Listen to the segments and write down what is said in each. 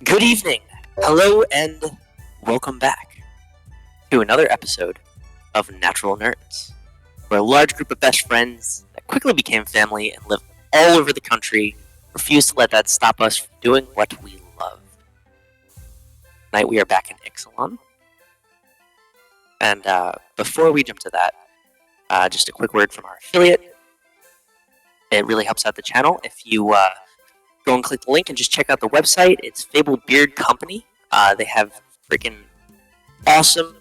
Good evening, hello, and welcome back to another episode of Natural Nerds, where a large group of best friends that quickly became family and live all over the country refuse to let that stop us from doing what we love. Tonight we are back in Ixalan, and before we jump to that, just a quick word from our affiliate. It really helps out the channel if you go and click the link and just check out the website. It's Fabled Beard Company. They have freaking awesome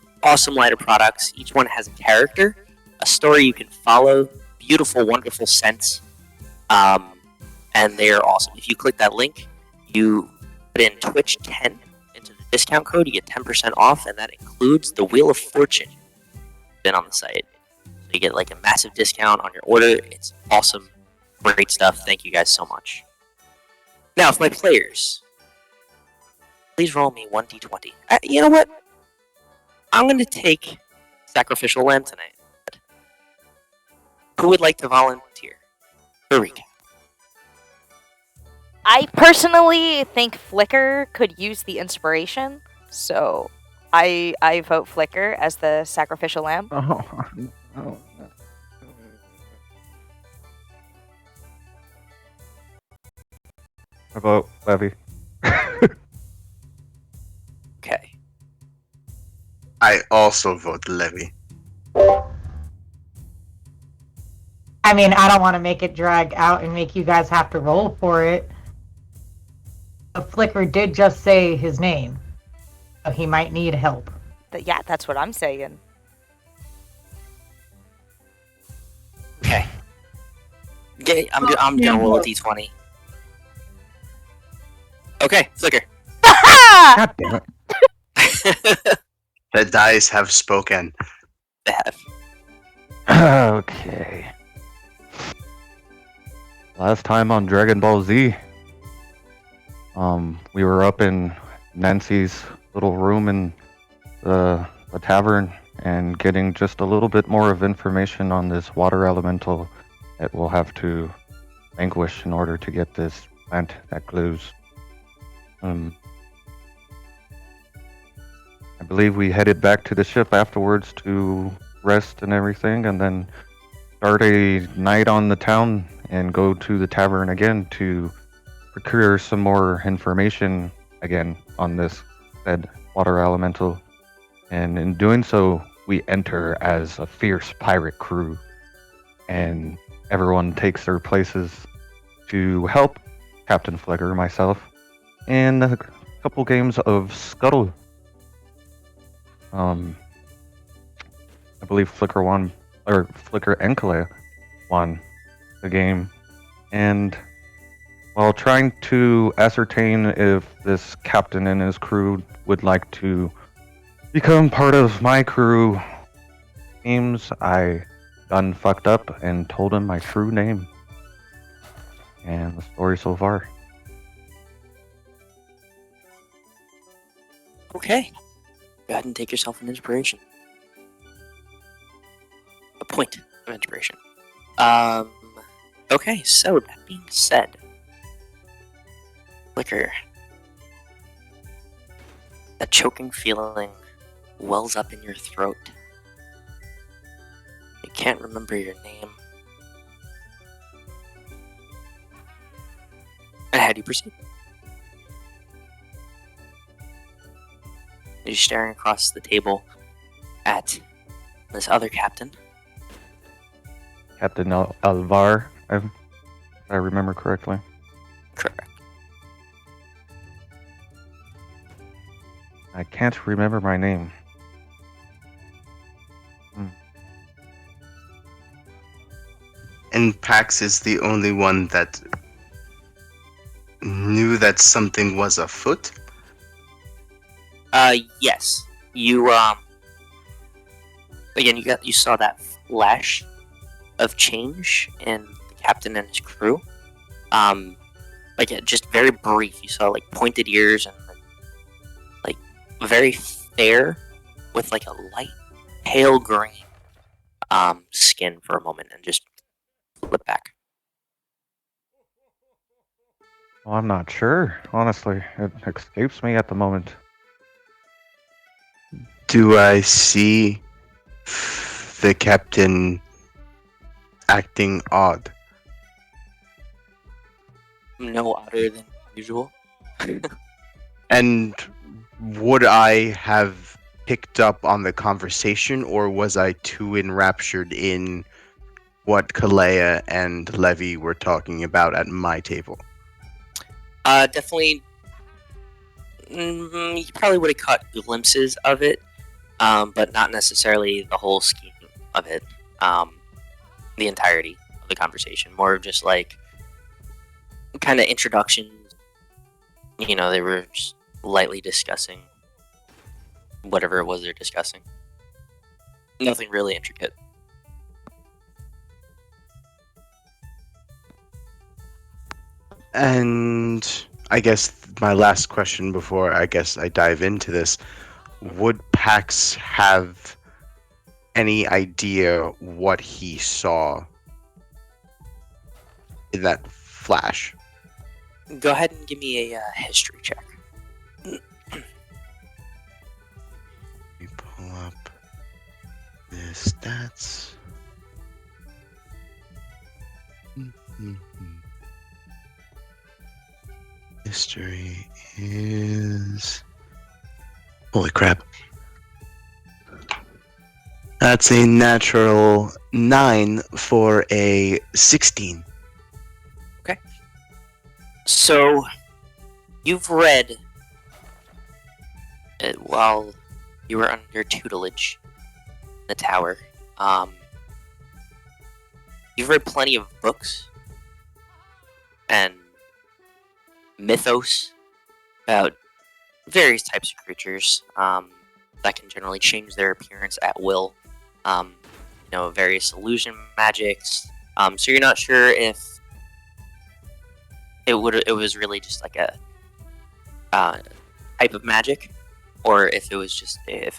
line of products. Each one has a character, a story you can follow, beautiful, wonderful scents, and they are awesome. If you click that link, you put in Twitch10 into the discount code, you get 10% off, and that includes the Wheel of Fortune been on the site. So you get like a massive discount on your order. It's awesome, great stuff. Thank you guys so much. Now, for my players, please roll me 1d20. You know what? I'm going to take Sacrificial Lamb tonight. Who would like to volunteer for recap? I personally think Flicker could use the inspiration, so I vote Flicker as the Sacrificial Lamb. Oh. How about Levi? Okay. I also vote Levi. I mean, I don't want to make it drag out and make you guys have to roll for it. But Flicker did just say his name, so he might need help. Yeah, that's what I'm saying. Okay. I'm gonna roll a d20. Okay, Flicker. God damn it. The dice have spoken. They have. Okay. Last time on Dragon Ball Z, we were up in Nancy's little room in the tavern and getting just a little bit more of information on this water elemental that we'll have to vanquish in order to get this plant that glows. I believe we headed back to the ship afterwards to rest and everything, and then start a night on the town and go to the tavern again to procure some more information again on this said water elemental. And in doing so, we enter as a fierce pirate crew, and everyone takes their places to help Captain Flicker, myself, and a couple games of Scuttle. I believe Flicker won, or Flicker and Calaia won the game. And while trying to ascertain if this captain and his crew would like to become part of my crew, seems I done fucked up and told him my true name. And the story so far. Okay. Go ahead and take yourself an inspiration. A point of inspiration. Okay, so that being said, Flicker, that choking feeling wells up in your throat. You can't remember your name. And how do you proceed? You're staring across the table at this other captain. Captain Alvar, if I remember correctly. Correct. I can't remember my name. And Pax is the only one that knew that something was afoot. Yes. You again, you saw that flash of change in the captain and his crew. Just very brief. You saw like pointed ears and like very fair with like a light pale green skin for a moment, and just flip back. Well, I'm not sure. Honestly, it escapes me at the moment. Do I see the captain acting odd? No odder than usual. And would I have picked up on the conversation, or was I too enraptured in what Calaia and Levi were talking about at my table? Definitely. You probably would have caught glimpses of it, but not necessarily the whole scheme of it. The entirety of the conversation. More of just like kind of introductions. You know, they were just lightly discussing whatever it was they're discussing. Nothing really intricate. And I guess my last question before I dive into this, would Pax have any idea what he saw in that flash? Go ahead and give me a history check. Let me pull up the stats. History is... Holy crap. That's a natural 9 for a 16. So, you've read while you were under tutelage in the tower. You've read plenty of books and mythos about various types of creatures that can generally change their appearance at will. Various illusion magics. So you're not sure if it was really just like a type of magic, or if it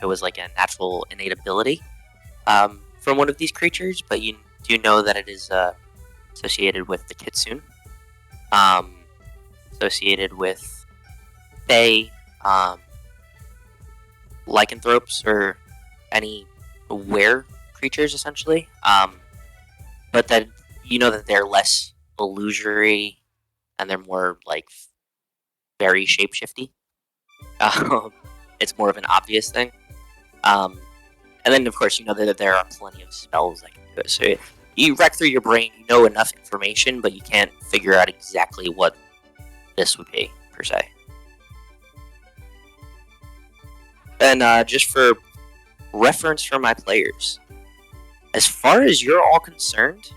was like a natural innate ability from one of these creatures. But you do know that it is associated with the kitsune, associated with fae, lycanthropes, or any were creatures essentially. But that you know that they're less illusory and they're more like very shapeshifty. It's more of an obvious thing. And then of course you know that there are plenty of spells that can do it. So you wreck through your brain, you know enough information, but you can't figure out exactly what this would be per se. And just for reference for my players, as far as you're all concerned,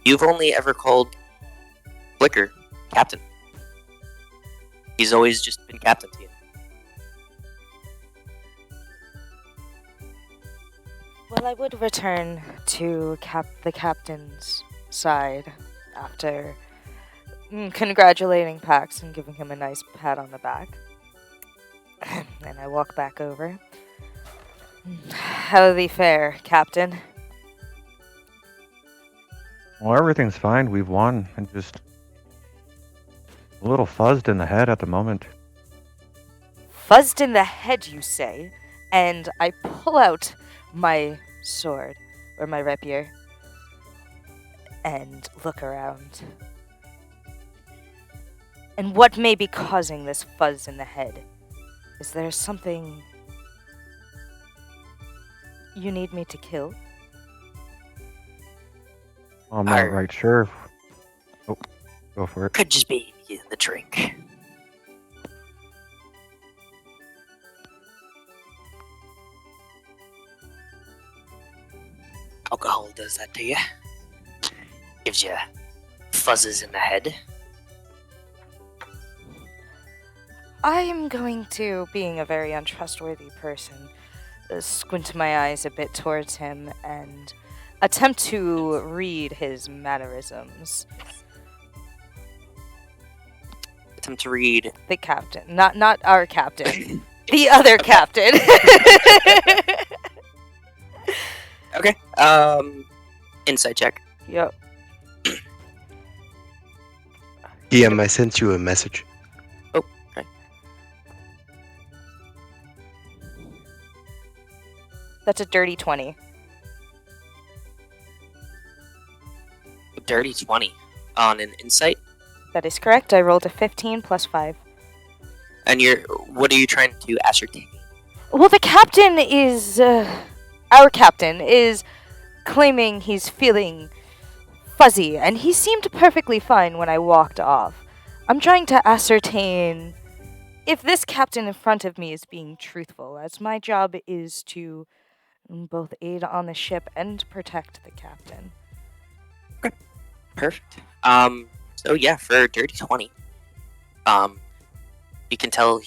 you've only ever called Flicker captain. He's always just been captain to you. Well, I would return to the captain's side after congratulating Pax and giving him a nice pat on the back. And I walk back over. How the fare, Captain? Well, everything's fine. We've won, and just a little fuzzed in the head at the moment. Fuzzed in the head, you say? And I pull out my sword, or my rapier, and look around. And what may be causing this fuzz in the head? Is there something you need me to kill? I'm not right sure. Oh, go for it. Could just be the drink. Alcohol does that to you. Gives you fuzzes in the head. I am going to, being a very untrustworthy person, squint my eyes a bit towards him and attempt to read his mannerisms. Attempt to read The captain. Not our captain. The other captain. Okay. Insight check. Yep. DM, I sent you a message. Oh, okay. That's a dirty 20. Dirty 20 on an insight. That is correct. I rolled a 15 plus 5. And what are you trying to ascertain? Well, the captain is. Our captain is claiming he's feeling fuzzy, and he seemed perfectly fine when I walked off. I'm trying to ascertain if this captain in front of me is being truthful, as my job is to both aid on the ship and protect the captain. Perfect. So yeah, for dirty 20, you can tell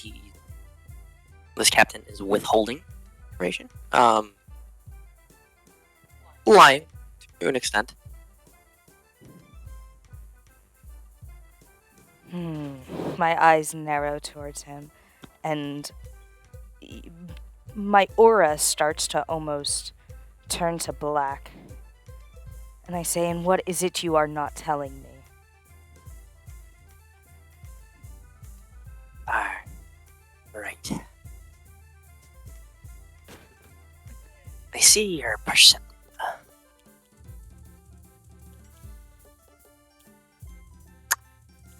this captain is withholding information. Lying to an extent. My eyes narrow towards him, and my aura starts to almost turn to black. And I say, and what is it you are not telling me? Right. I see you're perceptive.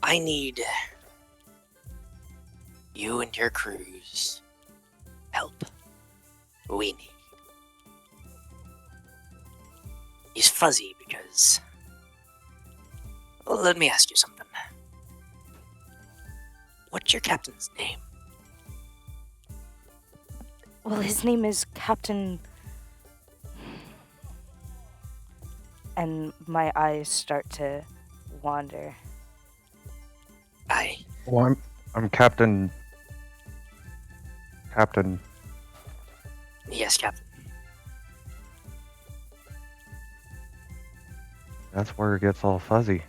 I need you and your crew's help. We need. He's fuzzy because. Well, let me ask you something. What's your captain's name? Well, his name is Captain. And my eyes start to wander. Well, I'm Captain. Captain. Yes, Captain. That's where it gets all fuzzy.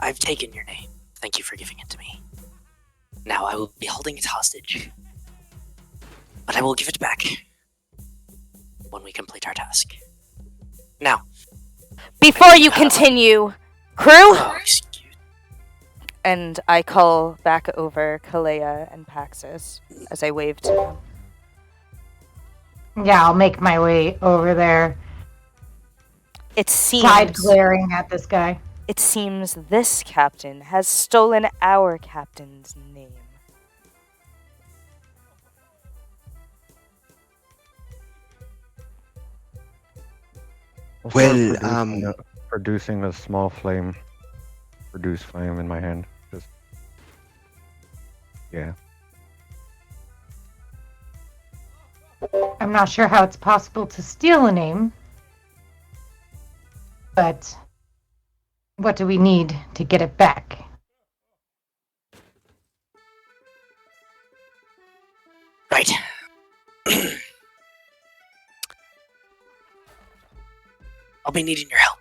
I've taken your name. Thank you for giving it to me. Now I will be holding it hostage. But I will give it back when we complete our task. Now. Before you continue, crew! Oh, excuse. And I call back over Calaia and Paxxus as I wave to them. Yeah, I'll make my way over there. It Side seems glaring at this guy. this captain has stolen our captain's name. I'll start Well, producing a small flame. Produce flame in my hand. Just. Yeah. I'm not sure how it's possible to steal a name, but what do we need to get it back? Right. I'll be needing your help.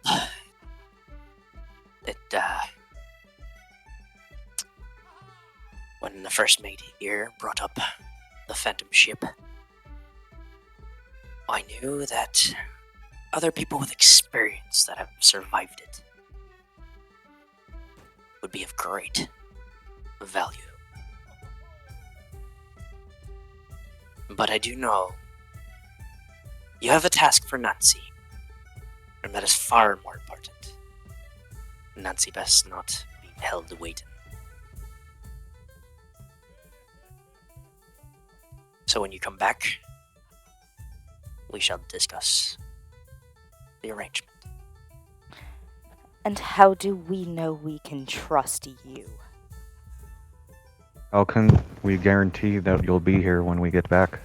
When the first mate here brought up the Phantom ship, I knew that other people with experience that have survived it would be of great value. But I do know you have a task for Nancy, and that is far more important. Nancy best not be held waiting. So when you come back, we shall discuss the arrangement. And how do we know we can trust you? How can we guarantee that you'll be here when we get back?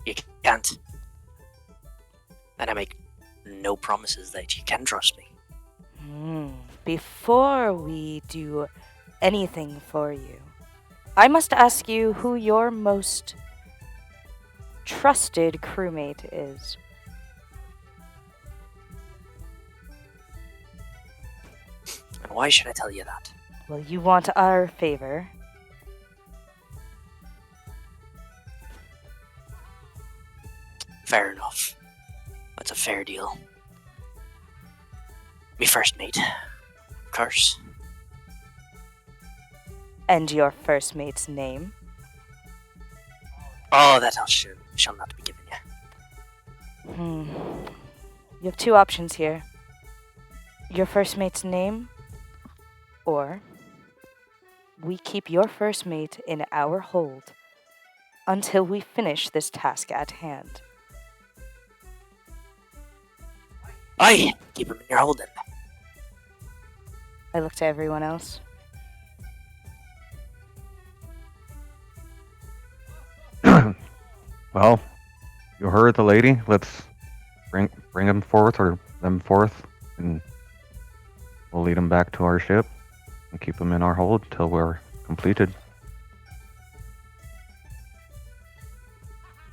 You can't. And I make no promises that you can trust me. Before we do anything for you, I must ask you who your most trusted crewmate is. And why should I tell you that? Well, you want our favor. Fair enough. That's a fair deal. Me first mate. Of course. And your first mate's name? Oh, that shall not be given you. You have two options here. Your first mate's name, or we keep your first mate in our hold until we finish this task at hand. Aye, keep him in your hold then. I look to everyone else. Well, you heard the lady. Let's bring him forth, or them forth, and we'll lead him back to our ship and keep him in our hold till we're completed.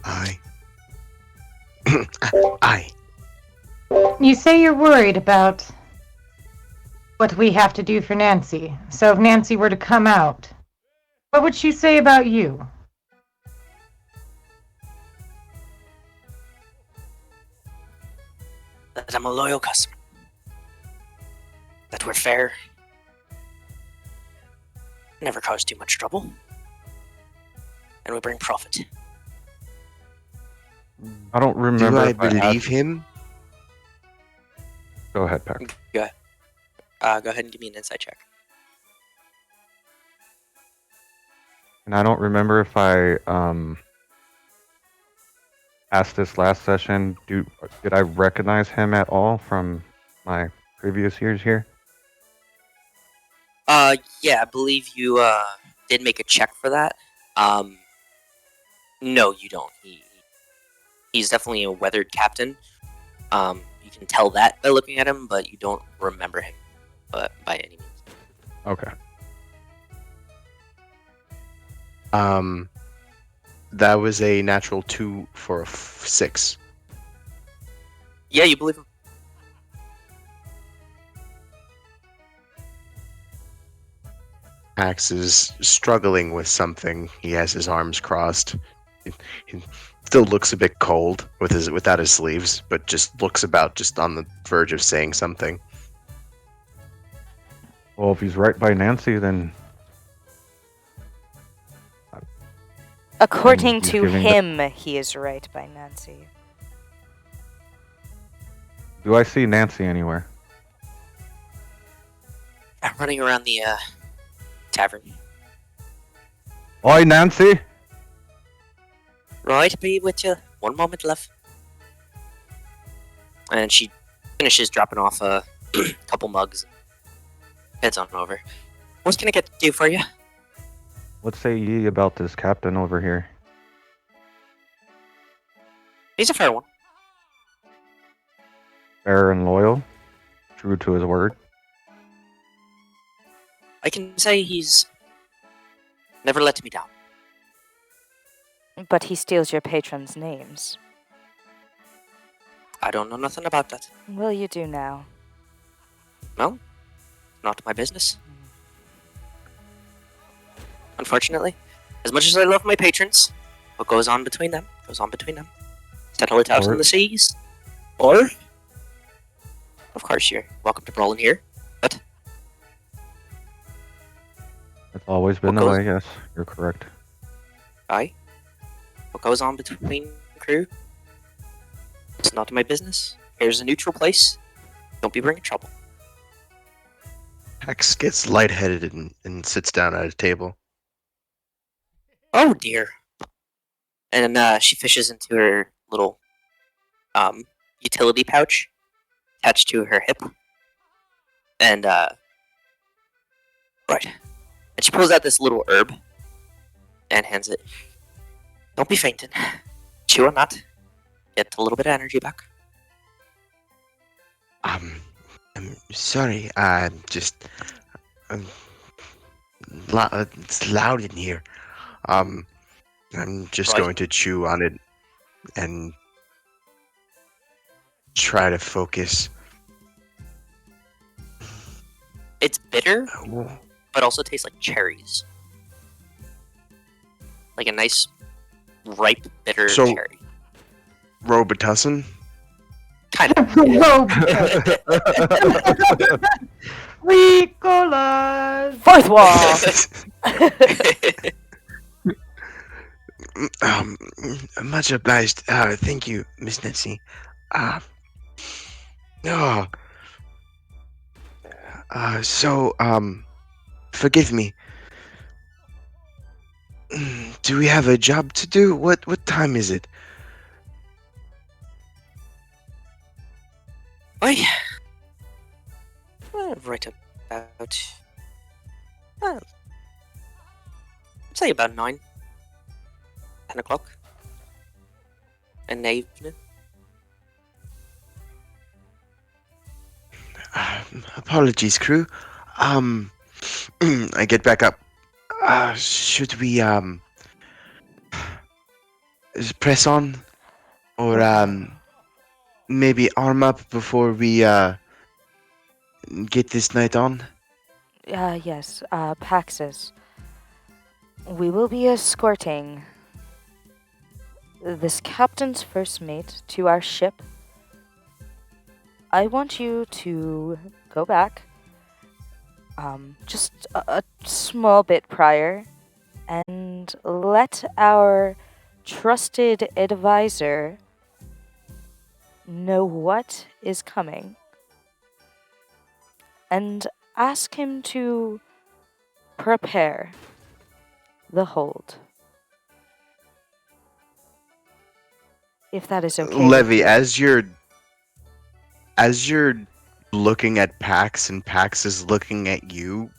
Aye. Aye. You say you're worried about what we have to do for Nancy. So if Nancy were to come out, what would she say about you? That I'm a loyal customer. That we're fair. Never cause too much trouble. And we bring profit. I don't remember. Do I if believe asked- him? Go ahead, Pax. Go ahead and give me an insight check. And I don't remember if I asked this last session. Did I recognize him at all from my previous years here? Yeah, I believe you did make a check for that. No, you don't. He's definitely a weathered captain. You can tell that by looking at him, but you don't remember him, by any means. Okay. That was a natural 2 for a 6. Yeah, you believe him. Pax is struggling with something. He has his arms crossed. He still looks a bit cold without his sleeves, but just looks about just on the verge of saying something. Well, if he's right by Nancy, then According he's to giving the- him, he is right by Nancy. do I see Nancy anywhere? I'm running around the tavern. Oi, Nancy! Right, be with you. One moment, love. And she finishes dropping off a couple mugs. Heads on over. What can I do for you? What say ye about this captain over here? He's a fair one. Fair and loyal, true to his word. I can say he's never let me down. But he steals your patrons' names. I don't know nothing about that. Well, you do now. No, not my business. Unfortunately, as much as I love my patrons, what goes on between them goes on between them. Settle it out Or- in the seas. Or, of course, you're welcome to brawl in here. But It's always been What the goes- way, yes. You're correct. aye, what goes on between crew, it's not my business. Here's a neutral place. Don't be bringing trouble. Pax gets lightheaded and sits down at a table. Oh dear. And she fishes into her little utility pouch attached to her hip. And right. And she pulls out this little herb and hands it. Don't be fainting. Chew on that. Get a little bit of energy back. I'm sorry. It's loud in here. I'm just Right. going to chew on it and try to focus. It's bitter, but also tastes like cherries. Like a nice, ripe, bitter So- cherry. Robitussin? Kind of. Oh, Nicholas! Fourth wall! um, much obliged. Thank you, Miss Nancy. Uh, oh, forgive me. Do we have a job to do? What time is it? Oi. Right about. I'd say about 9, 10 o'clock in the evening. Apologies, crew. I get back up. Should we press on, or maybe arm up before we get this night on? Yes, Paxxus. We will be escorting this captain's first mate to our ship. I want you to go back, just a small bit prior, and let our trusted advisor know what is coming, and ask him to prepare the hold. If that is okay. Levi, as you're looking at Pax and Pax is looking at you,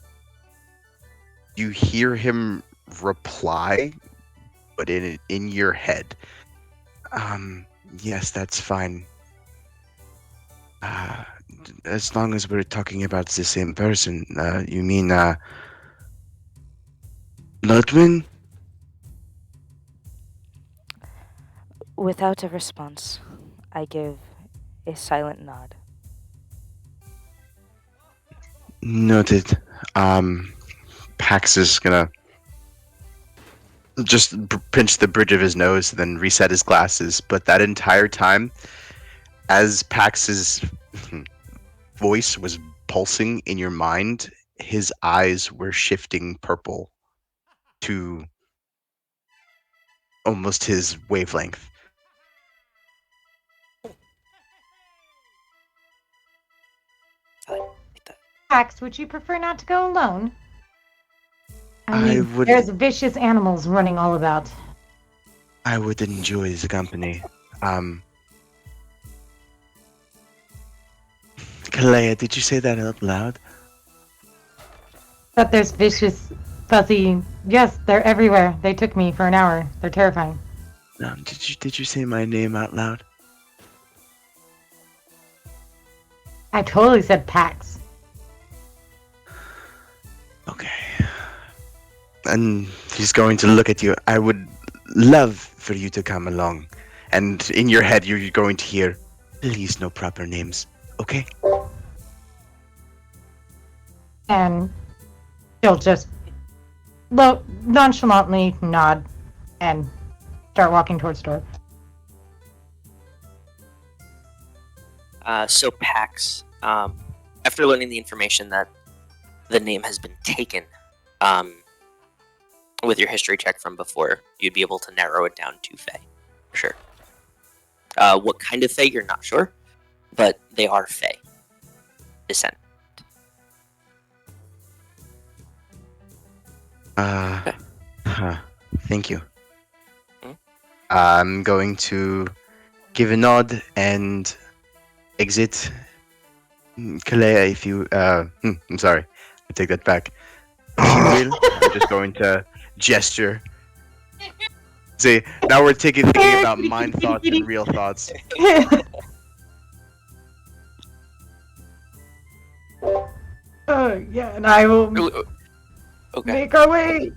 you hear him reply, but in your head. Yes, that's fine. As long as we're talking about the same person. You mean Ludwin? Without a response, I give a silent nod. Noted. Pax is gonna just pinch the bridge of his nose, then reset his glasses. But that entire time, as Pax's voice was pulsing in your mind, his eyes were shifting purple to almost his wavelength. Pax, would you prefer not to go alone? I mean, would- There's vicious animals running all about. I would enjoy the company. Calaia, did you say that out loud? But there's vicious, fuzzy. Yes, they're everywhere. They took me for an hour. They're terrifying. Did you say my name out loud? I totally said Pax. Okay. And he's going to look at you. I would love for you to come along. And in your head, you're going to hear, please, no proper names. Okay? And she'll just nonchalantly nod and start walking towards the door. So Pax, after learning the information that the name has been taken, with your history check from before, you'd be able to narrow it down to Fae. For sure. What kind of Fae, you're not sure, but they are Fae. Descent. Thank you. Hmm? I'm going to give a nod and exit. Calaia, if you... I'm sorry. I take that back. If you will, I'm just going to gesture. See, now we're thinking about mind thoughts and real thoughts. Yeah, and I will Okay. make our way.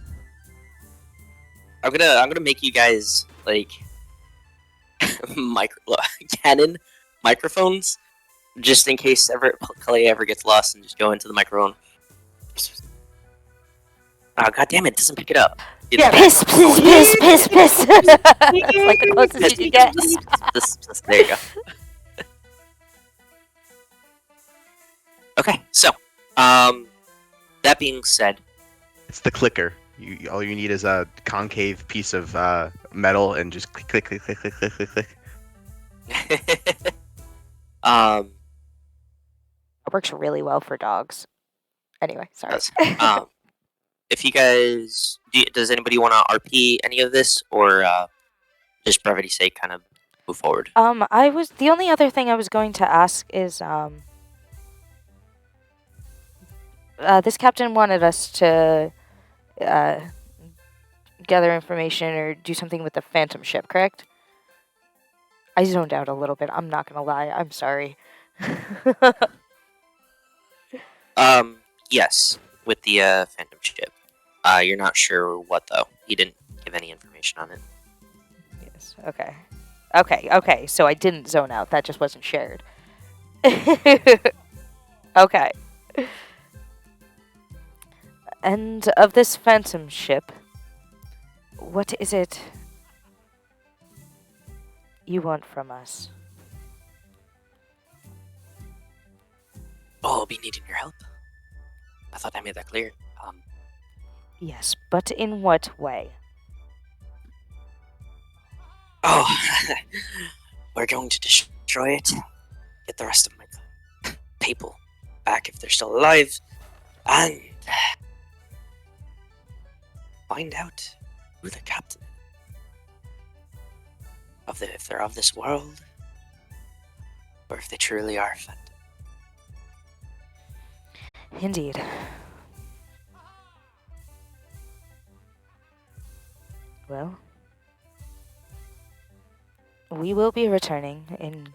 I'm gonna make you guys like Canon microphones, just in case Calaia ever gets lost, and just go into the microphone. Oh, god damn it, doesn't pick it up. Yeah. Piss, piss, piss, piss, piss. It's like the closest you can get. There you go. Okay, so, that being said, It's the clicker. All you need is a concave piece of metal and just click, click, click, click, click, click, click, click. It works really well for dogs. Anyway, sorry. Does. If you guys, does anybody want to RP any of this, or just brevity's sake, kind of move forward? The only other thing I was going to ask is, this captain wanted us to, gather information or do something with the Phantom ship, correct? I zoned out a little bit. I'm not gonna lie. I'm sorry. Yes, with the Phantom ship. You're not sure what though. He didn't give any information on it. Yes. Okay. Okay. So I didn't zone out. That just wasn't shared. Okay. And of this Phantom ship, what is it you want from us? Oh, I'll be needing your help. I thought I made that clear. Yes, but in what way? Oh, we're going to destroy it. Get the rest of my people back if they're still alive, and find out who the captain of if they're of this world, or if they truly are Phantom. Indeed. Well, we will be returning in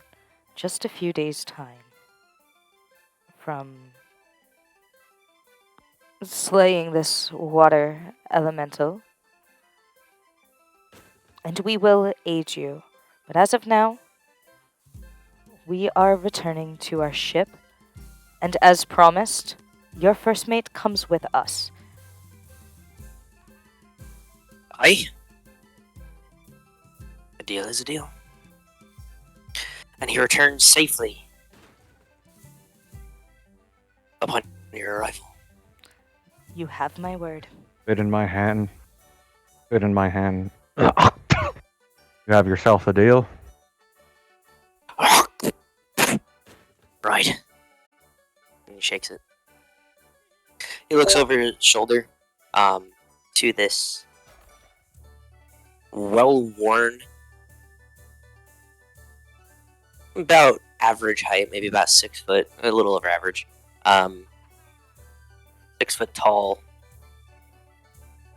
just a few days' time from slaying this water elemental, and we will aid you. But as of now, we are returning to our ship, and as promised, your first mate comes with us. Aye. A deal is a deal. And he returns safely upon your arrival. You have my word. Fit in my hand. Fit in my hand. You have yourself a deal. Right. And he shakes it. He looks over his shoulder to this well-worn, about average height, maybe about 6 foot, a little over average, 6 foot tall,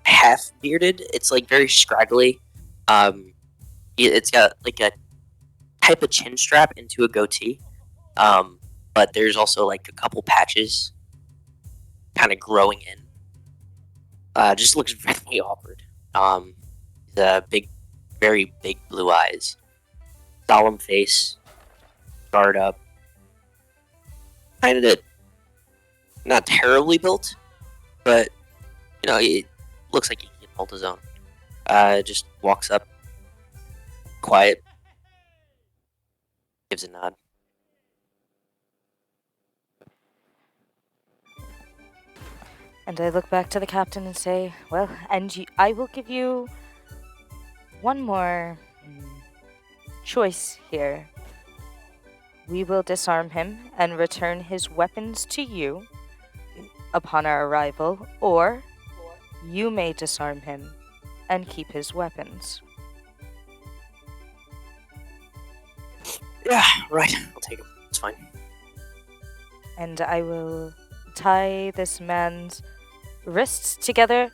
half bearded. It's like very scraggly. It's got like a type of chin strap into a goatee, but there's also like a couple patches kind of growing in. Just looks very awkward. The very big blue eyes, solemn face, scarred up, kind of not terribly built, but it looks like he can hold his own. Just walks up, quiet, gives a nod. And I look back to the captain and say, well, and I will give you one more choice here. We will disarm him and return his weapons to you upon our arrival, or you may disarm him and keep his weapons. Yeah, right. I'll take him. It's fine. And I will tie this man's wrists together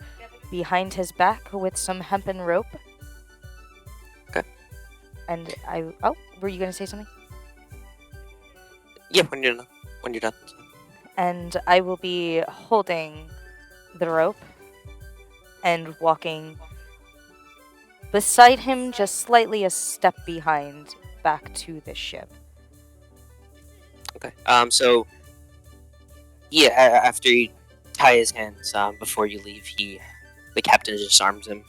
behind his back with some hempen rope. Okay. And were you going to say something? Yeah, when you're done. And I will be holding the rope and walking beside him, just slightly a step behind, back to the ship. Okay. So, yeah, after you tie his hands, before you leave, the captain disarms him.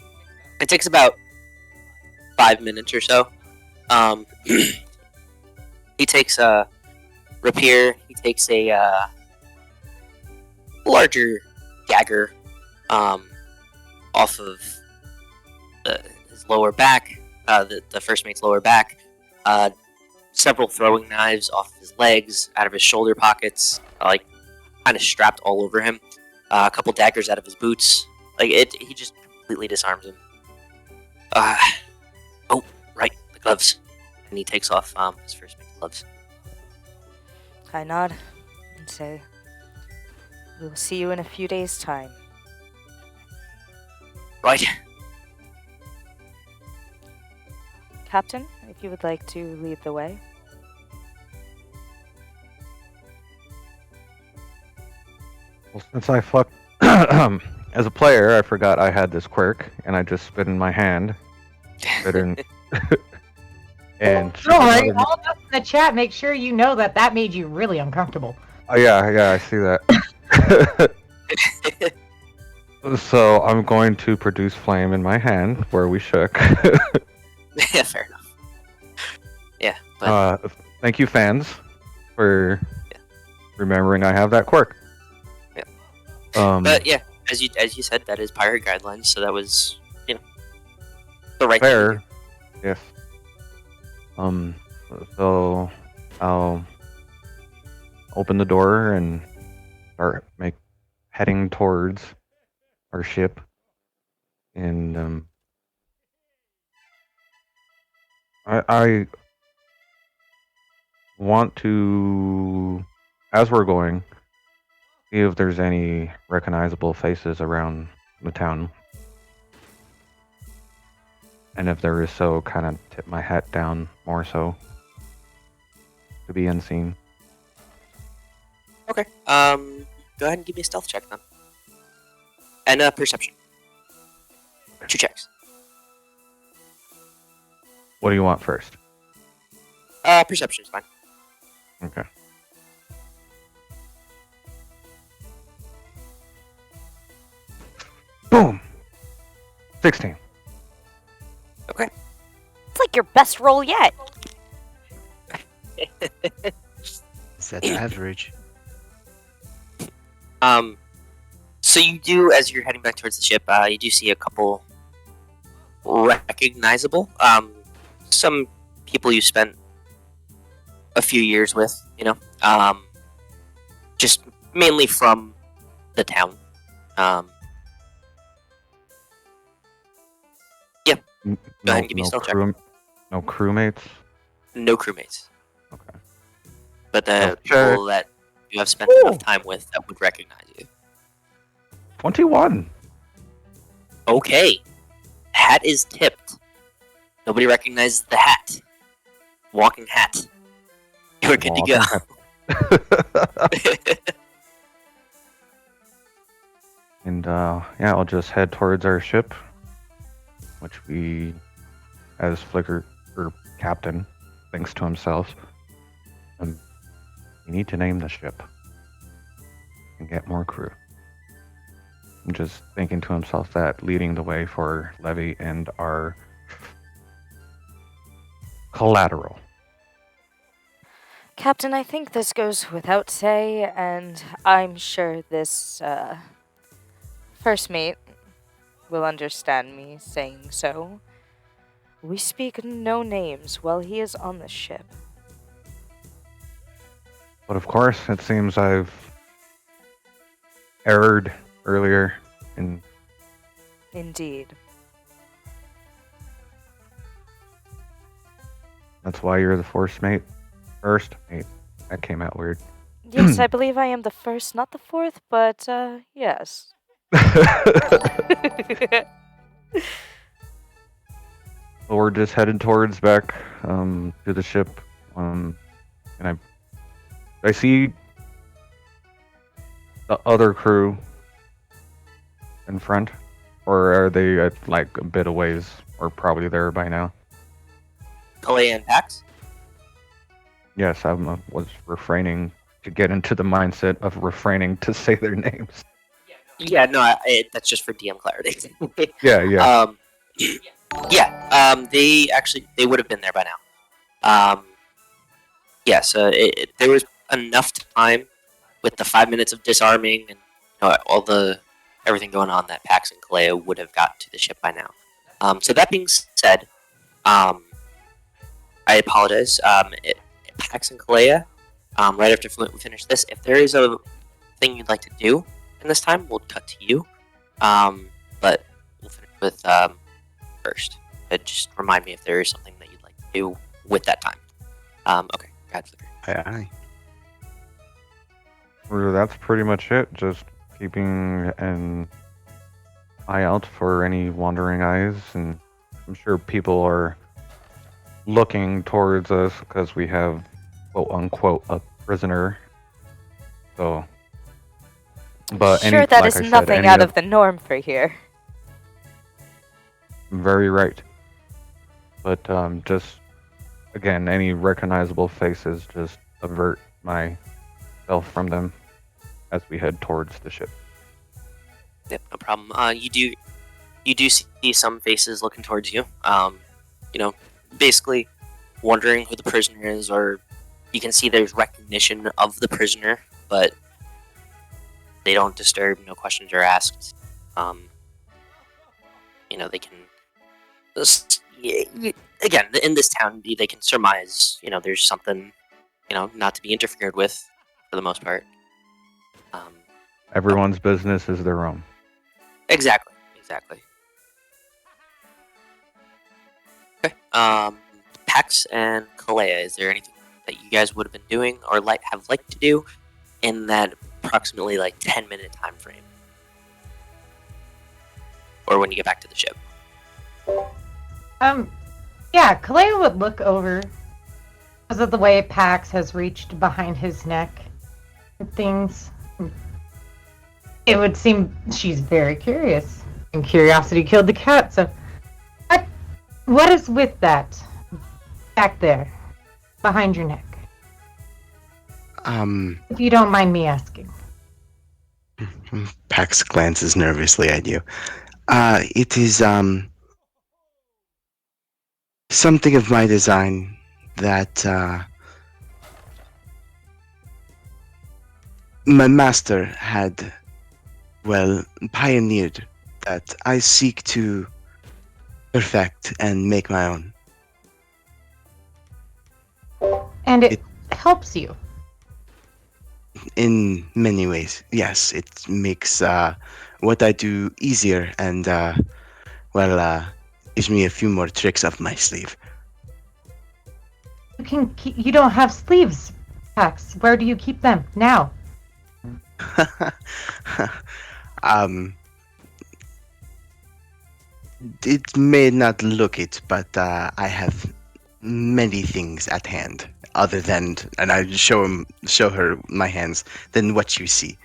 It takes about 5 minutes or so. He takes a rapier. He takes a larger dagger off of his lower back, the first mate's lower back, several throwing knives off of his legs, out of his shoulder pockets, like kind of strapped all over him, a couple daggers out of his boots. Like he just completely disarms him. Oh, right, the gloves. And he takes off his first mate's gloves. I nod and say, "We will see you in a few days' time." Right. Captain, if you would like to lead the way. Well, since I fucked as a player, I forgot I had this quirk, and I just spit in my hand. Spit in, and All right, all of us in the chat, make sure you know that made you really uncomfortable. Oh yeah, I see that. So I'm going to produce flame in my hand where we shook. Yeah, fair enough. Yeah, but Thank you, fans, for remembering I have that quirk. Yeah. But yeah, as you said, that is pirate guidelines, so that was the right thing to fair. do. Yes. So I'll open the door and start heading towards our ship, and I want to, as we're going, see if there's any recognizable faces around the town. And if there is so, kind of tip my hat down more so to be unseen. Okay. Go ahead and give me a stealth check then. And perception. 2 checks. What do you want first? Perception is fine. Okay. Boom! 16. Okay. It's like your best roll yet. Is that average? So you do, as you're heading back towards the ship, you do see a couple recognizable, some people you spent a few years with, just mainly from the town. Go ahead and give me a stealth check. No crewmates? No crewmates. Okay. But the Okay. people that you have spent enough time with that would recognize you. 21. Okay. Hat is tipped. Nobody recognizes the hat. Walking hat. You're good to go. And yeah, I'll just head towards our ship, which we, as Flicker or Captain, thinks to himself, we need to name the ship and get more crew. I'm just thinking to himself that, leading the way for Levi and our collateral. Captain, I think this goes without say, and I'm sure this first mate will understand me saying so. We speak no names while he is on the ship. But of course, it seems I've erred earlier in. Indeed. That's why you're the first mate. That came out weird. Yes, I believe I am the first, not the fourth, but yes. Well, we're just headed towards back to the ship, and I see the other crew in front, or are they at like a bit of ways, or probably there by now? Calaia and Pax? Yes, I was refraining to get into the mindset of refraining to say their names. Yeah, no, that's just for DM clarity. Yeah. They would have been there by now. Yes, there was enough time with the 5 minutes of disarming and everything going on that Pax and Calaia would have got to the ship by now. So that being said, I apologize. Pax and Calaia, right after we finish this, if there is a thing you'd like to do in this time, we'll cut to you. But we'll finish with first. Just remind me if there is something that you'd like to do with that time. Okay, go ahead, Flicker. Aye. Well, that's pretty much it. Just keeping an eye out for any wandering eyes, and I'm sure people are looking towards us because we have, quote unquote, a prisoner. So, but Sure, that is nothing out of the norm for here. Very right. But just again, any recognizable faces, just avert myself from them as we head towards the ship. Yep, no problem. You do see some faces looking towards you. Basically wondering who the prisoner is, or you can see there's recognition of the prisoner, but they don't disturb. No questions are asked. They can. Again, in this town, they can surmise. There's something, not to be interfered with, for the most part. Everyone's business is their own. Exactly. Okay. Pax and Calaia, is there anything that you guys would have been doing or have liked to do in that approximately 10-minute time frame, or when you get back to the ship? Yeah, Calaia would look over because of the way Pax has reached behind his neck and things. It would seem she's very curious, and curiosity killed the cat. So, what is with that back there, behind your neck? If you don't mind me asking. Pax glances nervously at you. It is something of my design that my master had, pioneered, that I seek to perfect and make my own. And it helps you. In many ways, yes. It makes what I do easier and, gives me a few more tricks up my sleeve. You don't have sleeves, Pax. Where do you keep them now? It may not look it, but I have many things at hand other than, and I show her my hands, than what you see.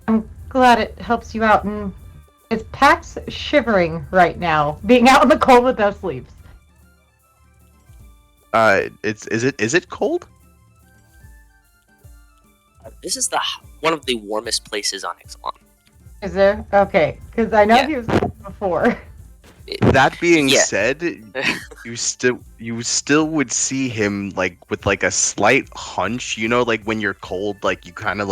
I'm glad it helps you out. And is Pax shivering right now, being out in the cold with no sleeves? Is it cold? This is one of the warmest places on Ixalan. Is there? Okay, because I know he was before. That being Yeah. said, you still would see him with a slight hunch. When you're cold, you kind of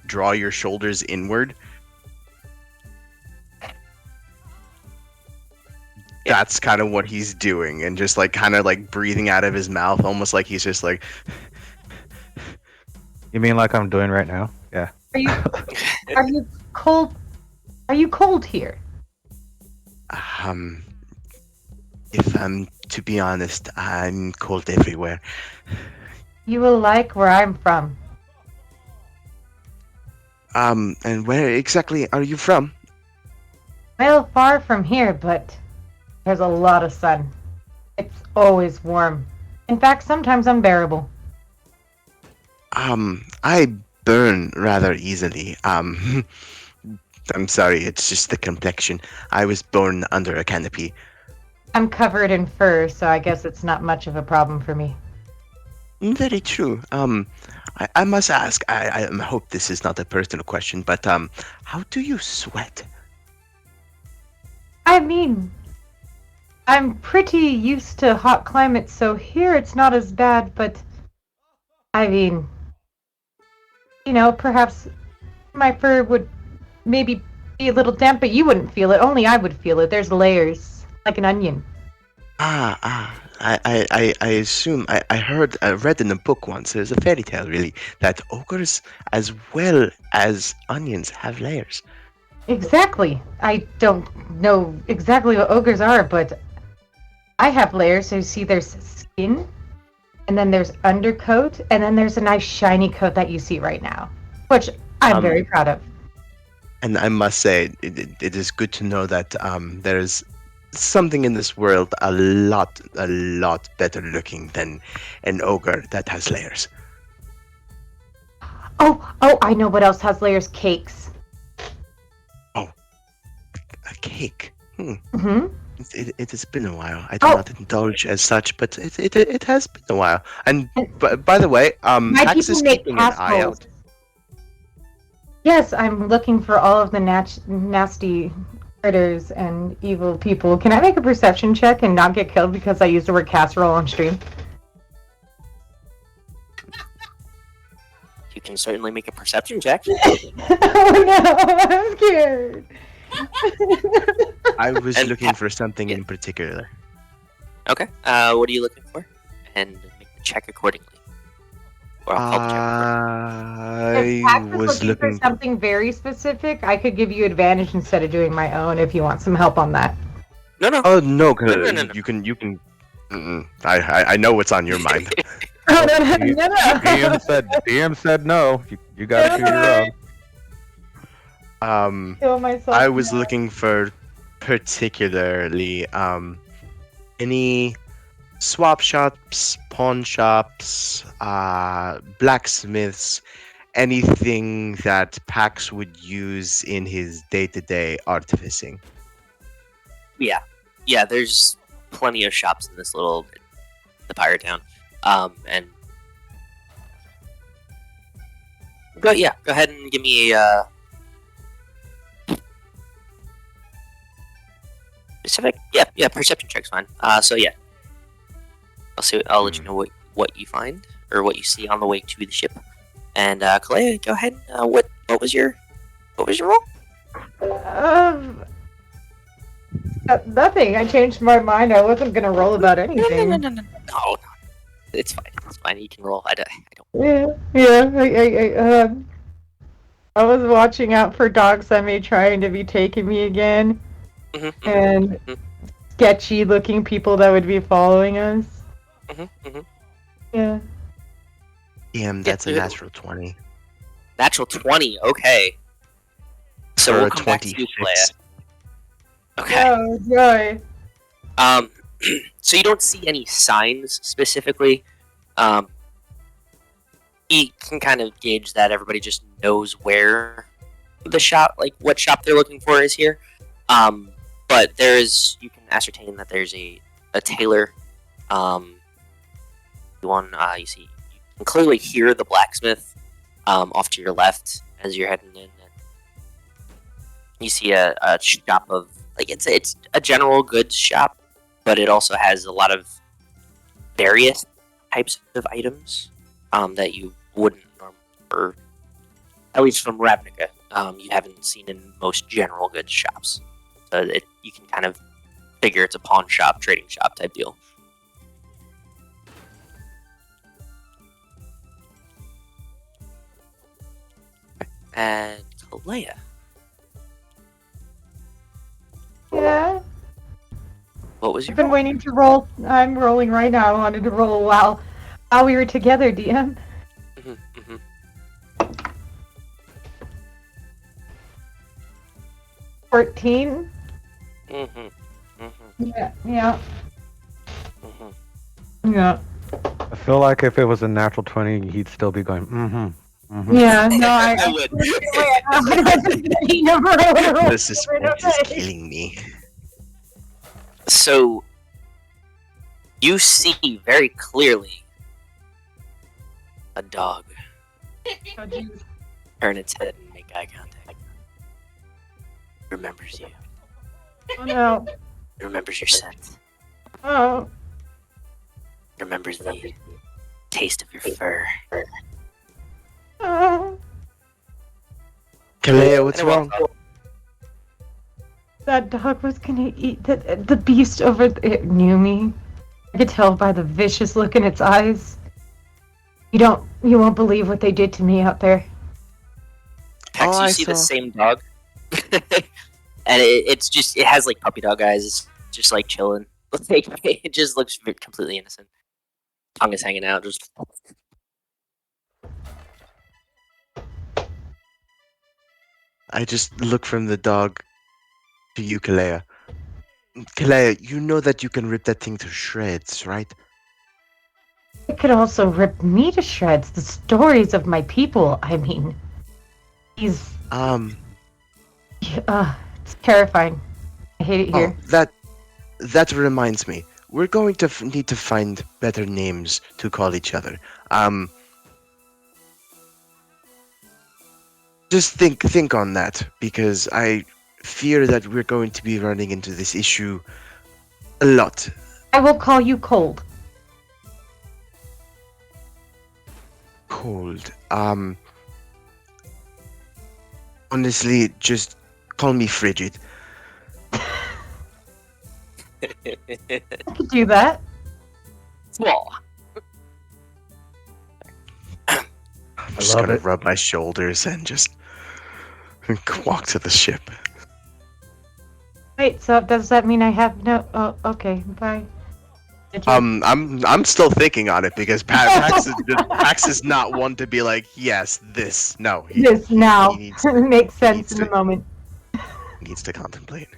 draw your shoulders inward. That's kind of what he's doing, and just kind of breathing out of his mouth, almost like he's just like. You mean like I'm doing right now? Yeah. Are you cold? Are you cold here? If I'm to be honest, I'm cold everywhere. You will like where I'm from. And where exactly are you from? Well, far from here, but there's a lot of sun. It's always warm. In fact, sometimes unbearable. I burn rather easily. I'm sorry, it's just the complexion. I was born under a canopy. I'm covered in fur, so I guess it's not much of a problem for me. Very true. I must ask, I hope this is not a personal question, but how do you sweat? I mean, I'm pretty used to hot climates, so here it's not as bad, but I mean, perhaps my fur would maybe be a little damp, but you wouldn't feel it. Only I would feel it. There's layers, like an onion. I assume I read in a book once. There's a fairy tale, really, that ogres, as well as onions, have layers. Exactly. I don't know exactly what ogres are, but I have layers. So you see, there's skin, and then there's undercoat, and then there's a nice shiny coat that you see right now, which I'm very proud of. And I must say, it is good to know that there's something in this world a lot better looking than an ogre that has layers. Oh, I know what else has layers. Cakes. Oh, a cake. Mm-hmm. It has been a while. I do not indulge as such, but it has been a while. And by the way, My Paxxus people is make keeping an eye casseroles. out. Yes, I'm looking for all of the nasty critters and evil people. Can I make a perception check and not get killed because I used the word casserole on stream? You can certainly make a perception check. Oh no, I'm scared. I was And looking for something in particular. Okay. What are you looking for? And make the check accordingly. Or I'll call the check accordingly. If I Pax is was looking for looking. something very specific, I could give you advantage instead of doing my own if you want some help on that. No. Oh no! No. You can. I know what's on your mind. Oh, no. DM said no. You got to do your own. Kill myself. I was looking for particularly any swap shops, pawn shops, blacksmiths, anything that Pax would use in his day-to-day artificing. Yeah, there's plenty of shops in this little the pirate town. And go ahead and give me a specific. Yeah, perception check's fine. So yeah, I'll let you know what you find or what you see on the way to the ship. And Calaia, go ahead. What was your roll? Nothing. I changed my mind. I wasn't gonna roll about anything. No. It's fine. It's fine. You can roll. I don't. Yeah. I was watching out for dog semi trying to be taking me again, and sketchy looking people that would be following us. Yeah. Damn, that's a natural 20. Natural 20. Okay. So For we'll a come back to you, 26. Calaia. Okay. Oh joy. So you don't see any signs specifically. You can kind of gauge that everybody just knows where the shop, like what shop they're looking for, is here. But you can ascertain that there's a tailor. You see, you can clearly hear the blacksmith off to your left as you're heading in. And you see a shop of it's a general goods shop, but it also has a lot of various types of items that you wouldn't normally, or at least from Ravnica, you haven't seen in most general goods shops. So you can kind of figure it's a pawn shop, trading shop type deal. And Calaia. Yeah. What was your I've been waiting to roll. I'm rolling right now. I wanted to roll while we were together, DM. 14. Yeah. Yeah. I feel like if it was a natural 20, he'd still be going, Yeah, no, I would. This is killing me. So you see very clearly a dog turn its head and make eye contact. Remembers you. Oh no. Remembers your scent. Oh. Remembers the taste of your fur. Oh. Calaia, what's And it wrong? walks That dog was gonna eat the beast over it knew me. I could tell by the vicious look in its eyes. You won't believe what they did to me out there. Pax, Oh, you I see the saw. same dog, and it has like puppy dog eyes. It's just like chilling. Like, it just looks completely innocent. Tongue is hanging out. Just I just look from the dog to you, Calaia. Calaia, you know that you can rip that thing to shreds, right? It could also rip me to shreds. The stories of my people, I mean. He's it's terrifying. I hate it Oh, here. that reminds me. We're going to need to find better names to call each other. Just think on that, because I fear that we're going to be running into this issue a lot. I will call you Cold. Cold. Honestly, just call me frigid. I could do that. small. I'm just love gonna it. rub my shoulders and just walk to the ship. Wait, so does that mean I have no? Oh, okay, bye. Did you- I'm still thinking on it because Pax is not one to be like, yes, this. No, This now he needs, makes sense needs in the to- moment. needs to contemplate.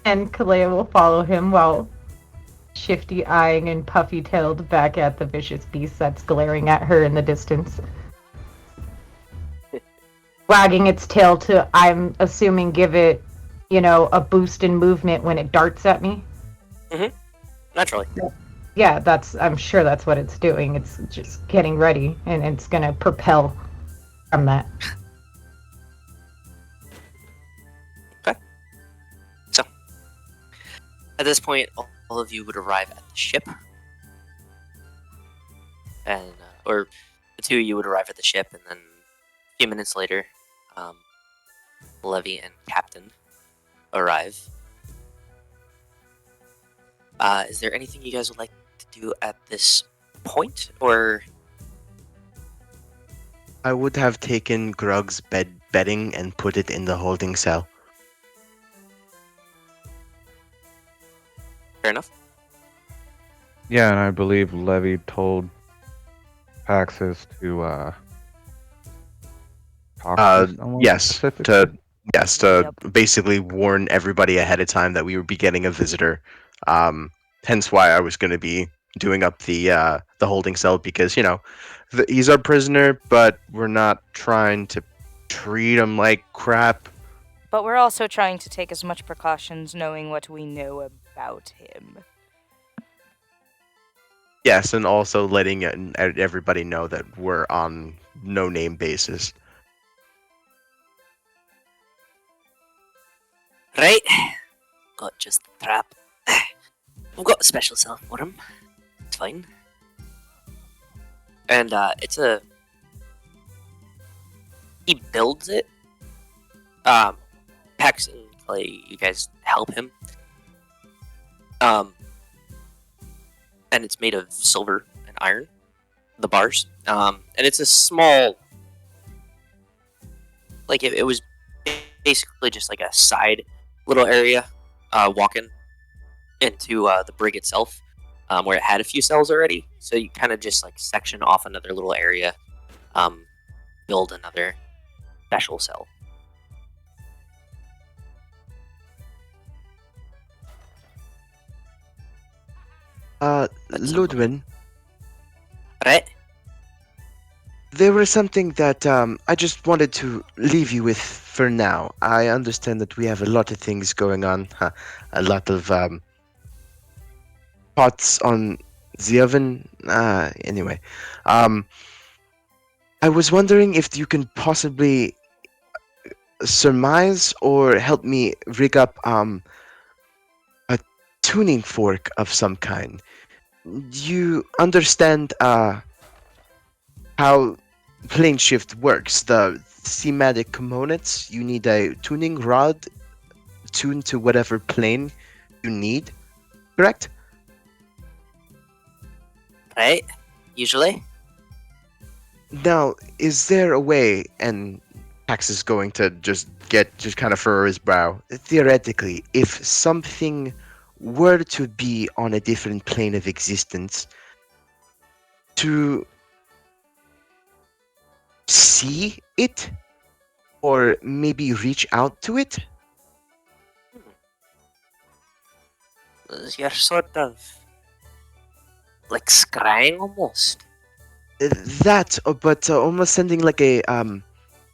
And Calaia will follow him while shifty eyeing and puffy tailed back at the vicious beast that's glaring at her in the distance. Wagging its tail to, I'm assuming, give it, a boost in movement when it darts at me. Naturally. Yeah, I'm sure that's what it's doing. It's just getting ready, and it's gonna propel from that. At this point, all of you would arrive at the ship, and or the two of you would arrive at the ship, and then a few minutes later, Levi and Captain arrive. Is there anything you guys would like to do at this point, or I would have taken Grug's bedding and put it in the holding cell. fair enough? Yeah, and I believe Levi told Paxxus to talk to someone Yes, specifically. to basically warn everybody ahead of time that we would be getting a visitor. Hence why I was going to be doing up the holding cell, because he's our prisoner, but we're not trying to treat him like crap. But we're also trying to take as much precautions knowing what we know about him. Yes, and also letting everybody know that we're on no name basis. Right. Got just the trap. We've got a special cell for him. It's fine. And it's a. He builds it. Pax and Clay, you guys help him. And it's made of silver and iron. The bars. And it's a small. Like it was basically just like a side little area, walking into the brig itself, where it had a few cells already. So you kind of just like section off another little area, build another special cell. Ludwin, Right? there was something that I just wanted to leave you with for now. I understand that we have a lot of things going on, a lot of pots on the oven. Anyway, I was wondering if you can possibly surmise or help me rig up a tuning fork of some kind. You understand how plane shift works. The thematic components, you need a tuning rod tuned to whatever plane you need, correct? Right? Usually. Now, is there a way, and Pax is going to just kind of furrow his brow, theoretically, if something were to be on a different plane of existence, to see it? Or maybe reach out to it? You're sort of like scrying almost. That, but almost sending like a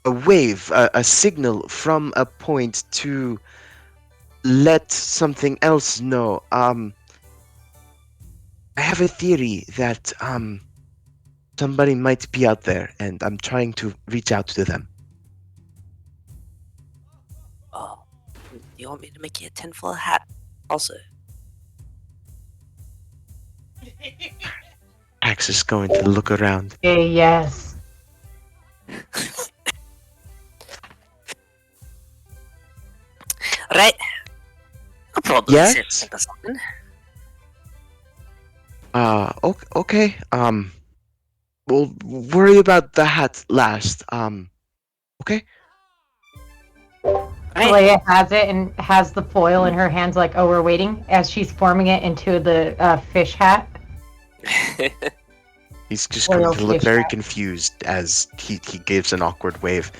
wave, a signal from a point to let something else know. I have a theory that somebody might be out there, and I'm trying to reach out to them. Oh, you want me to make you a tinfoil hat? Also. Pax is going to look around. Yes. Right. I'll probably Yes? think of something. Okay. We'll worry about the hat last. Okay. Right. Calaia has it and has the foil in her hands, like, oh, we're waiting, as she's forming it into the fish hat. He's just going to look very confused as he gives an awkward wave.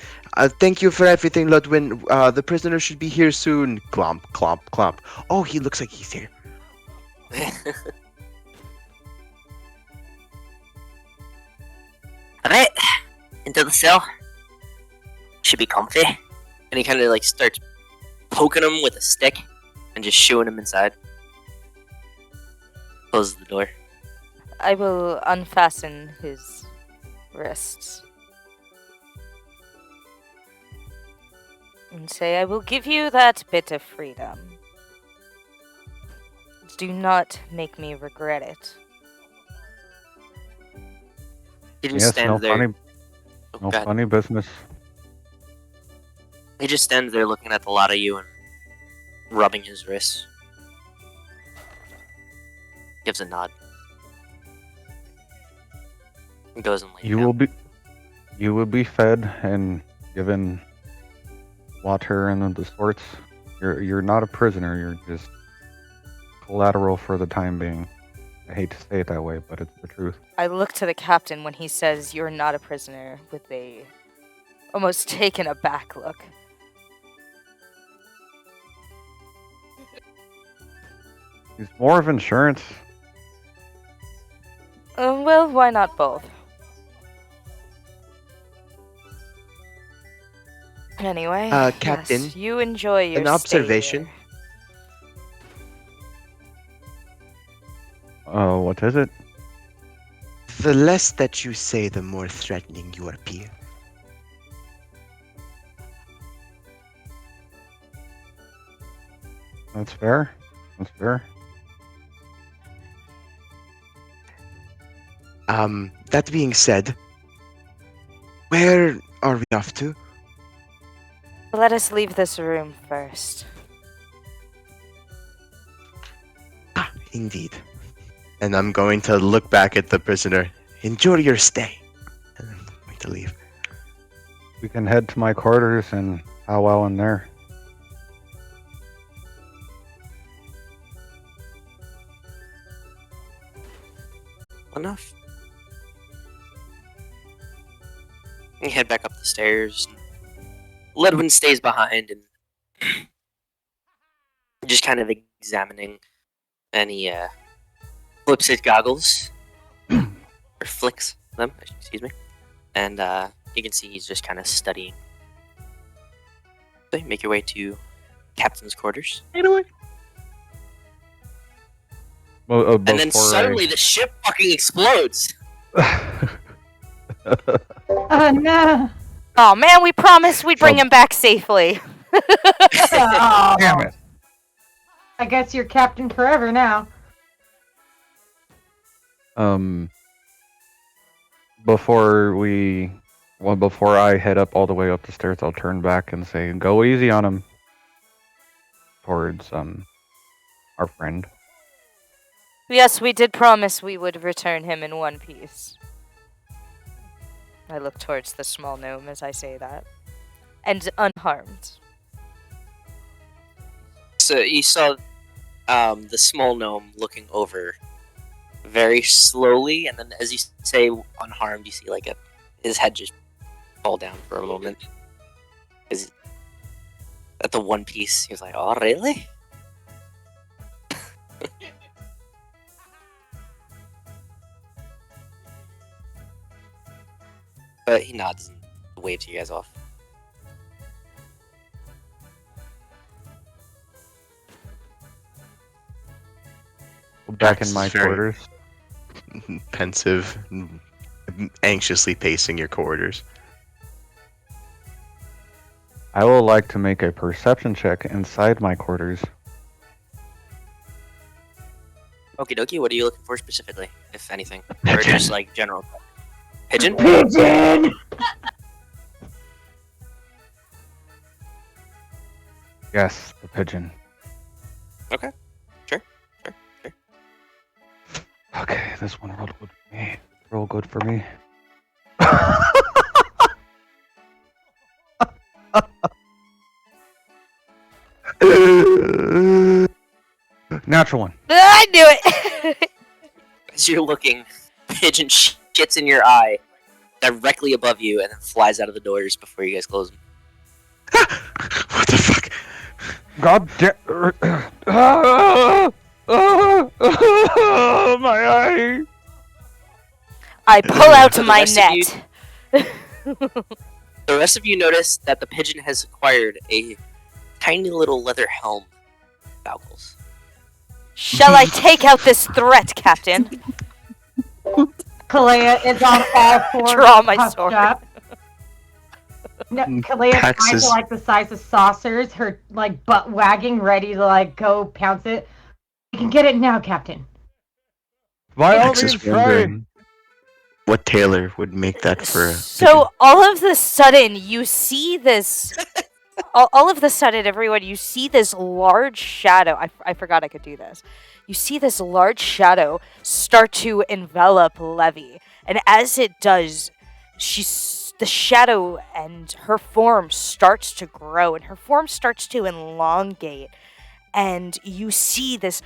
Thank you for everything, Ludwin. The prisoner should be here soon. Clomp, clomp, clomp. Oh, he looks like he's here. Alright. Into the cell. Should be comfy. And he kind of like starts poking him with a stick and just shooing him inside. Closes the door. I will unfasten his wrists and say, I will give you that bit of freedom. Do not make me regret it. He just stands there. Funny, Oh, no God. funny business. He just stands there looking at the lot of you and rubbing his wrists. Gives a nod. And goes and lays You down. will be fed and given water and the sorts. You're not a prisoner. You're just collateral for the time being. I hate to say it that way, but it's the truth. I look to the captain when he says, you're not a prisoner, with a almost taken aback look. He's more of insurance. Well, why not both? Anyway, Captain, yes, you enjoy your an stay observation. here. Oh, what is it? The less that you say, the more threatening you appear. That's fair. That's fair. That being said, where are we off to? Let us leave this room first. Ah, indeed. And I'm going to look back at the prisoner. Enjoy your stay. And I'm going to leave. We can head to my quarters and powwow in there. Enough. You head back up the stairs. Ledwin stays behind and just kind of examining. And he flips his goggles. Or flicks them, excuse me. And you can see he's just kind of studying. So you make your way to Captain's quarters. Well, And then suddenly the ship fucking explodes. Oh, no. Oh man, we promised we'd bring him back safely. Oh, Damn it. I guess you're captain forever now. before I head up all the way up the stairs, I'll turn back and say, "Go easy on him." Towards our friend. Yes, we did promise we would return him in one piece. I look towards the small gnome as I say that. And unharmed. So you saw the small gnome looking over very slowly, and then as you say unharmed, you see like his head just fall down for a moment. At the one piece, he was like, "Oh, really?" But he nods and waves you guys off. Back in That's my very- quarters. Pensive, anxiously pacing your corridors. I would like to make a perception check inside my quarters. Okie dokie, what are you looking for specifically, if anything? Or just like general? Pigeon? Pigeon! Yes, the pigeon. Okay. Sure. Okay, this one rolled good for me. Roll good for me. Natural one. I knew it! As you're looking, pigeon shits in your eye directly above you and then flies out of the doors before you guys close them. What the fuck? God damn! My eye! I pull out The my rest of you- net. The rest of you notice that the pigeon has acquired a tiny little leather helm. Goggles. Shall I take out this threat, Captain? Calaia is on all fours. Draw my puffed sword. up. No, Calaia's Paxxus- eyes are like the size of saucers, her like butt wagging, ready to like go pounce it. You can get it now, Captain. By all Paxxus means, try. wondering what tailor would make that for a So all of the sudden, you see this. all of the sudden, everyone, you see this large shadow. I forgot I could do this. You see this large shadow start to envelop Levi, and as it does, the shadow and her form starts to grow, and her form starts to elongate, and you see this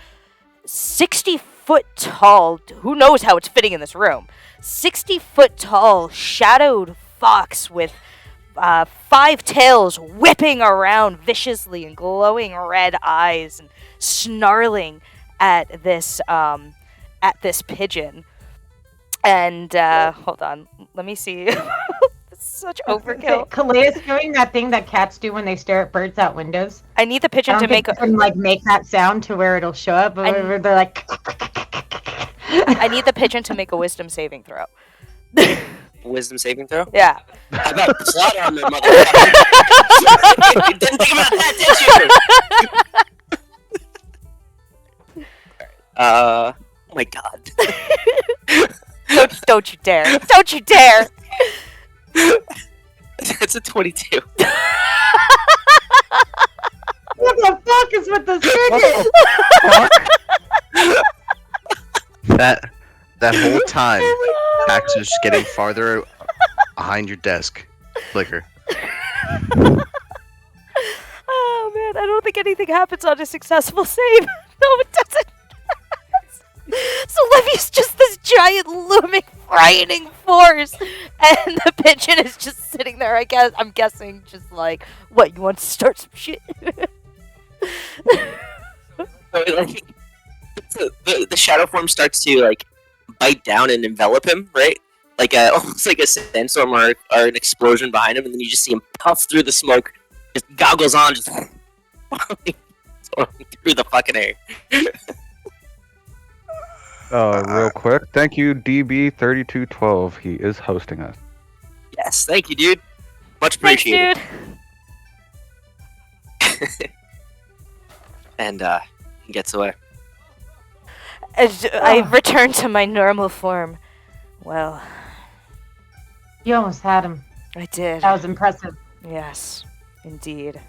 60-foot tall. Who knows how it's fitting in this room? 60-foot tall shadowed fox with 5 tails whipping around viciously and glowing red eyes and snarling at this pigeon. And hold on, let me see. It's such overkill. Calaia's doing that thing that cats do when they stare at birds out windows. I need the I pigeon don't to think make. you can like make that sound to where it'll show up, but they're like. I need the pigeon to make a wisdom saving throw. Wisdom saving throw? Yeah. How about plot armor, motherfucker? You didn't think about that, did you? Oh my god. Don't you dare! Don't you dare! That's a 22. What the fuck is with this pigeon? That whole time, Paxxus is getting farther behind your desk. Flicker. Oh man, I don't think anything happens on a successful save. No, it doesn't. So Levy's just this giant, looming, frightening force, and the pigeon is just sitting there. I'm guessing, just like, what? You want to start some shit? The shadow form starts to like bite down and envelop him, right? Like almost like a sandstorm or an explosion behind him, and then you just see him puff through the smoke, just goggles on, just through the fucking air. Real quick, thank you, DB3212. He is hosting us. Yes, thank you, dude. Much Thanks, appreciated. dude. And he gets away. As I return to my normal form. Well, You almost had him. I did. That was impressive. Yes, indeed.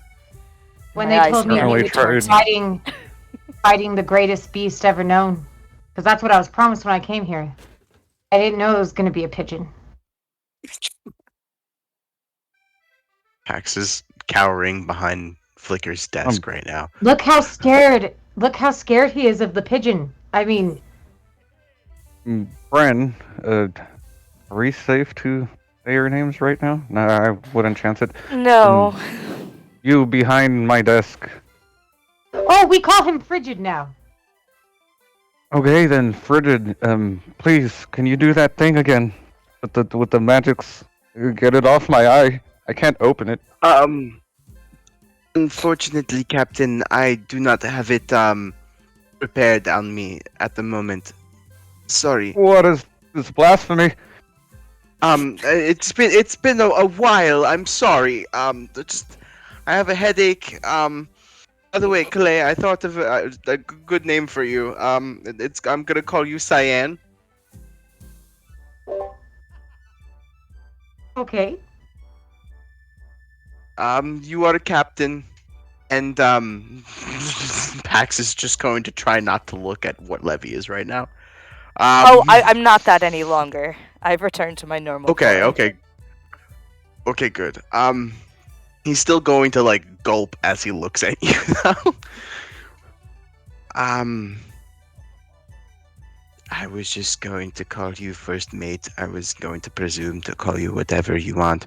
When My they eyes told me certainly you were tried. fighting the greatest beast ever known. Because that's what I was promised when I came here. I didn't know it was going to be a pigeon. Pax is cowering behind Flicker's desk right now. Look how scared he is of the pigeon. I mean, Bren, are we safe to say your names right now? No, I wouldn't chance it. No. You behind my desk. oh, we call him Frigid now. Okay, then, Frigid, please, can you do that thing again? With the magics? Get it off my eye. I can't open it. Unfortunately, Captain, I do not have it, prepared on me at the moment. Sorry. What is this blasphemy? It's been a while. I'm sorry. I have a headache. By the way, Calaia, I thought of a good name for you. I'm gonna call you Cyan. Okay. You are a captain, and Pax is just going to try not to look at what Levi is right now. I'm not that any longer. I've returned to my normal Okay, form. okay, good. He's still going to like gulp as he looks at you. I was just going to call you first mate. I was going to presume to call you whatever you want.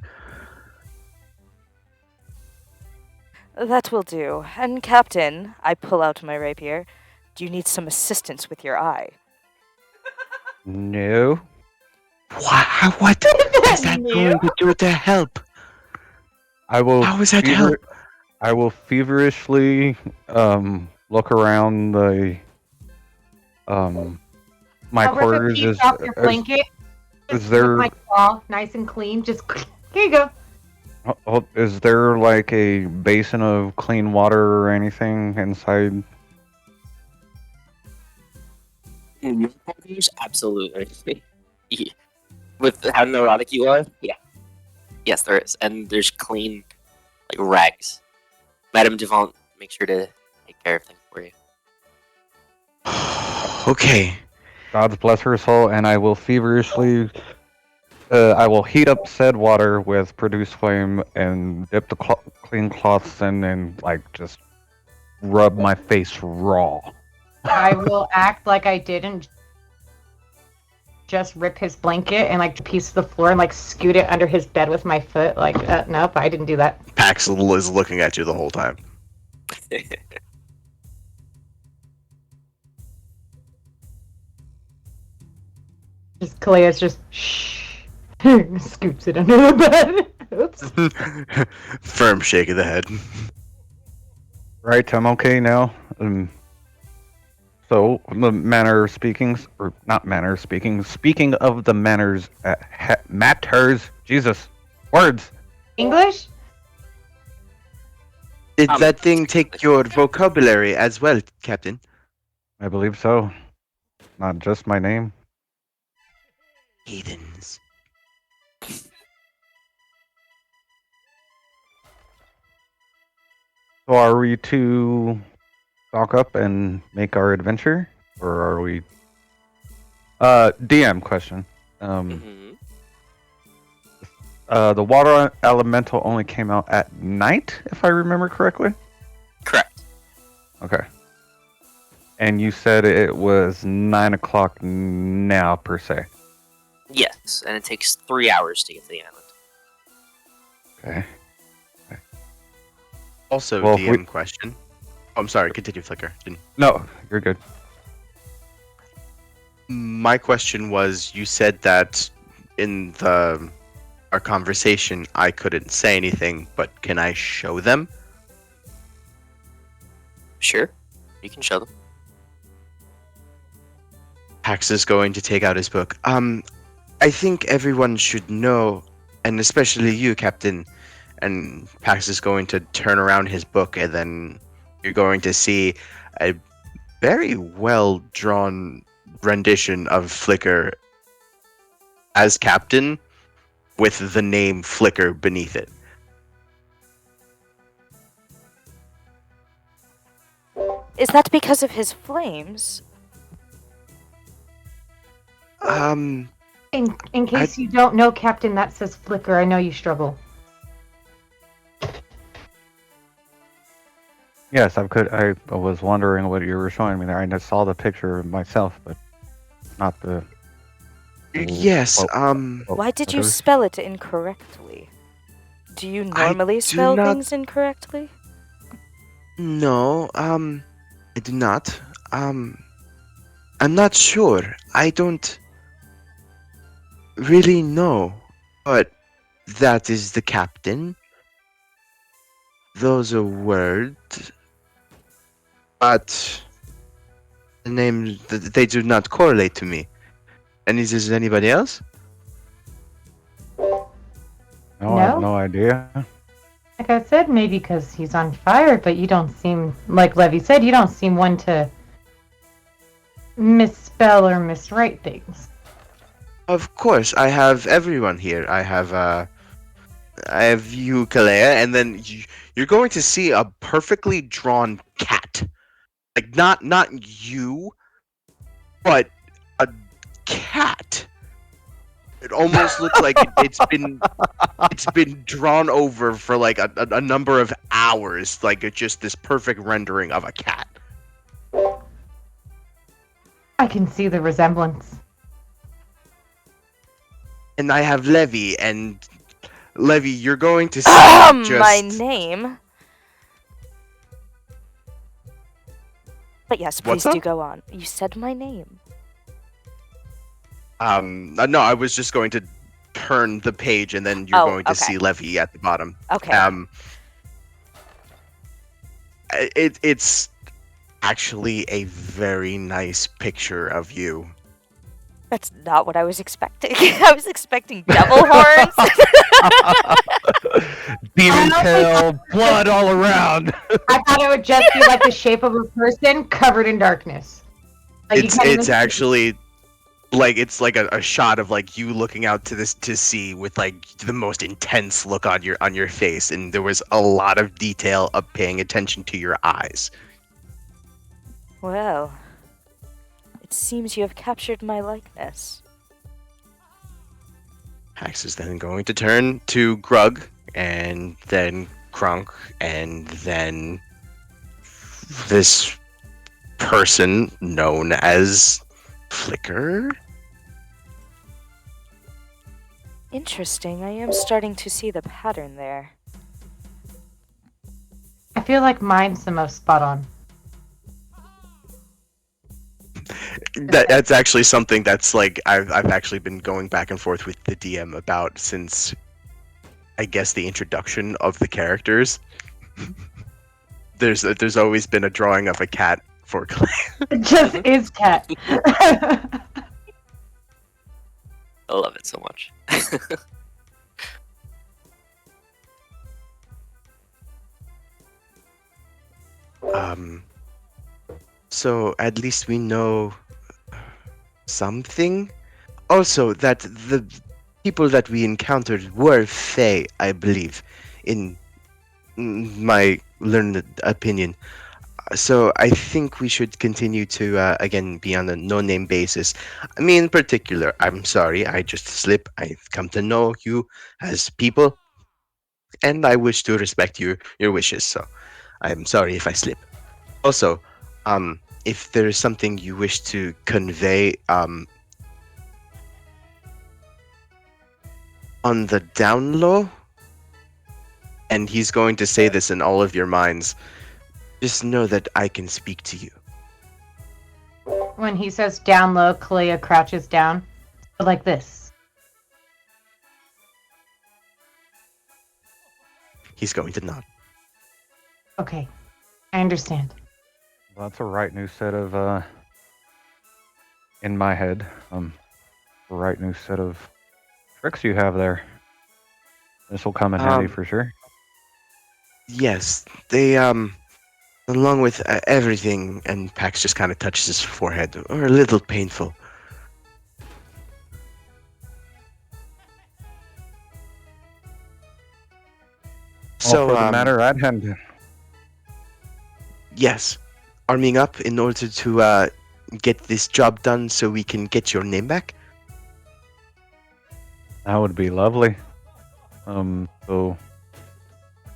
That will do. And Captain, I pull out my rapier. Do you need some assistance with your eye? No. What is that going to do to help? I will. How is that help? I will feverishly look around the my I'll rip a quarters. piece off your blanket. is Just there- with my claw, nice and clean. Just here you go. Is there like a basin of clean water or anything inside? In your quarters? Absolutely. Yeah. With how neurotic you are? Yeah. Yes, there is. And there's clean, like, rags. Madame Devant, make sure to take care of things for you. Okay. God bless her soul, and I will feverishly. I will heat up said water with produce flame and dip the clean cloths in and like just rub my face raw. I will act like I didn't just rip his blanket and like piece of the floor and like scoot it under his bed with my foot. Like, nope, I didn't do that. Pax is looking at you the whole time. Just Calaia's just shh. Scoops it under the bed. Oops. Firm shake of the head. Right, I'm okay now. So the manner of speaking, or not manner of speaking. Speaking of the manners, matters. Jesus, words. English? Did that thing take your vocabulary as well, Captain? I believe so. Not just my name. Heathens. So are we to stock up and make our adventure, or are we? DM question. Mhm. The water elemental only came out at night, if I remember correctly. Correct. Okay. And you said it was 9 o'clock now, per se. Yes, and it takes 3 hours to get to the island. Okay. Also, Well, DM question. Oh, I'm sorry, continue, Flicker. No, you're good. My question was, you said that in our conversation I couldn't say anything, but can I show them? Sure, you can show them. Pax is going to take out his book. I think everyone should know, and especially you, Captain. And Pax is going to turn around his book, and then you're going to see a very well drawn rendition of Flicker as Captain, with the name Flicker beneath it. Is that because of his flames? In case you don't know, Captain, that says Flicker. I know you struggle. Yes, I was wondering what you were showing me there. I just saw the picture myself, but not the. Yes. Why did you letters. spell it incorrectly? Do you I normally do spell not- things incorrectly? No. I do not. I'm not sure. I don't really know, but that is the captain. Those are words, but the names they do not correlate to me. And is this anybody else? No, I have no idea. Like I said, maybe because he's on fire, but you don't seem, like Levi said, you don't seem one to misspell or miswrite things. Of course, I have everyone here. I have you, Calaia, and then you're going to see a perfectly drawn cat. Like not you, but a cat. It almost looks like it's been drawn over for like a number of hours. Like it's just this perfect rendering of a cat. I can see the resemblance. And I have Levi, and Levi, you're going to see just My name. But yes, please What's do up? go on. You said my name. No, I was just going to turn the page, and then you're Oh, going to okay. see Levi at the bottom. Okay. It's actually a very nice picture of you. That's not what I was expecting. I was expecting devil horns. Demon tail, blood all around. I thought it would just be like the shape of a person covered in darkness. Like, you can't It's even- actually like it's like a shot of like you looking out to sea with like the most intense look on your face, and there was a lot of detail of paying attention to your eyes. Well, it seems you have captured my likeness. Pax is then going to turn to Grug, and then Krunk, and then this person known as Flicker. Interesting. I am starting to see the pattern there. I feel like mine's the most spot on. That's actually something that's like I've actually been going back and forth with the DM about since I guess the introduction of the characters. There's always been a drawing of a cat for Clay. It just is cat. I love it so much. So at least we know something. Also, that the people that we encountered were Fae, I believe, in my learned opinion. So I think we should continue to, again, be on a no-name basis. Me in particular, I'm sorry, I just slip. I've come to know you as people, and I wish to respect your wishes, so I'm sorry if I slip. Also, if there is something you wish to convey, on the down low, and he's going to say this in all of your minds, just know that I can speak to you. When he says down low, Calaia crouches down. Like this. He's going to nod. Okay. I understand. Well, that's a right new set of, in my head, a right new set of tricks you have there. This will come in handy for sure. Yes, they, along with everything, and Pax just kind of touches his forehead, are a little painful. So, for the matter at hand. yes, arming up in order to get this job done so we can get your name back. That would be lovely. So,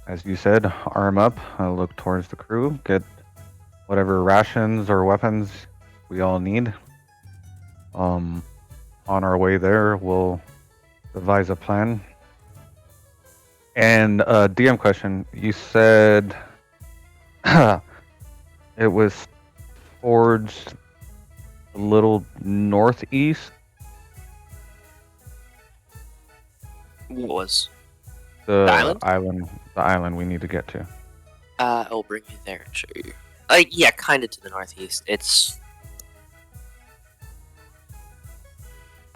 as you said, arm up, look towards the crew, get whatever rations or weapons we all need. On our way there, we'll devise a plan. And DM question, you said it was towards a little northeast? What was? The island? the island we need to get to. I'll bring you there and show you. Yeah, kind of to the northeast. It's.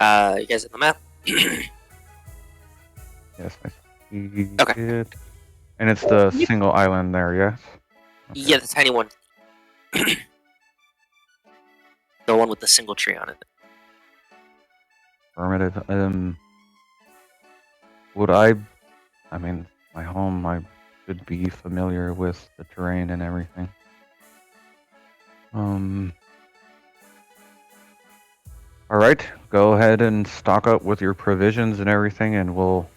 You guys at the map? Yes, I see Okay. it. And it's the single island there, yes? Okay. Yeah, the tiny one. The one with the single tree on it. Affirmative. Would I mean, my home, I should be familiar with the terrain and everything. Alright, go ahead and stock up with your provisions and everything, and we'll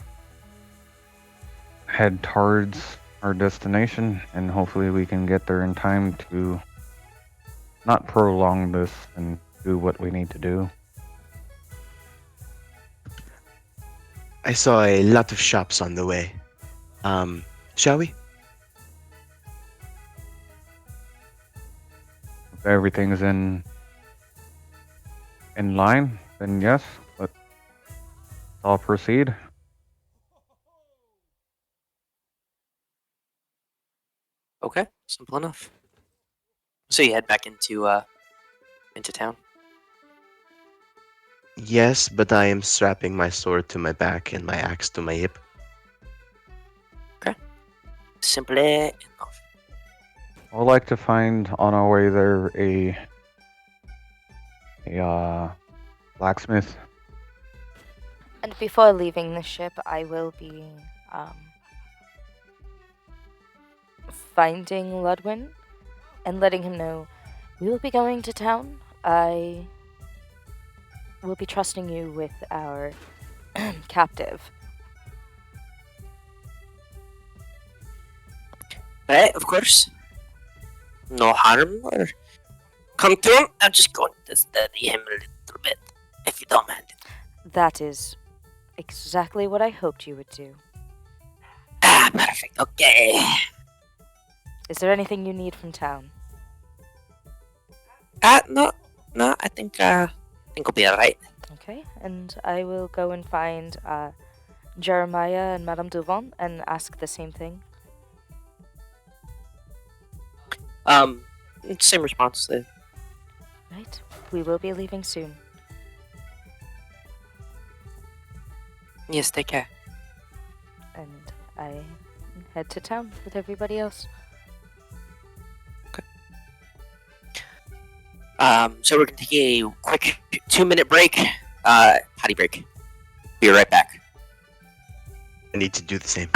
head towards our destination, and hopefully we can get there in time to not prolong this and do what we need to do. I saw a lot of shops on the way. Shall we? If everything's in line, then yes, but I'll proceed. Okay, simple enough. So you head back into town. Yes, but I am strapping my sword to my back and my axe to my hip. Simple enough. I'd like to find on our way there a blacksmith. And before leaving the ship, I will be finding Ludwin and letting him know we will be going to town. I will be trusting you with our captive. Right, of course. No harm or come to him. I'm just going to study him a little bit, if you don't mind. That is exactly what I hoped you would do. Ah, perfect. Okay. Is there anything you need from town? No. I think we'll be alright. Okay, and I will go and find Jeremiah and Madame Duvant and ask the same thing. Same response. Right, we will be leaving soon. Yes, take care. And I head to town with everybody else. So we're gonna take a quick 2-minute break. Potty break. Be right back. I need to do the same.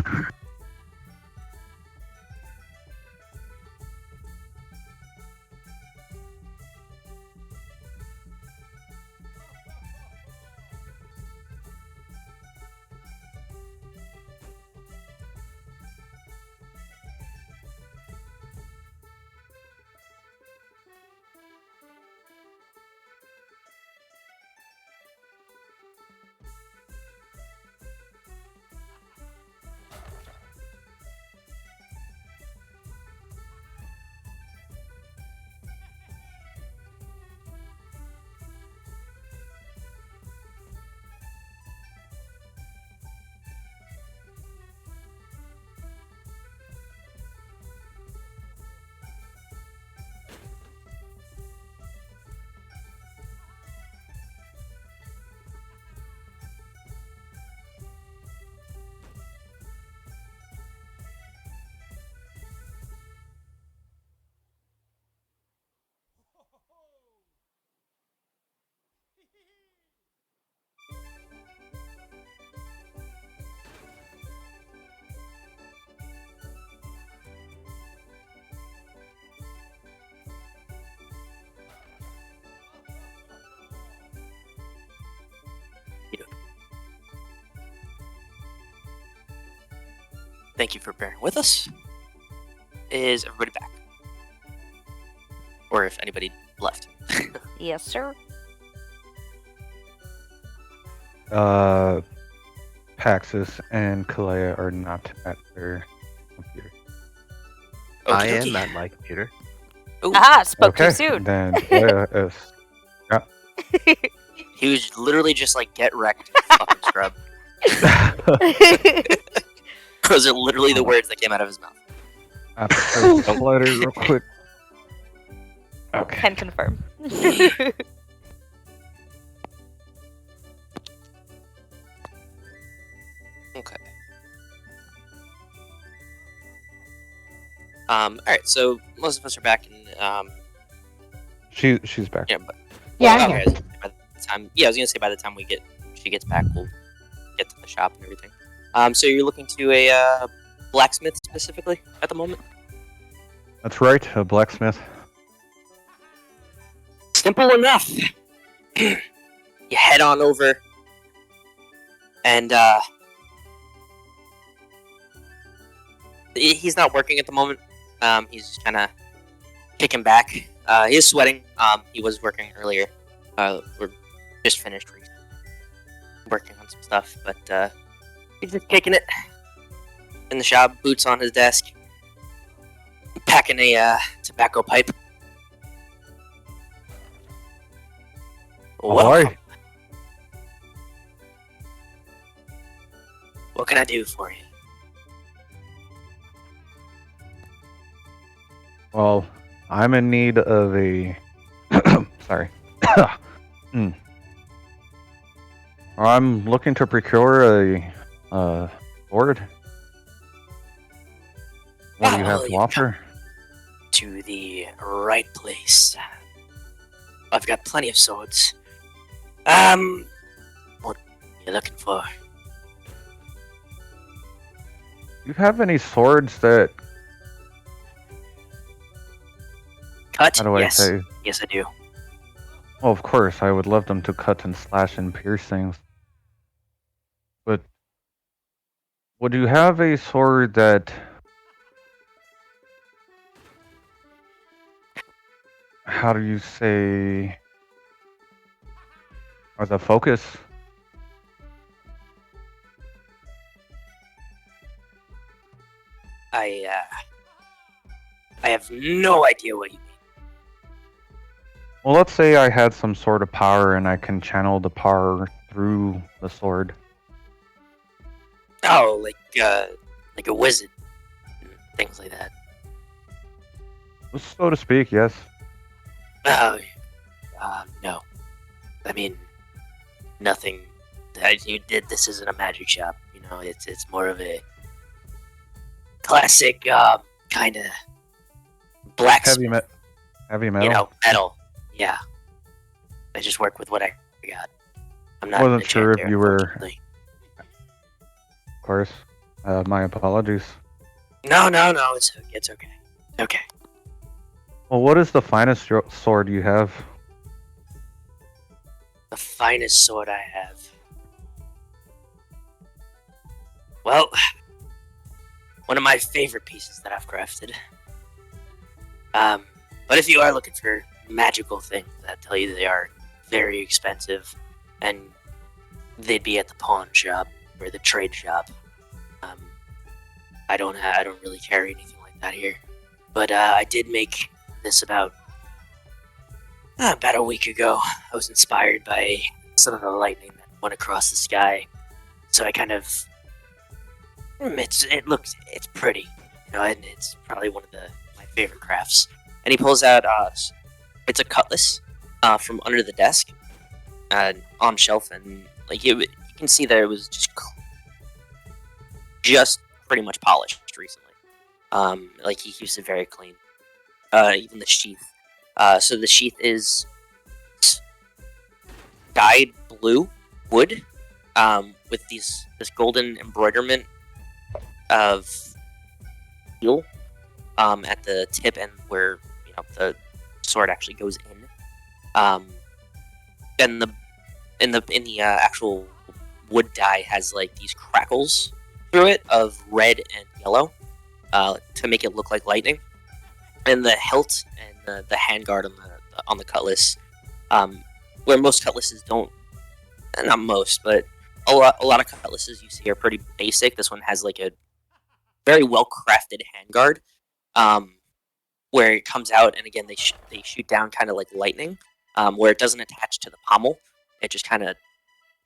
thank you for bearing with us. Is everybody back? Or if anybody left. Yes, sir. Paxxus and Calaia are not at their computer. I Okie am dokie. at my computer. Ooh, Aha, spoke Okay, too soon. then Calaia is. he was literally just like, get wrecked, fucking scrub. Those are literally the words that came out of his mouth. I have to search the letter real quick. Okay. Can confirm. Okay. Alright, so most of us are back in, She's back. yeah, but... Yeah, well, I'm here. okay, by the time, I was gonna say by the time she gets back, we'll get to the shop and everything. So you're looking to a, blacksmith specifically at the moment? That's right, a blacksmith. Simple enough. You head on over, and he's not working at the moment. He's kind of kicking back. He is sweating. He was working earlier. We're just finished working on some stuff, but he's just kicking it in the shop. Boots on his desk, packing a tobacco pipe. Welcome. Ahoy. What can I do for you? Well, I'm in need of a. Sorry. I'm looking to procure a sword. What do you have Well, to you've offer? To the right place. I've got plenty of swords. What are you looking for? Do you have any swords that? Cut? How do I Yes. say? Yes, I do. Well, of course, I would love them to cut and slash and pierce things. But would you have a sword that? How do you say? Or the focus? I have no idea what you mean. Well, let's say I had some sort of power and I can channel the power through the sword. Oh, like a wizard. Things like that. So to speak, yes. Oh, no. I mean, nothing. You did. This isn't a magic shop. You know, it's more of a classic kind of blacksmith. Heavy metal. You know, metal. Yeah. I just work with what I got. I'm not. Wasn't an sure if enchanter, you were- unfortunately. Of course. My apologies. No. It's okay. Okay. Well, what is the finest sword you have? The finest sword I have. Well, one of my favorite pieces that I've crafted. But if you are looking for magical things, I tell you they are very expensive, and they'd be at the pawn shop or the trade shop. I don't really carry anything like that here, but I did make this about a week ago. I was inspired by some of the lightning that went across the sky, so I kind of it's pretty, you know, and it's probably one of my favorite crafts. And he pulls out it's a cutlass from under the desk on shelf, and like you can see that it was just pretty much polished recently. Like he keeps it very clean. Even the sheath. So the sheath is dyed blue wood with this golden embroiderment of steel at the tip and where the sword actually goes in. Then in the actual wood dye has like these crackles through it of red and yellow to make it look like lightning. And the hilt and the handguard on the cutlass, where most cutlasses don't, not most, but a lot of cutlasses you see are pretty basic. This one has like a very well crafted handguard, where it comes out, and again they shoot down kind of like lightning, where it doesn't attach to the pommel. It just kind of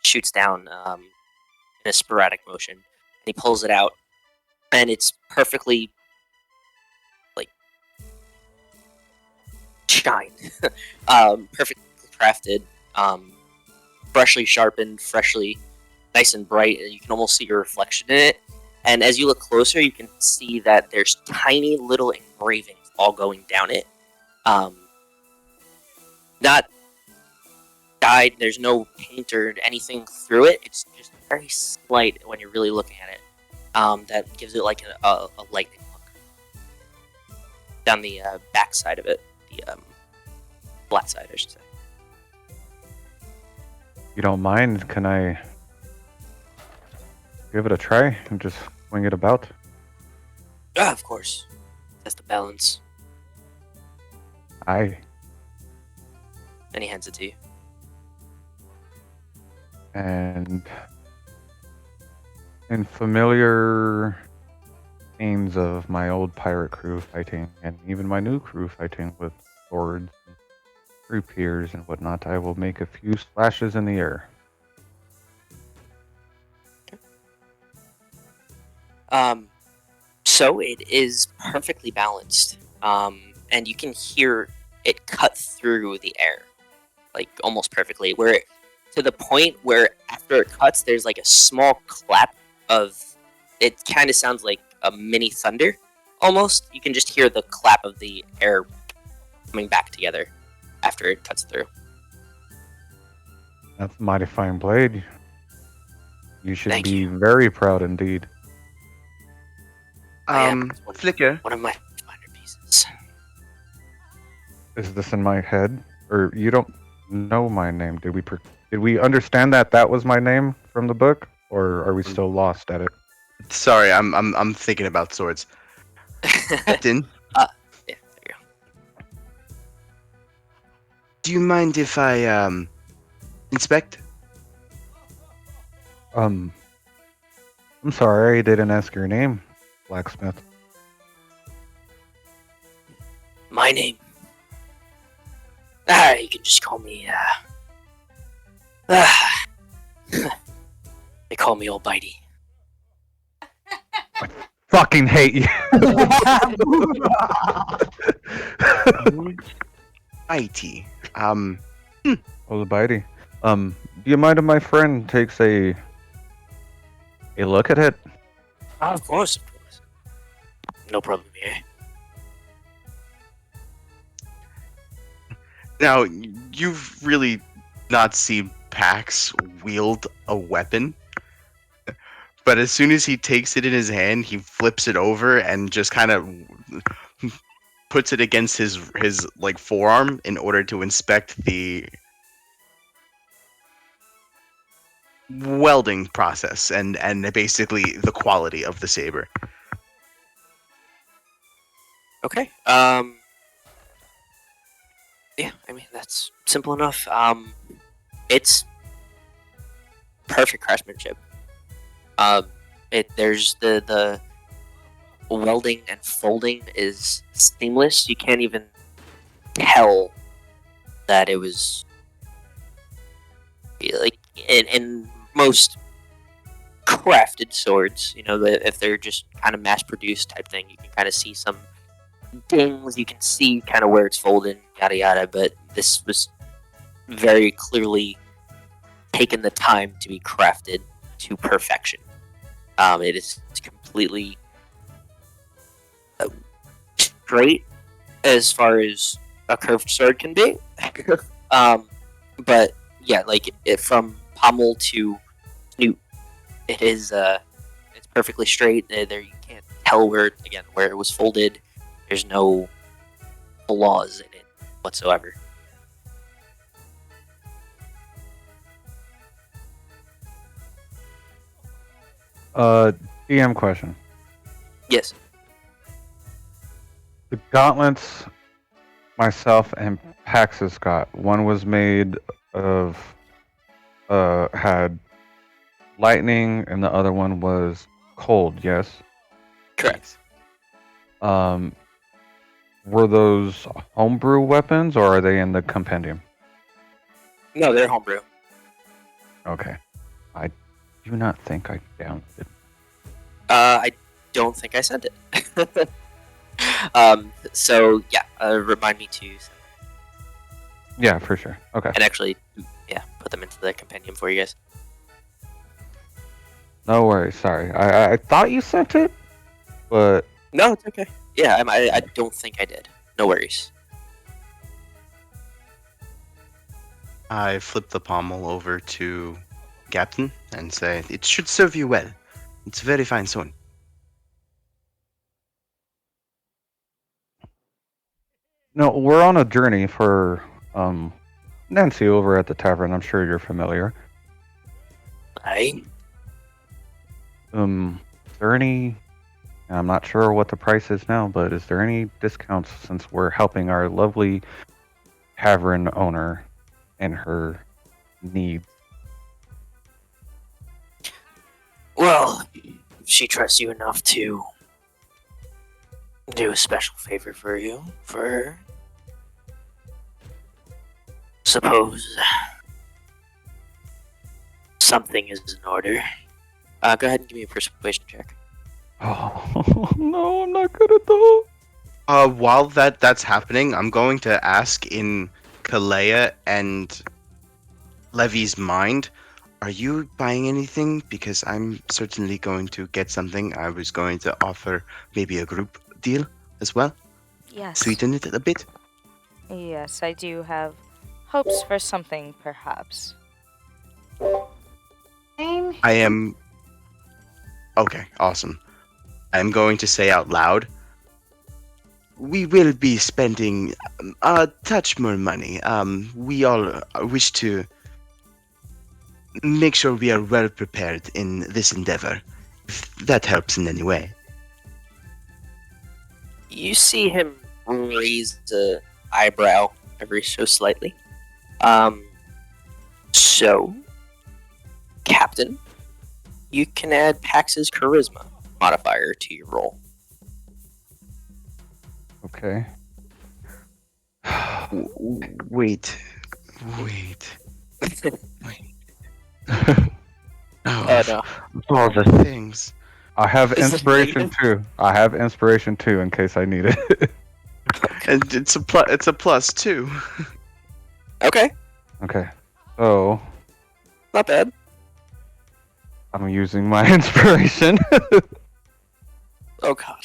shoots down in a sporadic motion. And he pulls it out, and it's perfectly like shine, perfectly crafted, freshly sharpened, freshly nice and bright. And you can almost see your reflection in it. And as you look closer, you can see that there's tiny little engravings all going down it. Not dyed. There's no paint or anything through it. It's just very slight when you're really looking at it. That gives it like a lightning look down the back side of it, the flat side, I should say. You don't mind? Can I give it a try and just swing it about? Ah, of course. That's the balance. Aye. And he hands it to you. And in familiar scenes of my old pirate crew fighting, and even my new crew fighting with swords and rapiers and whatnot, I will make a few splashes in the air. So it is perfectly balanced, and you can hear it cut through the air, like almost perfectly. To the point where after it cuts, there's like a small clap of. It kind of sounds like a mini thunder, almost. You can just hear the clap of the air coming back together after it cuts through. That's a mighty fine blade. You should Thank be you. very proud indeed. Flicker. One of my minor pieces. Is this in my head, or you don't know my name? Did we understand that was my name from the book, or are we still lost at it? Sorry, I'm thinking about swords. Captain, Yeah, there you go. do you mind if I inspect? I'm sorry, I didn't ask your name, blacksmith. My name. You can just call me, they call me Old Bitey. Fucking hate you. IT. Old Bitey. Do you mind if my friend takes a look at it? Of course. No problem here. Now, you've really not seen Pax wield a weapon. But as soon as he takes it in his hand, he flips it over and just kind of puts it against his like forearm in order to inspect the welding process and basically the quality of the saber. Okay. Yeah, I mean that's simple enough. It's perfect craftsmanship. There's the welding and folding is seamless. You can't even tell that it was like in most crafted swords. You know, if they're just kind of mass produced type thing, you can kind of see some dings. You can see kind of where it's folded, yada yada. But this was very clearly taken the time to be crafted to perfection. It is completely straight as far as a curved sword can be. But yeah, like from pommel to snoot, it is it's perfectly straight. There you can't tell where it was folded. There's no flaws in it whatsoever. DM question. Yes. The gauntlets myself and Paxxus got. One was made of had lightning, and the other one was cold. Yes. Correct. Were those homebrew weapons, or are they in the compendium? No, they're homebrew. Okay. I do not think I downed it. I don't think I sent it. So yeah, remind me to send them. Yeah, for sure. Okay. And actually, yeah, put them into the compendium for you guys. No worries. Sorry. I thought you sent it, but No, it's okay. Yeah, I don't think I did. No worries. I flip the pommel over to Captain and say, "It should serve you well. It's a very fine sword." no, we're on a journey for Nancy over at the tavern. I'm sure you're familiar. Right. Is there any? I'm not sure what the price is now, but is there any discounts since we're helping our lovely tavern owner and her needs? Well, if she trusts you enough to do a special favor for you, for her, suppose something is in order. Go ahead and give me a persuasion check. Oh no, I'm not good at those. While that's happening, I'm going to ask in Calaia and Levi's mind, are you buying anything? Because I'm certainly going to get something. I was going to offer maybe a group deal as well. Yes. Sweeten it a bit. Yes, I do have hopes for something, perhaps. Same. I am... Okay, awesome. I'm going to say out loud, we will be spending a touch more money. We all wish to make sure we are well prepared in this endeavor, if that helps in any way. You see him raise the eyebrow ever so slightly. So, Captain, you can add Pax's charisma modifier to your roll. Okay. Wait. Oh no. All the things. I have Is this inspiration negative? too. I have inspiration too in case I need it. And it's a plus too. Okay, Okay. So not bad. I'm using my inspiration. Oh god.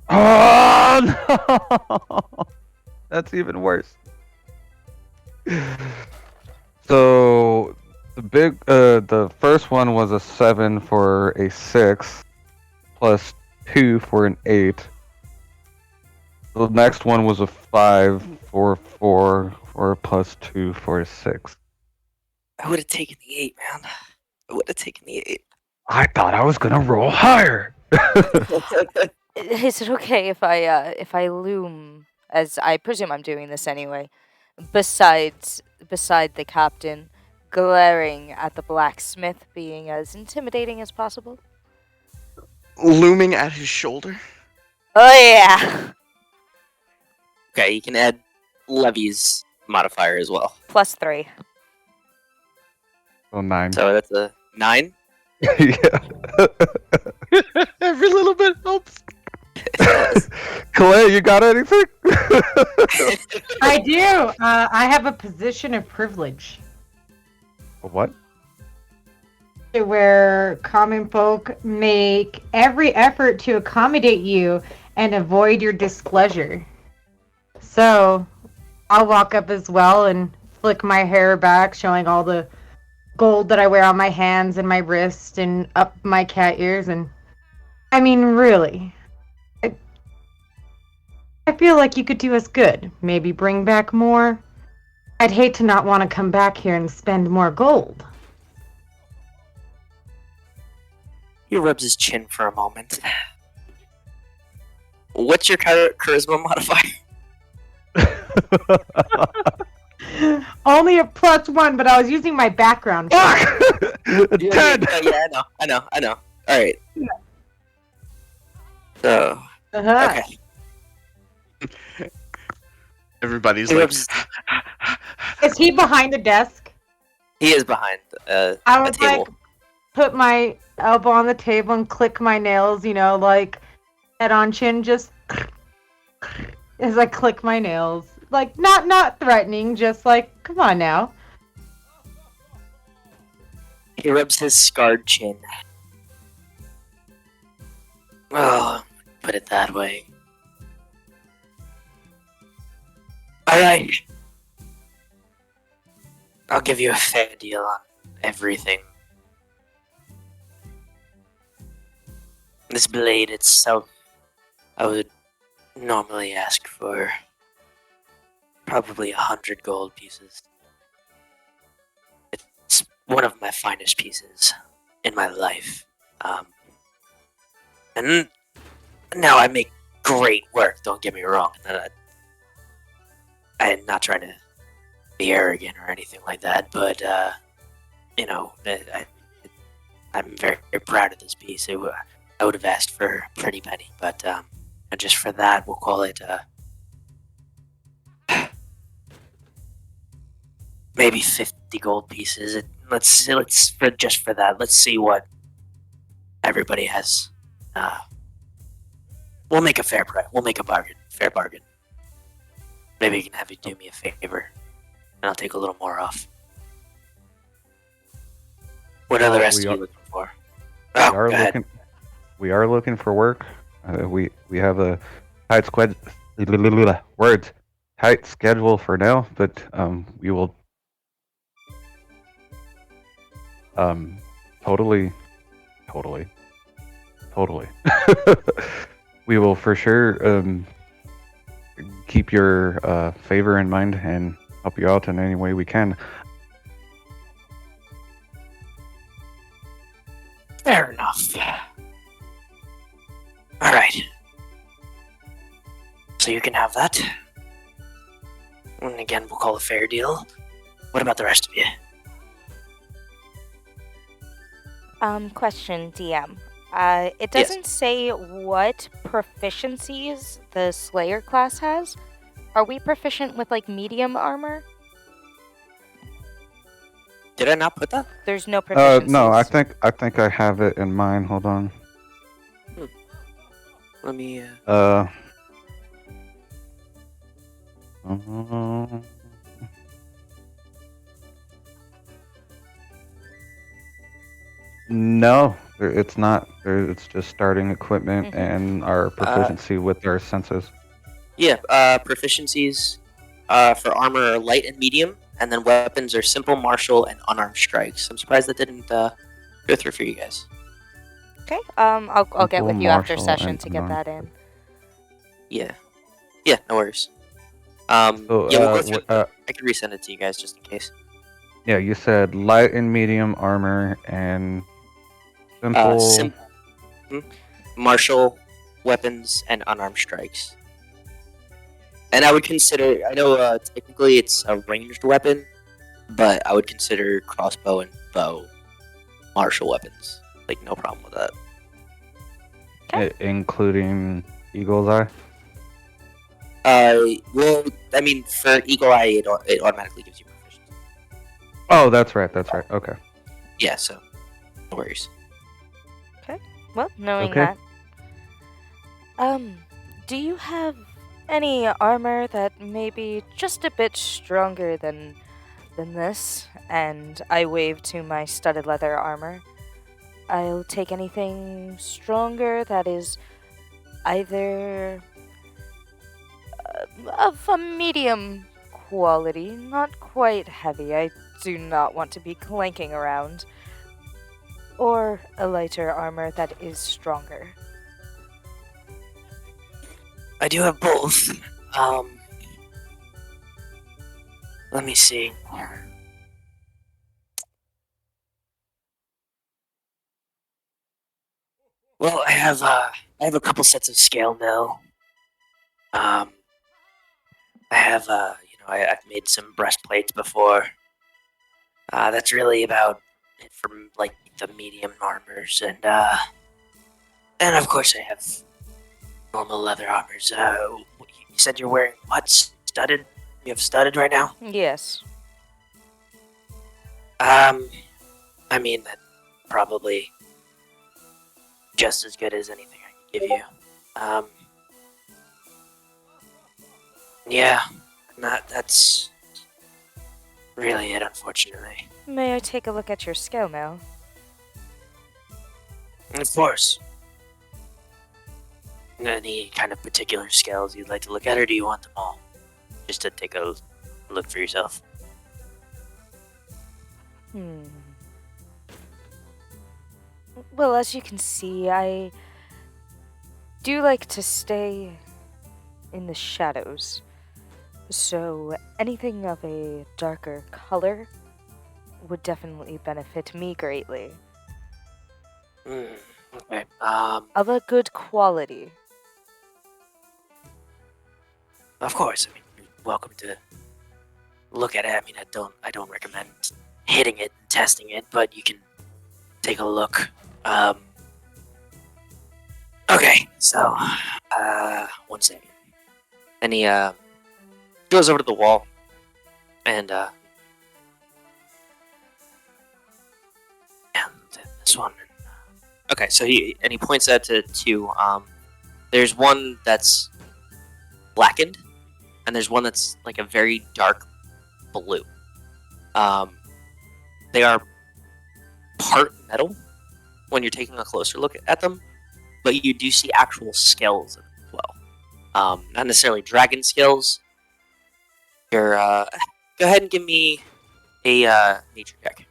Oh no! That's even worse. So the first one was a 7 for a 6, plus 2 for an 8. The next one was a 5 for 4, or a plus 2 for a 6. I would have taken the 8, man. I would have taken the 8. I thought I was gonna roll higher. Is it okay if I loom, as I presume I'm doing this anyway, beside the captain, glaring at the blacksmith, being as intimidating as possible? Looming at his shoulder. Oh yeah. Okay, you can add Levi's modifier as well. +3. So 9. So that's a 9. Yeah. Every little bit helps. Calaia, you got anything? I do. I have a position of privilege What? where common folk make every effort to accommodate you and avoid your displeasure. So I'll walk up as well and flick my hair back, showing all the gold that I wear on my hands and my wrist and up my cat ears. And I mean, really, I feel like you could do us good. Maybe bring back more. I'd hate to not want to come back here and spend more gold. He rubs his chin for a moment. What's your charisma modifier? Only a +1, but I was using my background. Fuck! 10! Yeah, I know. All right. So, Uh-huh. okay. Everybody's He like, rubs. Is he behind the desk? He is behind I a would table. like put my elbow on the table and click my nails, like head on chin, just as I click my nails. Like not threatening, just like, come on now. He rubs his scarred chin. Oh, put it that way. Alright. I'll give you a fair deal on everything. This blade itself, I would normally ask for probably 100 gold pieces. It's one of my finest pieces in my life. And now I make great work, don't get me wrong. I'm not trying to be arrogant or anything like that, but, I'm very, very proud of this piece. I would have asked for a pretty penny, but and just for that, we'll call it maybe 50 gold pieces. Let's for that. Let's see what everybody has. We'll make a fair price. We'll make a bargain. Fair bargain. Maybe I can have you do me a favor, and I'll take a little more off. What are the rest of you looking for? Oh, go ahead. We are looking for work. We have a tight tight schedule for now, but we will totally we will for sure keep your favor in mind and help you out in any way we can. Fair enough. Alright. So you can have that. And again, we'll call a fair deal. What about the rest of you? Question, DM. It doesn't say what proficiencies the Slayer class has. Are we proficient with, medium armor? Did I not put that? There's no proficiencies. No, I think I have it in mind. Hold on. Let me. No, it's not. It's just starting equipment and our proficiency with our senses. Yeah, proficiencies for armor are light and medium, and then weapons are simple, martial, and unarmed strikes. I'm surprised that didn't go through for you guys. Okay. I'll get with you after martial, session and to get unarmed. that in. Yeah, no worries. So, yeah, we'll go through. I can resend it to you guys just in case. Yeah, you said light and medium armor and simple. Martial, weapons, and unarmed strikes. And I would consider. I know technically it's a ranged weapon, but I would consider crossbow and bow martial weapons. No problem with that. Including Eagle's Eye. Well, I mean, for Eagle Eye, it automatically gives you proficiency. Oh, that's right. Okay. Yeah, so no worries. Well, knowing Okay. that. Do you have any armor that may be just a bit stronger than this? And I wave to my studded leather armor. I'll take anything stronger that is either of a medium quality, not quite heavy. I do not want to be clanking around. Or a lighter armor that is stronger. I do have both. Let me see. Well, I have a couple sets of scale mail. I have I've made some breastplates before. That's really about it from like the medium armors, and of course I have normal leather armors. You said you're wearing what? Studded? You have studded right now? Yes. I mean, that's probably just as good as anything I can give you. Yeah, that's really it, unfortunately. May I take a look at your scale mail? Of course. Any kind of particular scales you'd like to look at, or do you want them all? Just to take a look for yourself. Well, as you can see, I do like to stay in the shadows. So anything of a darker color would definitely benefit me greatly. Okay. Of a good quality. Of course. I mean, you're welcome to look at it. I mean, I don't recommend hitting it and testing it, but you can take a look. Okay. So, 1 second. And he goes over to the wall, and this one. Okay, so he points that to two. There's one that's blackened, and there's one that's like a very dark blue. They are part metal when you're taking a closer look at them, but you do see actual scales as well. Not necessarily dragon scales. You're go ahead and give me a nature check. See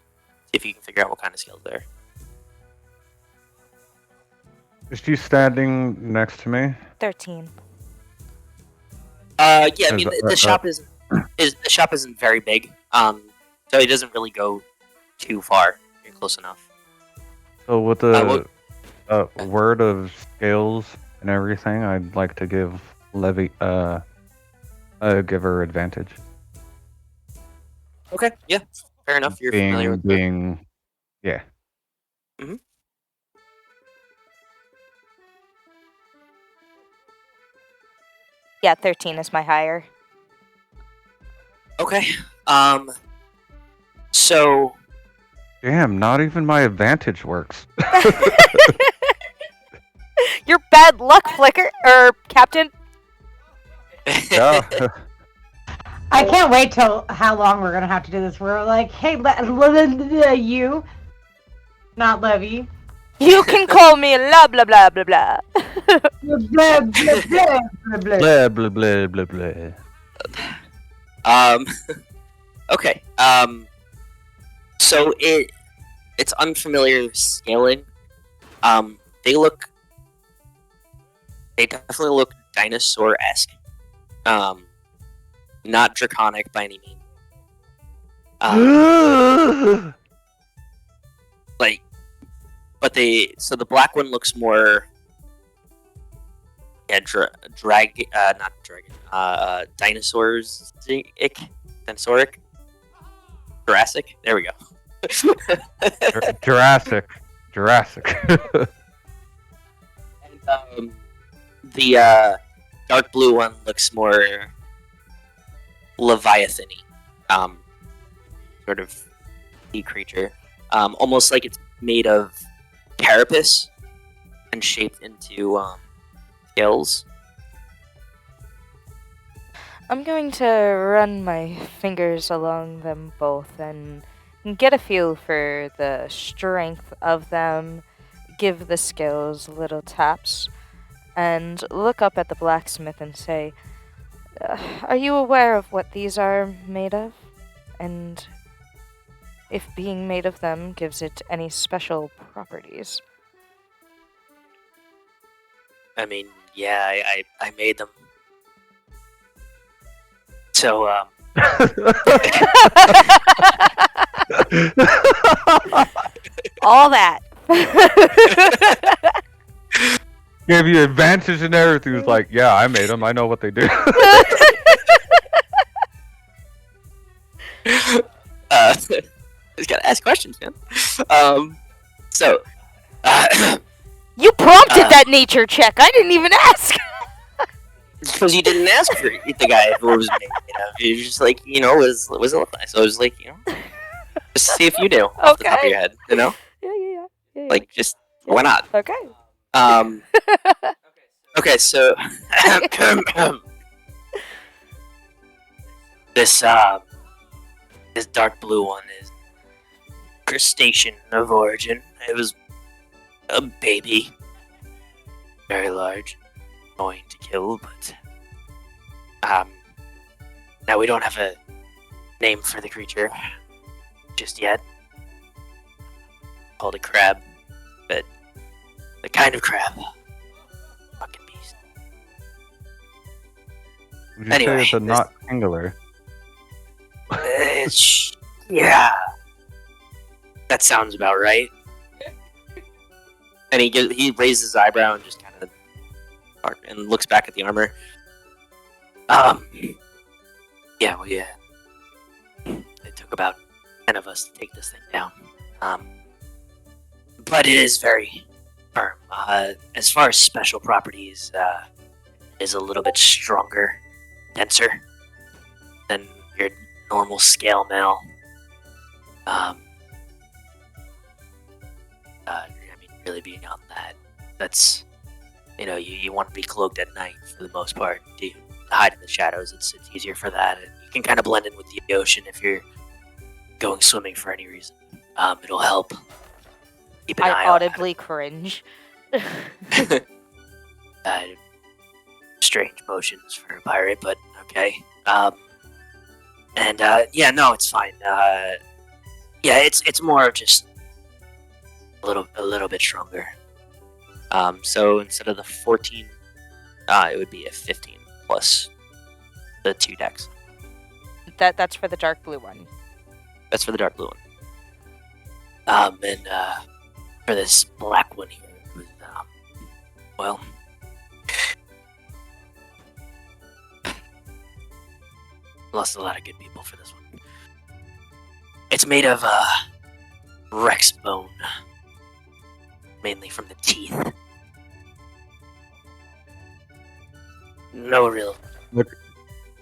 if you can figure out what kind of scales they're. Is she standing next to me? 13. Yeah, I mean the shop isn't very big. So it doesn't really go too far. You're close enough. So with the word of scales and everything, I'd like to give Levi give her advantage. Okay, yeah, fair enough. You're familiar with yeah. Mm-hmm. Yeah, 13 is my higher. Okay. So. Damn, not even my advantage works. Your bad luck, Flicker, or Captain. Yeah. I can't wait till how long we're gonna have to do this. We're like, hey, you, not Levi. You can call me blah blah blah blah blah. Blah blah blah blah blah. Blah blah blah blah blah. Okay. So it's unfamiliar scaling. They definitely look dinosaur-esque. Not draconic by any means. So the black one looks more, dinosauric, Jurassic. There we go. Jurassic. And the dark blue one looks more Leviathan-y, sort of sea creature, almost like it's made of carapace and shaped into scales. I'm going to run my fingers along them both and get a feel for the strength of them, give the scales little taps, and look up at the blacksmith and say, are you aware of what these are made of? And if being made of them gives it any special properties? I mean, yeah, I made them. So, All that. Gave you advantage and everything. He was like, yeah, I made them. I know what they do. Just gotta ask questions, man. So, You prompted that nature check. I didn't even ask. because you didn't ask for the guy who was made of. You just like, was a Levi. So I was like, just see if you knew off the top of your head, Yeah. Like, just why not? Okay. Okay, so this dark blue one is crustacean of origin. It was a baby, very large, annoying to kill, but now we don't have a name for the creature just yet. Called a crab, but the kind of crab. Fucking beast. Would you Anyway, say it's a this- not singular? Yeah. That sounds about right. And he raises his eyebrow and just kind of looks back at the armor. Yeah, well, yeah. It took about 10 of us to take this thing down. But it is very firm. As far as special properties, it is a little bit stronger, denser than your normal scale mail. Really beyond that, that's, you want to be cloaked at night for the most part. To hide in the shadows, it's easier for that, and you can kind of blend in with the ocean if you're going swimming for any reason. It'll help. Keep an eye I out. audibly cringe. Strange motions for a pirate, but okay. Yeah, no, it's fine. Yeah, it's more of just a little bit stronger. So instead of the 14, it would be a 15 plus the 2 decks. That's for the dark blue one. That's for the dark blue one. And for this black one here, it was, well, lost a lot of good people for this one. It's made of Rex bone, mainly from the teeth. No real.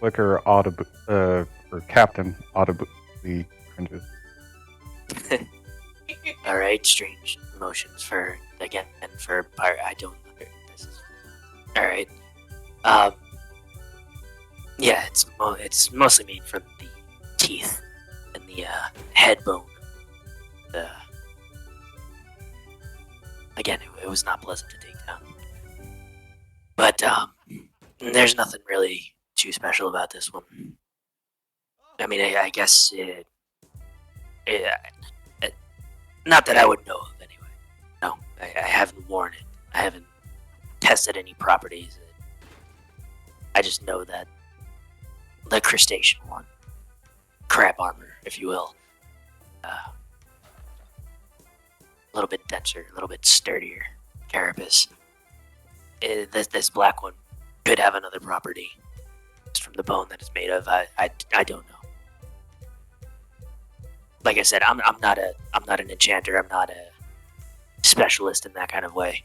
Liquor audibly, or Captain audibly cringes. All right, strange emotions for pirate. I don't. This is all right. Yeah, it's mostly made from the teeth and the head bone. Again, it was not pleasant to take down. But there's nothing really too special about this one. I mean, I guess not that I would know of anyway. No, I haven't worn it. I haven't tested any properties. I just know that the crustacean one, crab armor, if you will, a little bit denser, a little bit sturdier carapace. This black one could have another property. It's from the bone that it's made of. I don't know. Like I said, I'm not an enchanter. I'm not a specialist in that kind of way.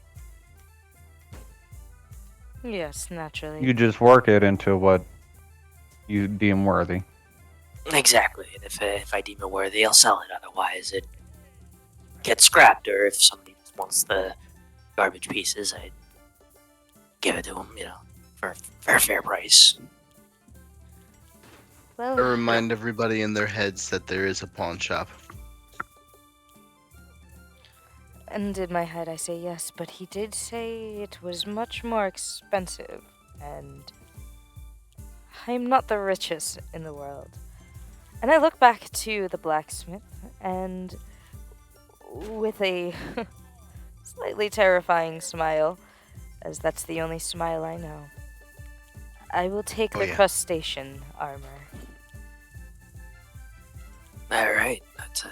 Yes, naturally. You just work it into what you deem worthy. Exactly. And if I deem it worthy, I'll sell it. Otherwise, it gets scrapped. Or if somebody wants the garbage pieces, I give it to them. For a fair price. I Well, remind everybody in their heads that there is a pawn shop. and in my head I say yes, but he did say it was much more expensive, and I'm not the richest in the world. And I look back to the blacksmith, and with a slightly terrifying smile, as that's the only smile I know, I will take Oh, the yeah. crustacean armor. All right, that's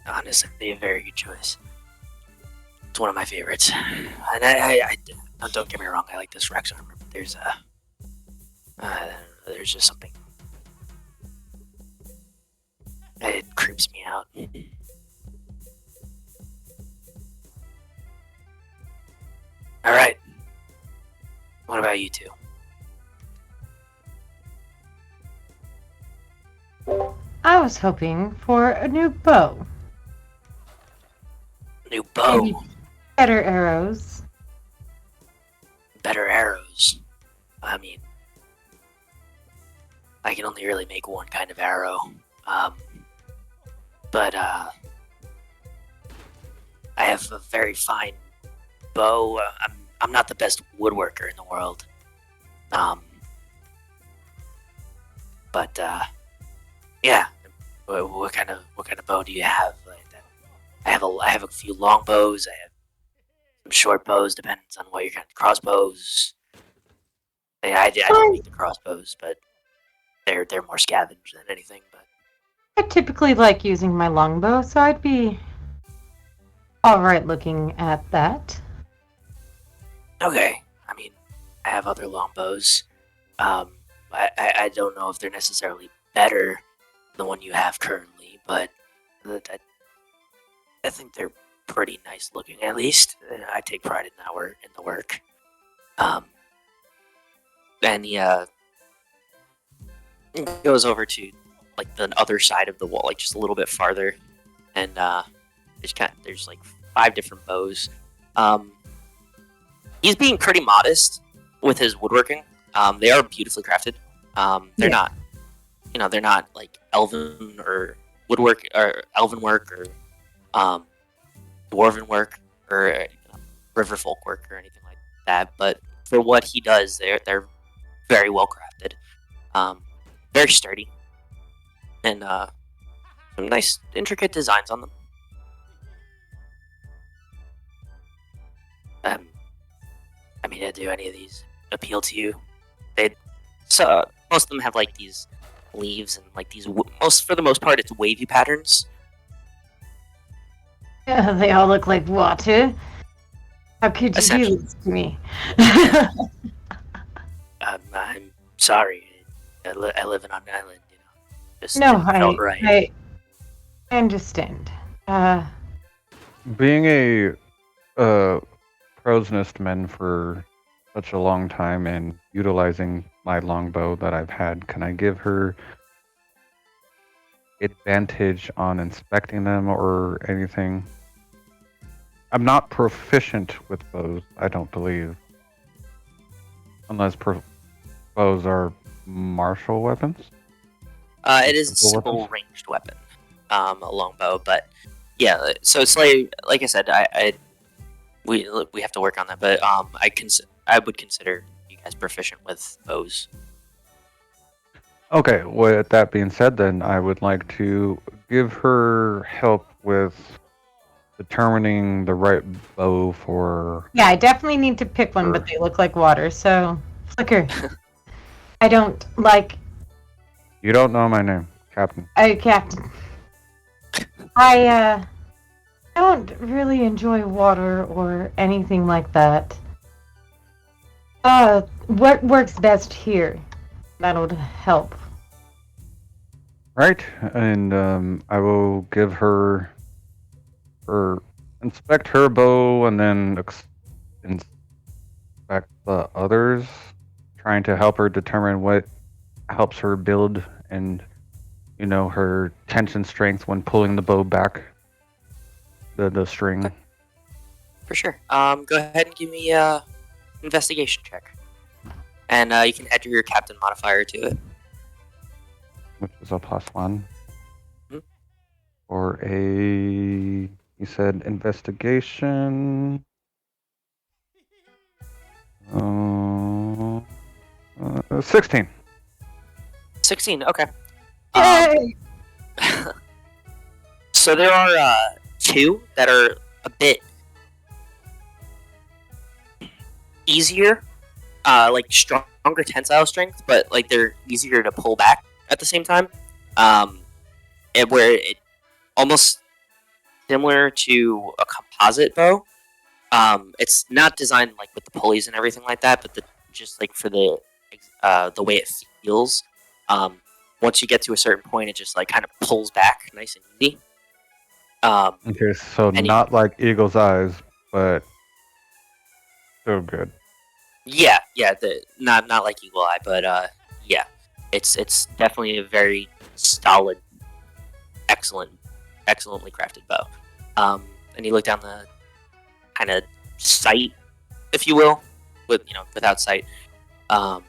honestly a very good choice. It's one of my favorites, and Don't get me wrong, I like this Rex armor, but there's just something. It creeps me out. Alright. What about you two? I was hoping for a new bow. New bow. Maybe better arrows. Better arrows. I mean, I can only really make one kind of arrow. But I have a very fine bow. I'm not the best woodworker in the world. But yeah. What kind of bow do you have? Like that? I have a few long bows. I have some short bows. Depends on what your kind of crossbows. Yeah, I don't make the crossbows, but they're more scavenge than anything. But I typically like using my longbow, so I'd be alright looking at that. okay, I mean, I have other longbows. I don't know if they're necessarily better than the one you have currently, but I think they're pretty nice looking. At least I take pride in the work. And he goes over to like the other side of the wall, like just a little bit farther, and there's like 5 different bows. He's being pretty modest with his woodworking. They are beautifully crafted. They're not, they're not like elven or woodwork or elven work or dwarven work or river folk work or anything like that. But for what he does, they're very well crafted, very sturdy, and some nice intricate designs on them. I mean, do any of these appeal to you? So most of them have like these leaves and like these for the most part it's wavy patterns. Yeah, they all look like water. How could you do this to me? I'm sorry. I live on an island, Just No, felt right. I understand. Being a prosnist man for such a long time and utilizing my longbow that I've had, can I give her advantage on inspecting them or anything? I'm not proficient with bows, I don't believe. Unless bows are martial weapons? It is a simple ranged weapon, a longbow, but yeah. So it's like I said, we have to work on that, but I would consider you guys proficient with bows. Okay, with that being said, then I would like to give her help with determining the right bow for. Yeah, I definitely need to pick one, but they look like water, so Flicker. I don't like. You don't know my name, Captain. Captain. I don't really enjoy water or anything like that. What works best here? That would help. Right, and I will give her inspect her bow and then inspect the others, trying to help her determine what helps her build and her tension strength when pulling the bow back, the string. For sure. Go ahead and give me a investigation check, and you can add your captain modifier to it. Which is a +1. Mm-hmm. Or a, you said investigation. 16. 16. Okay. Yay! So there are 2 that are a bit easier, like stronger tensile strength, but like they're easier to pull back at the same time. Where it almost similar to a composite bow, It's not designed like with the pulleys and everything like that, but just like for the way it feels. Once you get to a certain point, it just like kind of pulls back, nice and easy. Okay, so and not like Eagle's Eyes, but still good. Yeah, not like Eagle Eye, but yeah, it's definitely a very solid, excellently crafted bow. And you look down the kind of sight, if you will, without sight. Balance,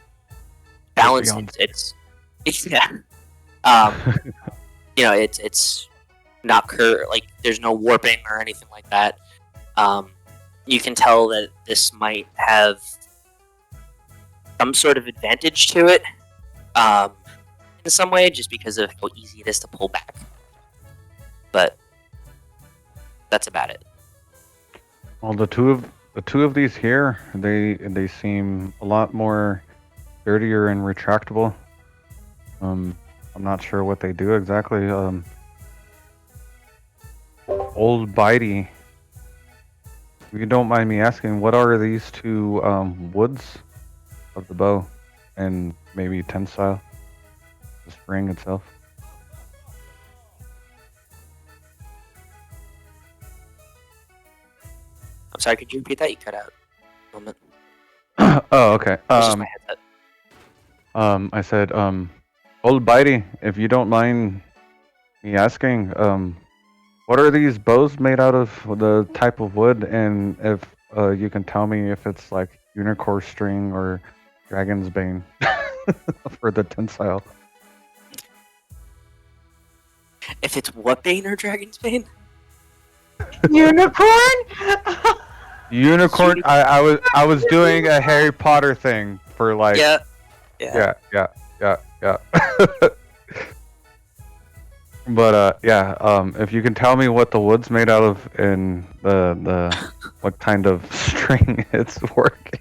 it's yeah. It's not like there's no warping or anything like that. You can tell that this might have some sort of advantage to it, in some way, just because of how easy it is to pull back. But that's about it. Well, the two of these here, they seem a lot more sturdier and retractable. I'm not sure what they do exactly. Old Bitey, if you don't mind me asking, what are these two woods of the bow, and maybe tensile, the spring itself? I'm sorry, could you repeat that? You cut out a moment. Oh, okay. It's just my headset. I said, Old Bitey, if you don't mind me asking, what are these bows made out of, the type of wood, and if you can tell me if it's like unicorn string or dragon's bane for the tensile. If it's what bane or dragon's bane? Unicorn? Unicorn. I was doing a Harry Potter thing for like. Yeah. But if you can tell me what the wood's made out of and the what kind of string it's working.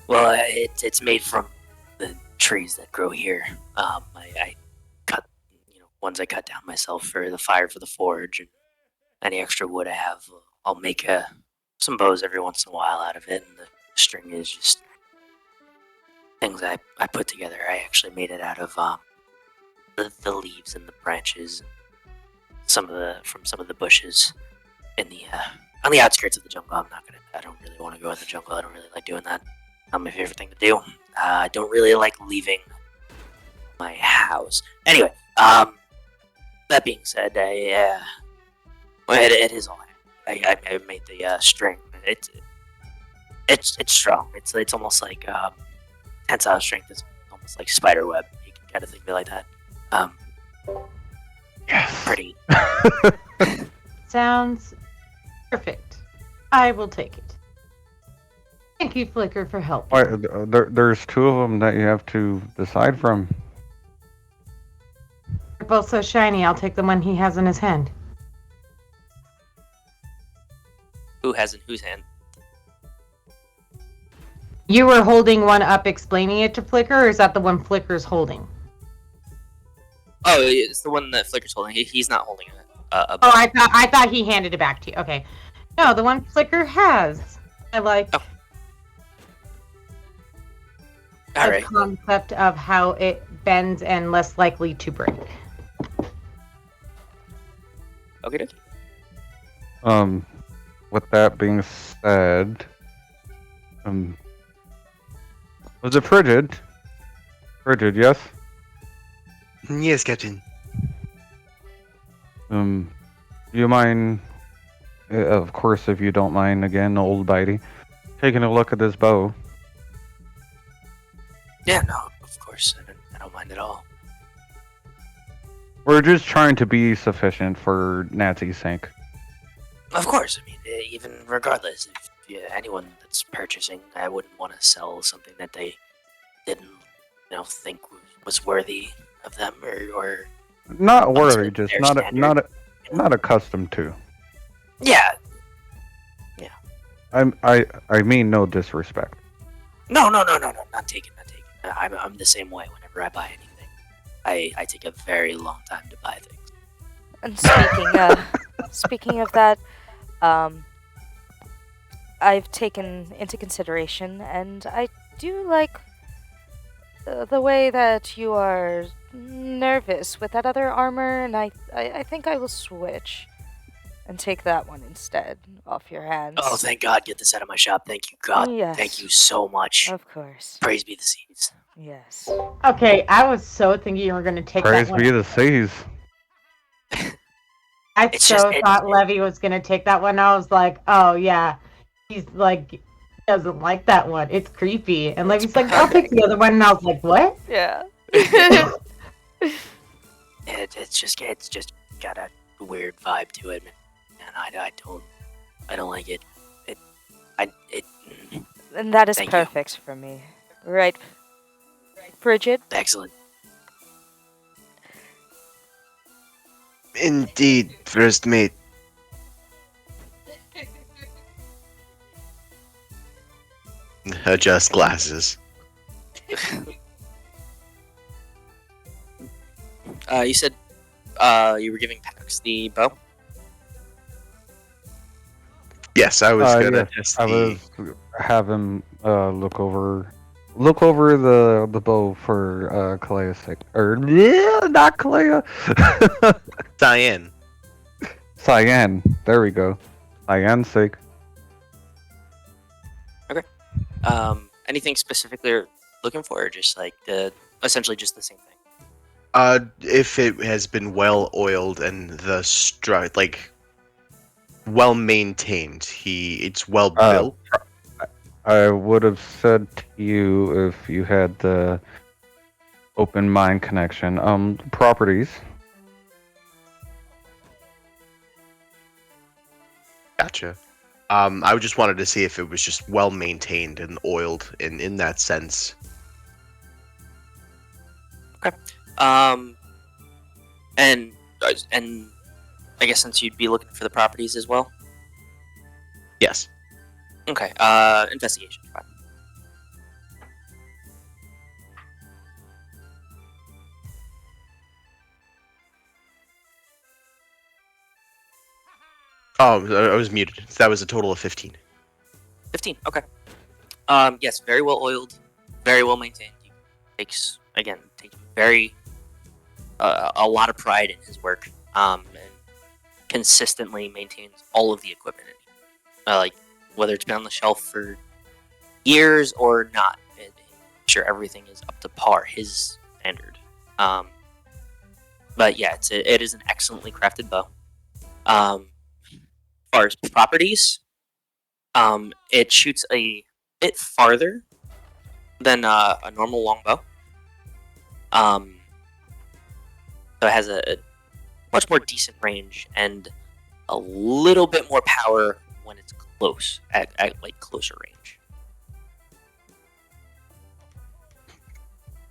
Well, it's made from the trees that grow here. I cut, ones I cut down myself for the fire for the forge, and any extra wood I have, I'll make some bows every once in a while out of it. And the string is just things I put together. I actually made it out of the leaves and the branches, from some of the bushes in the on the outskirts of the jungle. I don't really want to go in the jungle. I don't really like doing that. Not my favorite thing to do. I don't really like leaving my house. Anyway, that being said, it is all I made the string. It's strong. It's almost like tensile strength is almost like spider web. You can kind of think of it like that. Yes. Pretty. Sounds perfect. I will take it. Thank you, Flicker, for help. There's two of them that you have to decide from. They're both so shiny, I'll take the one he has in his hand. Who has in whose hand? You were holding one up explaining it to Flicker, or is that the one Flicker's holding? Oh, it's the one that Flicker's holding. He's not holding it. I thought he handed it back to you. Okay. No, the one Flicker has. I like the concept of how it bends and less likely to break. Okay. With that being said, was it frigid? Frigid, yes? Yes, Captain. Do you mind, of course, if you don't mind, again, Old Bitey, taking a look at this bow? Yeah, no, of course. I don't mind at all. We're just trying to be sufficient for Natsy's sake. Of course. I mean, even regardless, if anyone that's purchasing, I wouldn't want to sell something that they didn't, think was worthy of them or not worthy, just not accustomed to. Yeah. I mean no disrespect. No, not taken. I'm the same way. Whenever I buy anything, I take a very long time to buy things. And speaking of that, I've taken into consideration, and I do like the way that you are nervous with that other armor, and I think I will switch and take that one instead off your hands. Oh, thank God, get this out of my shop. Thank you, God. Yes. Thank you so much. Of course. Praise be the seas. Yes. Okay, I was so thinking you were going to take Praise that one. be the seas. I It's so just- thought Levi was going to take that one. I was like, oh, yeah. He's like, doesn't like that one. It's creepy. And Levi's like, I'll take the other one. And I was like, what? Yeah. It's just got a weird vibe to it, and I don't like it. And that is Thank you. perfect for me. Right, Bridget? Excellent. Indeed, first mate. Adjust glasses. You said you were giving Pax the bow? Yes, I was gonna Yes, test I the. was have him look over the bow for Calaia's sake. Or yeah, not Calaia. Cyan. Cyan. There we go. Cyan's sake. Anything specifically you're looking for, or just like essentially just the same thing? If it has been well oiled and the like well maintained, it's well built. I would have said to you if you had the open mind connection. Properties. Gotcha. I just wanted to see if it was just well maintained and oiled in that sense. And I guess since you'd be looking for the properties as well. Yes. Okay. Investigation. Fine. Oh, I was muted. That was a total of 15. 15. Okay. Yes, very well oiled, very well maintained. He takes very a lot of pride in his work. And consistently maintains all of the equipment. Like whether it's been on the shelf for years or not, sure everything is up to par, his standard. But yeah, it is an excellently crafted bow. As far as properties, it shoots a bit farther than a normal longbow. So it has a much more decent range and a little bit more power when it's close at like closer range.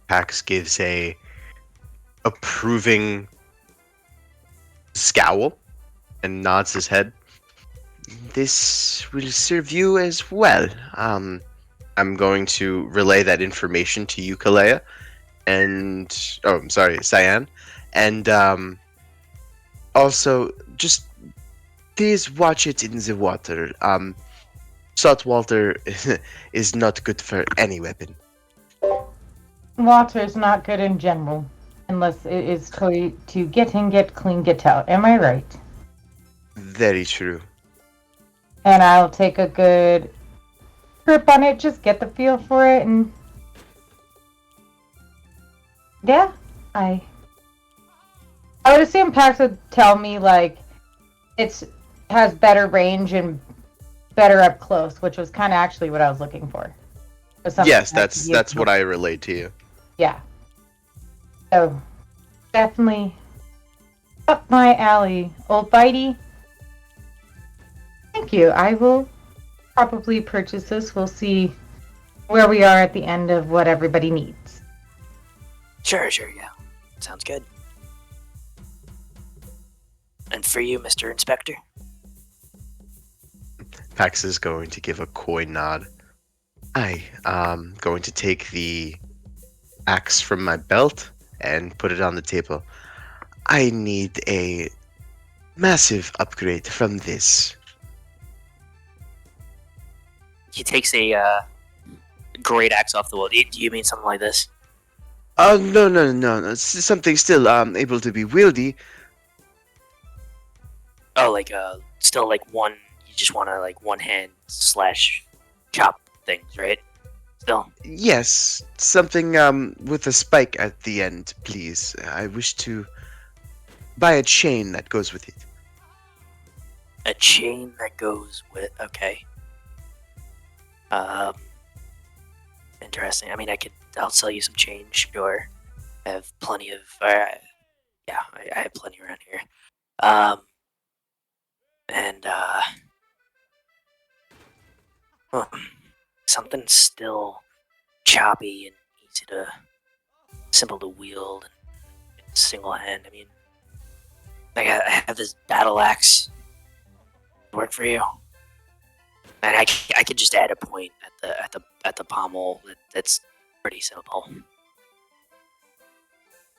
Pax gives a approving scowl and nods his head. This will serve you as well. I'm going to relay that information to you, Calaia, and I'm sorry, Cyan, and also just please watch it in the water. Salt water is not good for any weapon. Water is not good in general, unless it is to get in, get clean, get out. Am I right? Very true. And I'll take a good grip on it, just get the feel for it, and yeah, I would assume Pax would tell me like has better range and better up close, which was kind of actually what I was looking for. Yes, that's what I relayed to you. Yeah. So definitely up my alley, old Bitey. Thank you. I will probably purchase this. We'll see where we are at the end of what everybody needs. Sure, yeah. Sounds good. And for you, Mr. Inspector? Pax is going to give a coy nod. I am going to take the axe from my belt and put it on the table. I need a massive upgrade from this. He takes a great axe off the wall. Do you mean something like this? Oh, no. It's something still able to be wieldy. Oh, like still like one. You just want to like one hand / chop things, right? Still. Yes, something with a spike at the end, please. I wish to buy a chain that goes with it. A chain that goes with. Okay. Interesting. I mean, I'll sell you some change. Sure. I have plenty of. Yeah, I have plenty around here. And something still choppy and simple to wield and single hand. I mean, I have this battle axe. Work for you, and I could just add a point at the pommel. That's pretty simple.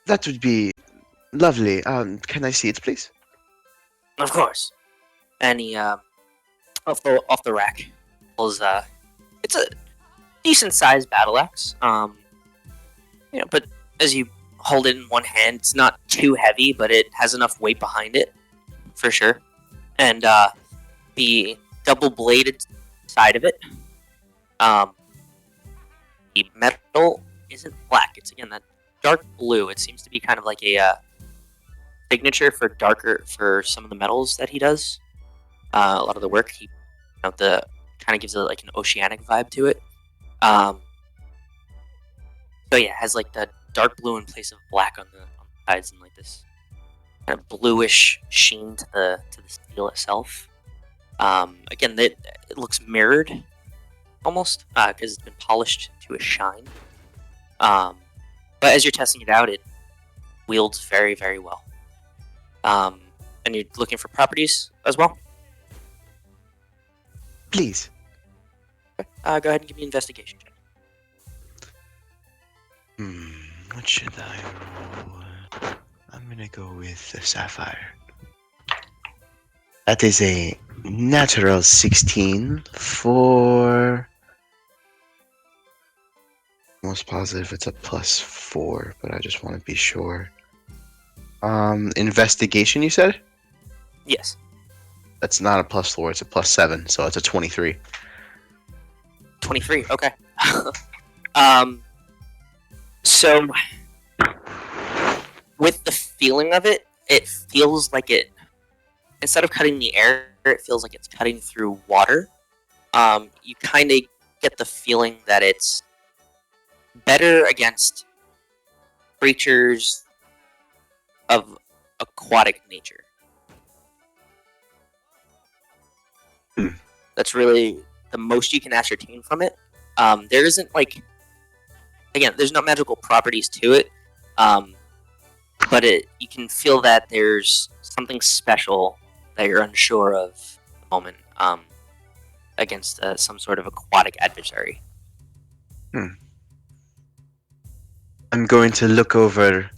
That would be lovely. Can I see it, please? Of course. And he off the rack pulls it's a decent sized battle axe. But as you hold it in one hand, it's not too heavy, but it has enough weight behind it, for sure. And the double bladed side of it, the metal isn't black. It's again that dark blue. It seems to be kind of like a signature for some of the metals that he does. A lot of the work he the kind of gives it like an oceanic vibe to it. So yeah, it has like the dark blue in place of black on the sides and like this kind of bluish sheen to the steel itself. Again, it looks mirrored almost because it's been polished to a shine. But as you're testing it out, it wields very, very well. And you're looking for properties as well? Please. Okay. Go ahead and give me an investigation check. What should I roll? I'm gonna go with the sapphire. That is a natural 16 for... Most positive it's a +4, but I just want to be sure. Investigation, you said? Yes. That's not a +4, it's a +7, so it's a 23. 23, okay. So, with the feeling of it, it feels like instead of cutting the air, it feels like it's cutting through water. You kind of get the feeling that it's better against creatures of aquatic nature. That's really the most you can ascertain from it. There isn't there's no magical properties to it, but you can feel that there's something special that you're unsure of at the moment against some sort of aquatic adversary. I'm going to look over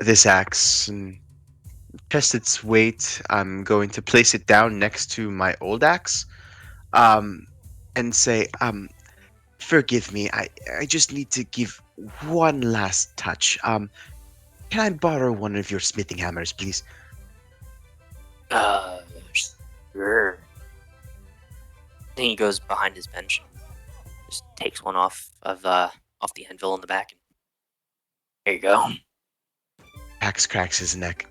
this axe and test its weight. I'm going to place it down next to my old axe and say, forgive me, I just need to give one last touch. Can I borrow one of your smithing hammers, please? Sure. Then he goes behind his bench and just takes one off the anvil in the back. There you go. Pax cracks his neck.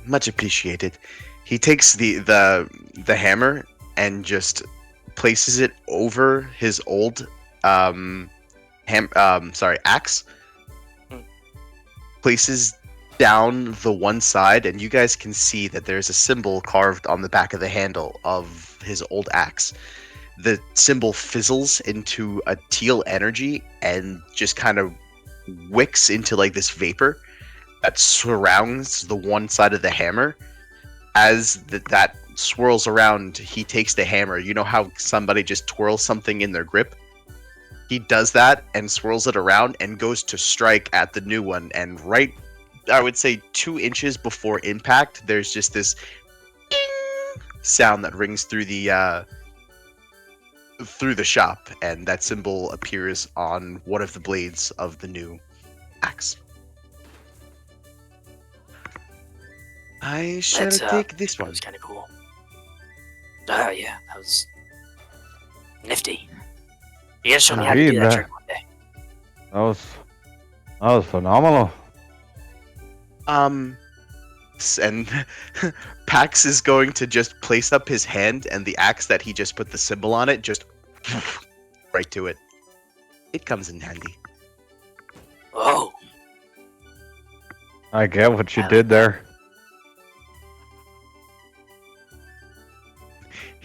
Much appreciated. He takes the hammer and just places it over his old axe. Places down the one side, and you guys can see that there's a symbol carved on the back of the handle of his old axe. The symbol fizzles into a teal energy and just kind of wicks into like this vapor that surrounds the one side of the hammer. As that swirls around, he takes the hammer. You know how somebody just twirls something in their grip? He does that and swirls it around and goes to strike at the new one, and right I would say 2 inches before impact, there's just this ding sound that rings through the shop, and that symbol appears on one of the blades of the new axe. I should take this That one. was kind of cool. Yeah, that was nifty. You guys show me how to do Indeed, that that- trick one day. That was phenomenal. And Pax is going to just place up his hand, and the axe that he just put the symbol on it just right to it. It comes in handy. Oh, I get what you did there.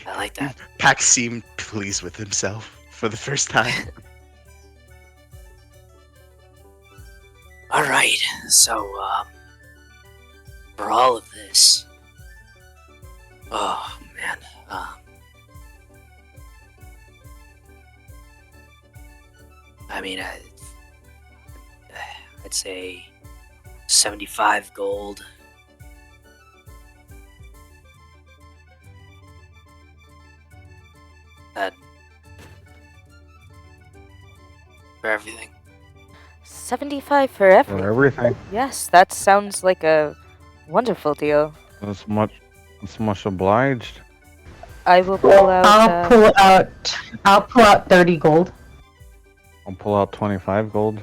I like that. Pax seemed pleased with himself for the first time. All right, so for all of this, oh man, I mean, I'd say 75 gold. That for everything. 75 for everything. For everything. Yes, that sounds like a wonderful deal. That's much obliged. I will pull out. I'll pull out 30 gold. I'll pull out 25 gold.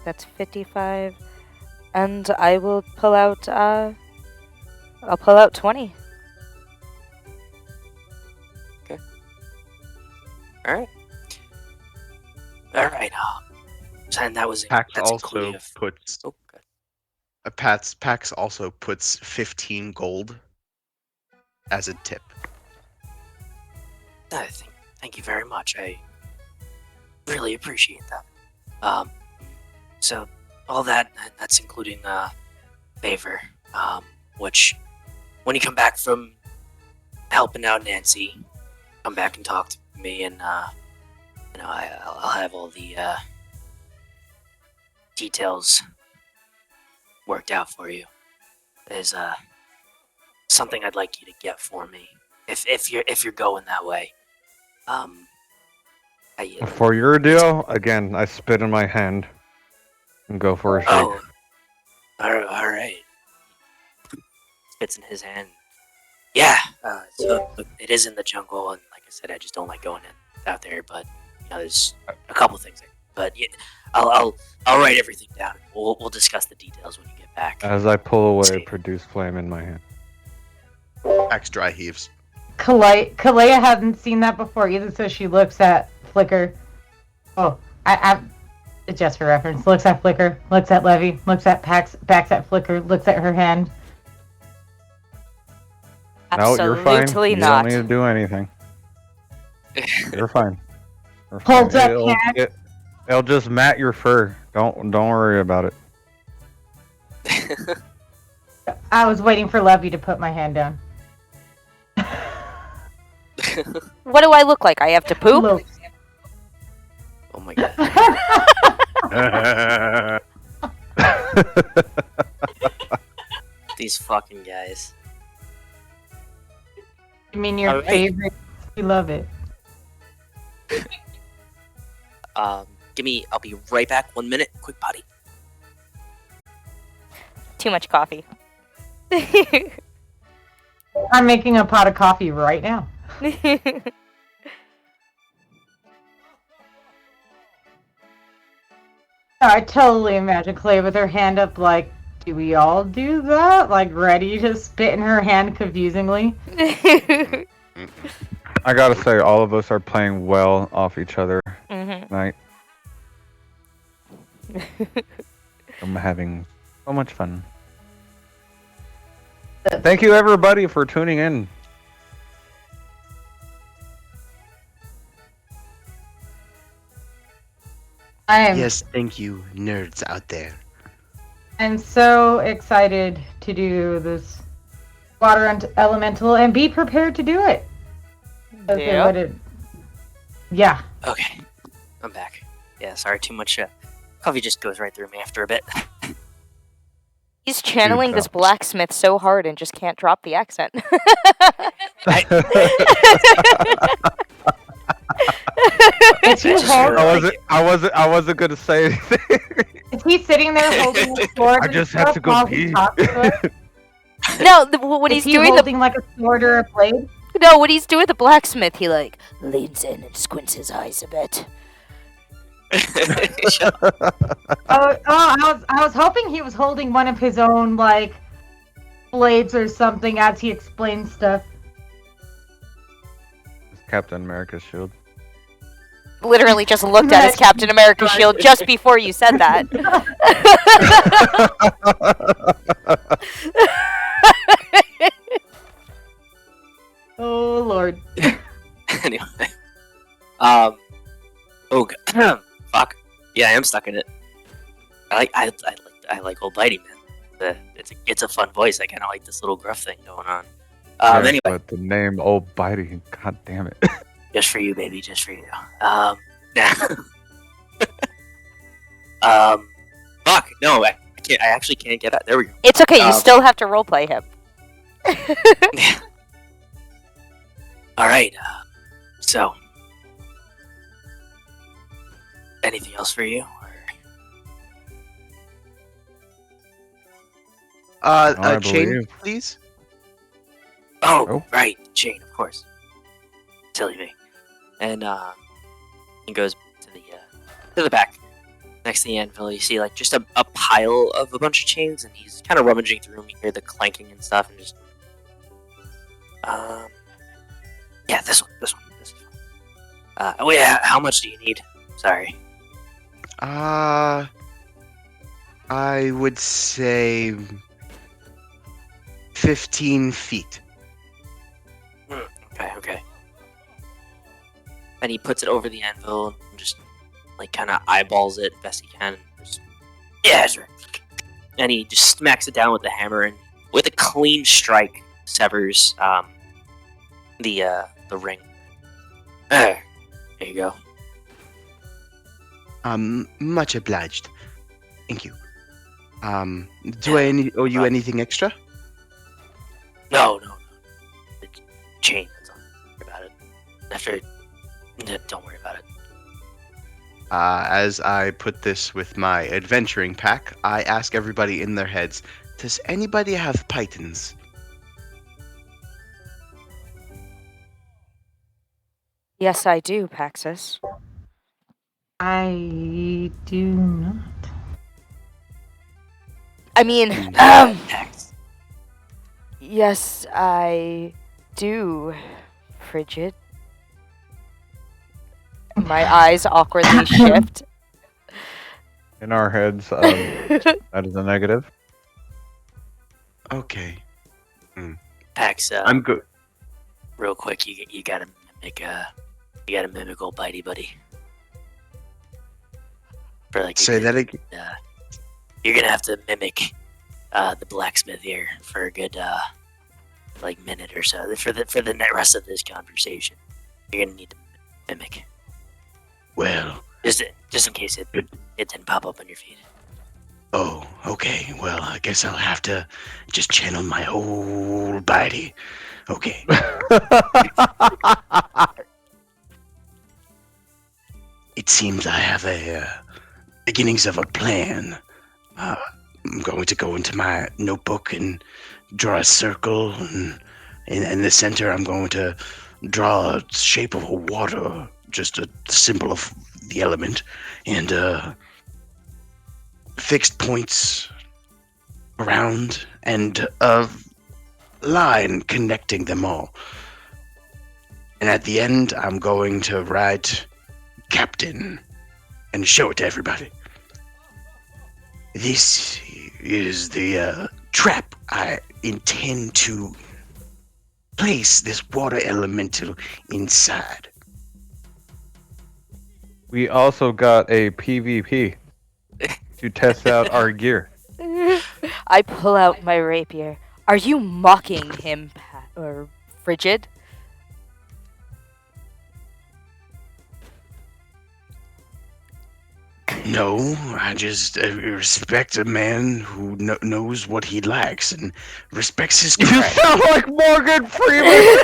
That's 55, and I will pull out. I'll pull out 20. All right. All right. And that was Pax that's also including puts Oh, good. Pax also puts 15 gold as a tip. Thank you very much. I really appreciate that. So all that's including favor, which when you come back from helping out Nancy, come back and talk to me, and I'll have all the details worked out for you. There's something I'd like you to get for me if you're going that way. For your deal, again, I spit in my hand and go for a shake. Oh, all right. Spits in his hand. Yeah, so it is in the jungle, and like I said, I just don't like going out there. But there's a couple things. But yeah, I'll write everything down. We'll discuss the details when you get back. As I pull away, See. produce flame in my hand. Pax dry heaves. Calaia hadn't seen that before either, so she looks at Flicker. Oh, I just for reference, looks at Flicker, looks at Levi, looks at Pax, backs at Flicker, looks at her hand. No, you're fine. Absolutely You not. don't need to do anything. You're fine. You're Holds fine. up hand. It'll just mat your fur. Don't worry about it. I was waiting for Levi to put my hand down. What do I look like? I have to poop? Look. Oh my god. These fucking guys. I mean, your Alright. favorite. We love it. I'll be right back. 1 minute. Quick potty. Too much coffee. I'm making a pot of coffee right now. I totally imagine Clay with her hand up like, do we all do that? Like, ready to spit in her hand confusingly. I gotta say, all of us are playing well off each other Mhm. tonight. I'm having so much fun. Thank you, everybody, for tuning in. Yes, thank you, nerds out there. I'm so excited to do this water elemental and be prepared to do it. Okay, Yep. yeah. Okay, I'm back. Yeah, sorry, too much Coffee just goes right through me after a bit. He's channeling this cups. blacksmith so hard and just can't drop the accent. Is he, just hold- really- I wasn't gonna say anything. is he sitting there holding a sword? I and just have stuff to go while he pee. talks to us? No, when Is he's he doing holding like a sword or a blade? when he's doing the blacksmith, he like leans in and squints his eyes a bit. I was hoping he was holding one of his own like blades or something as he explained stuff. It's Captain America's shield. Literally just looked at his Captain America shield just before you said that. Oh Lord. Anyway. Oh, fuck. Yeah, I am stuck in it. I like old Bitey, man. It's a fun voice. I kind of like this little gruff thing going on. Yeah, Anyway, but the name Old Bitey, god damn it. just for you, baby, just for you. Fuck. No, I can't. I actually can't get out. There we go. It's okay, you still have to roleplay him. All right. So, anything else for you? I A chain, believe. please. Oh, Oh. right, chain, of course. Silly me. And he goes to the back, next to the anvil. You see like just a pile of a bunch of chains, and he's kind of rummaging through them. You hear the clanking and stuff, and just yeah, this one. Oh yeah, how much do you need? Sorry. I would say 15 feet. Okay. And he puts it over the anvil and just like kind of eyeballs it best he can. Just, yeah, that's right. And he just smacks it down with the hammer, and with a clean strike severs the ring. There you go. Much obliged. Thank you. Do I owe you anything extra? No. The chain. That's all. Don't worry about it. Don't worry about it. As I put this with my adventuring pack, I ask everybody in their heads, does anybody have pythons? Yes, I do, Paxxus. I do not. I mean, Next. yes, I do, Frigid. My eyes awkwardly shift. In our heads, that is a negative. Okay. Pax, I'm good. real quick, you gotta mimic old Bitey Buddy. For like Say that again. You're gonna have to mimic the blacksmith here for a good like minute or so for the rest of this conversation. You're gonna need to mimic Well, just in case it didn't pop up on your feed. oh, okay. Well, I guess I'll have to just channel my old body. Okay. It seems I have a beginnings of a plan. I'm going to go into my notebook and draw a circle, and in the center, I'm going to draw a shape of a water, just a symbol of the element, and fixed points around, and a line connecting them all. And at the end, I'm going to write Captain and show it to everybody. This is the trap I intend to place this water elemental inside. We also got a PvP to test out our gear. I pull out my rapier. Are you mocking him, or Frigid? No, I just respect a man who knows what he likes and respects his You craft. sound like Morgan Freeman.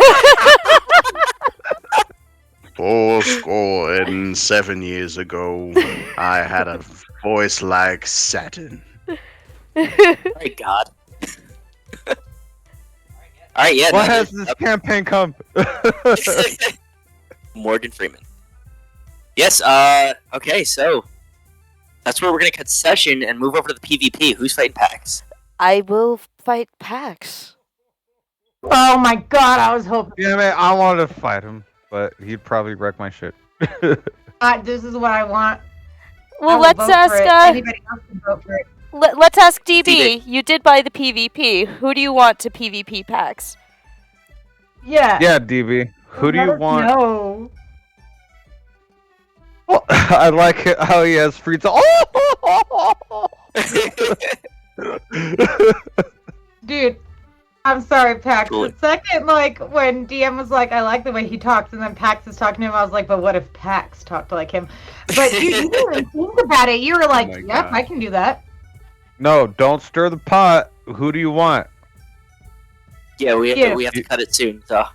7 years ago, I had a voice like Saturn. My God. All right, yeah. What no, has this campaign come? Morgan Freeman. Yes. Okay. So that's where we're gonna cut session and move over to the PvP. Who's fighting Pax? I will fight Pax. Oh my god, I was hoping. Damn it, I wanted to fight him, but he'd probably wreck my shit. This is what I want. I Well, will let's vote ask. for it. Anybody else can vote for it. Let's ask DB. DB. You did buy the PvP. Who do you want to PvP Pax? Yeah. Yeah, DB. Who do you want? No. Well, I like it how he has free to. Dude, I'm sorry, Pax. Cool. The second, when DM was like, I like the way he talks, and then Pax is talking to him, I was like, but what if Pax talked like him? But you didn't even think about it. You were like, my yep, God. I can do that. No, don't stir the pot. Who do you want? Yeah, we Yeah. have to cut it soon. So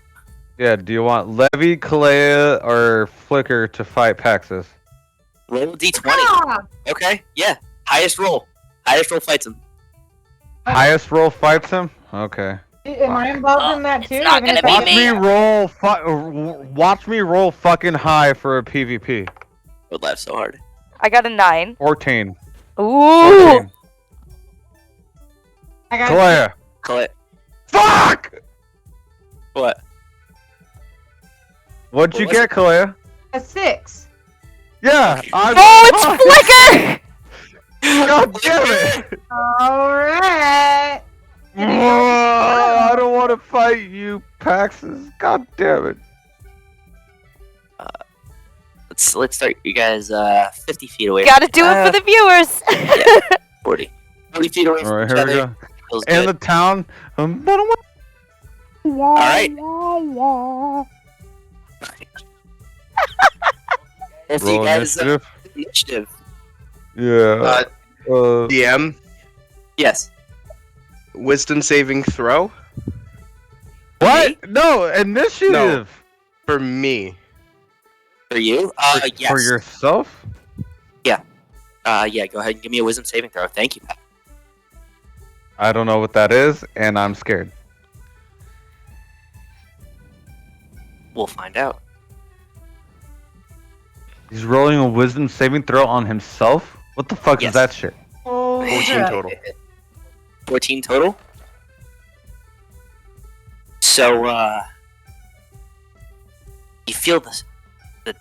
Yeah, do you want Levi, Calaia, or Flicker to fight Paxxus? roll a d20. Ah! Okay. Yeah. Highest roll. Highest roll fights him. Highest roll fights him? Okay. Am I involved in that too? not Even gonna if be I- Watch me roll watch me roll fucking high for a PvP. Would laugh so hard. I got a 9. 14. Ooh. 14. I got Calaia. Clint. Fuck! What? What'd you What was get, Calaia? a 6. Yeah, I Oh, it's Flicker! God damn it! Alright. I don't want to fight you, Paxxus. God damn it. Let's start you guys 50 feet away. Gotta do it for the viewers. 40. 40 feet away from Alright, each here we other. go. Feels In good. the town. All right. We'll see you Roll guys initiative. initiative. Yeah. DM, Yes. wisdom saving throw What? No, initiative. for me. For you? Yes. For yourself? Yeah, go ahead and give me a wisdom saving throw. Thank you, Pat. I don't know what that is, and I'm scared. We'll find out. He's rolling a wisdom saving throw on himself? What the fuck Yes. is that shit? Oh, 14 crap. total. 14 total? So, you feel this, the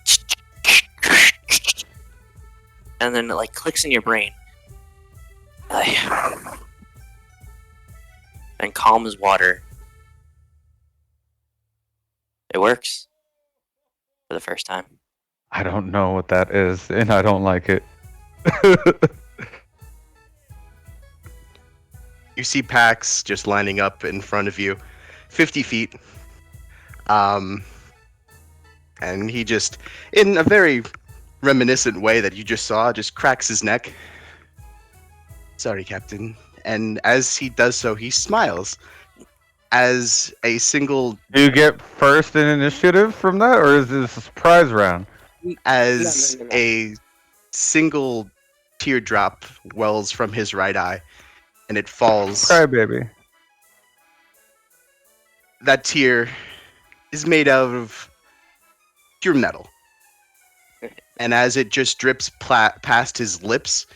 and then it like clicks in your brain. And calm as water. It works. For the first time. I don't know what that is, and I don't like it. You see Pax just lining up in front of you, 50 feet. And he just, in a very reminiscent way that you just saw, just cracks his neck. Sorry, Captain. And as he does so, he smiles. As a single, Do you get first in initiative from that, or is this a surprise round? as No. a single teardrop wells from his right eye, and it falls. Cry, baby. That tear is made out of pure metal. And as it just drips past his lips,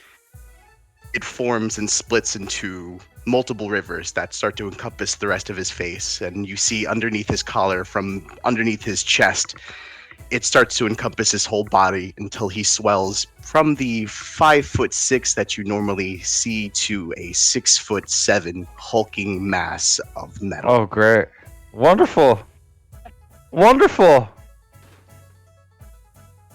it forms and splits into multiple rivers that start to encompass the rest of his face. And you see underneath his collar, from underneath his chest, it starts to encompass his whole body until he swells from the 5'6" that you normally see to a 6'7" hulking mass of metal. Oh, great. Wonderful. Wonderful.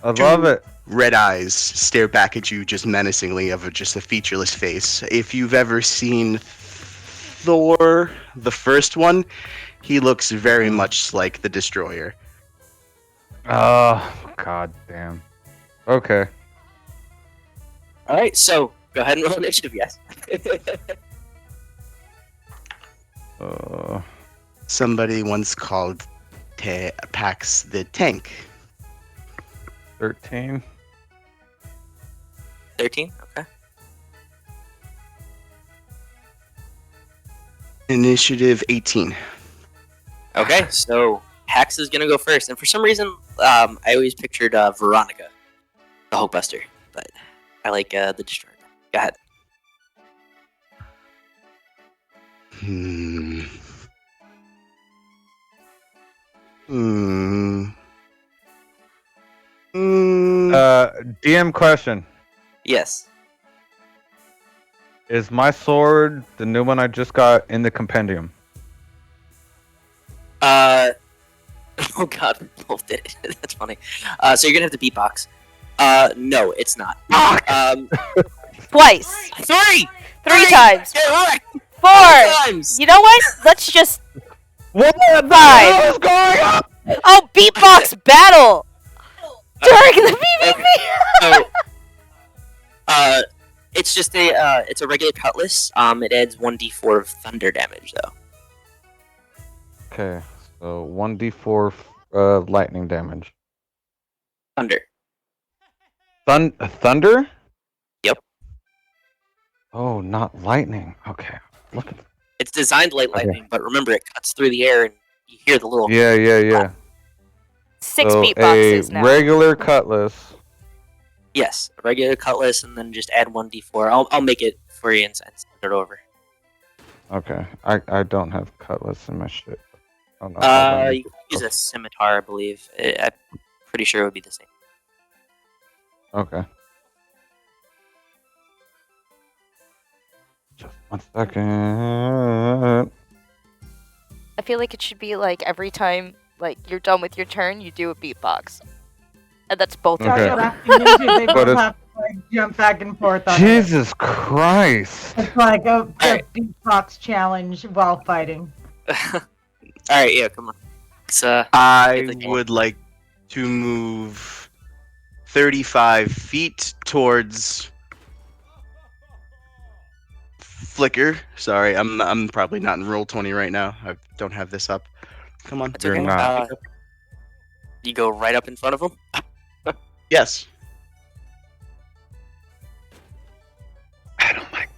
I love it. Red eyes stare back at you just menacingly of just a featureless face. If you've ever seen Thor, the first one, he looks very much like the Destroyer. Oh, god damn. Okay. All right, so go ahead and roll initiative, yes. Somebody once called Pax the tank. 13. 13. Okay. Initiative 18. Okay, so Pax is gonna go first, and for some reason, I always pictured Veronica, the Hulkbuster, but I like the Destroyer. Go ahead. DM question. Yes. Is my sword the new one I just got in the compendium? Oh god, we both did it. That's funny. So you're gonna have to beatbox. No, it's not. Twice. Three! Three times. Get right! 4. Times! You know what? Let's just... What the 5. hell is going on? Oh, beatbox battle! During the PvP! So, it's just it's a regular cutlass. It adds 1d4 of thunder damage, though. Okay, so 1d4 lightning damage. Thunder. Thunder? Yep. Oh, not lightning. Okay. Look at. It's designed like lightning, but remember, it cuts through the air and you hear the little... Yeah. 6 So beatboxes a now. regular cutlass. Yes, a regular cutlass, and then just add 1d4. I'll make it for you and send it over. Okay, I don't have cutlass in my shit. Oh, no, You can use a scimitar, I believe. I'm pretty sure it would be the same. Okay. Just 1 second. I feel like it should be like every time like you're done with your turn, you do a beatbox. And that's both of Okay. you. They But both it's- have to like, jump back and forth on it. Jesus Christ! It's like a Alright. beatbox challenge while fighting. Alright, yeah, come on. It's, I the game. would like to move 35 feet towards Flicker. Sorry, I'm probably not in roll 20 right now. I don't have this up. Come on. It's You're okay. not. You go right up in front of him. Yes. I don't like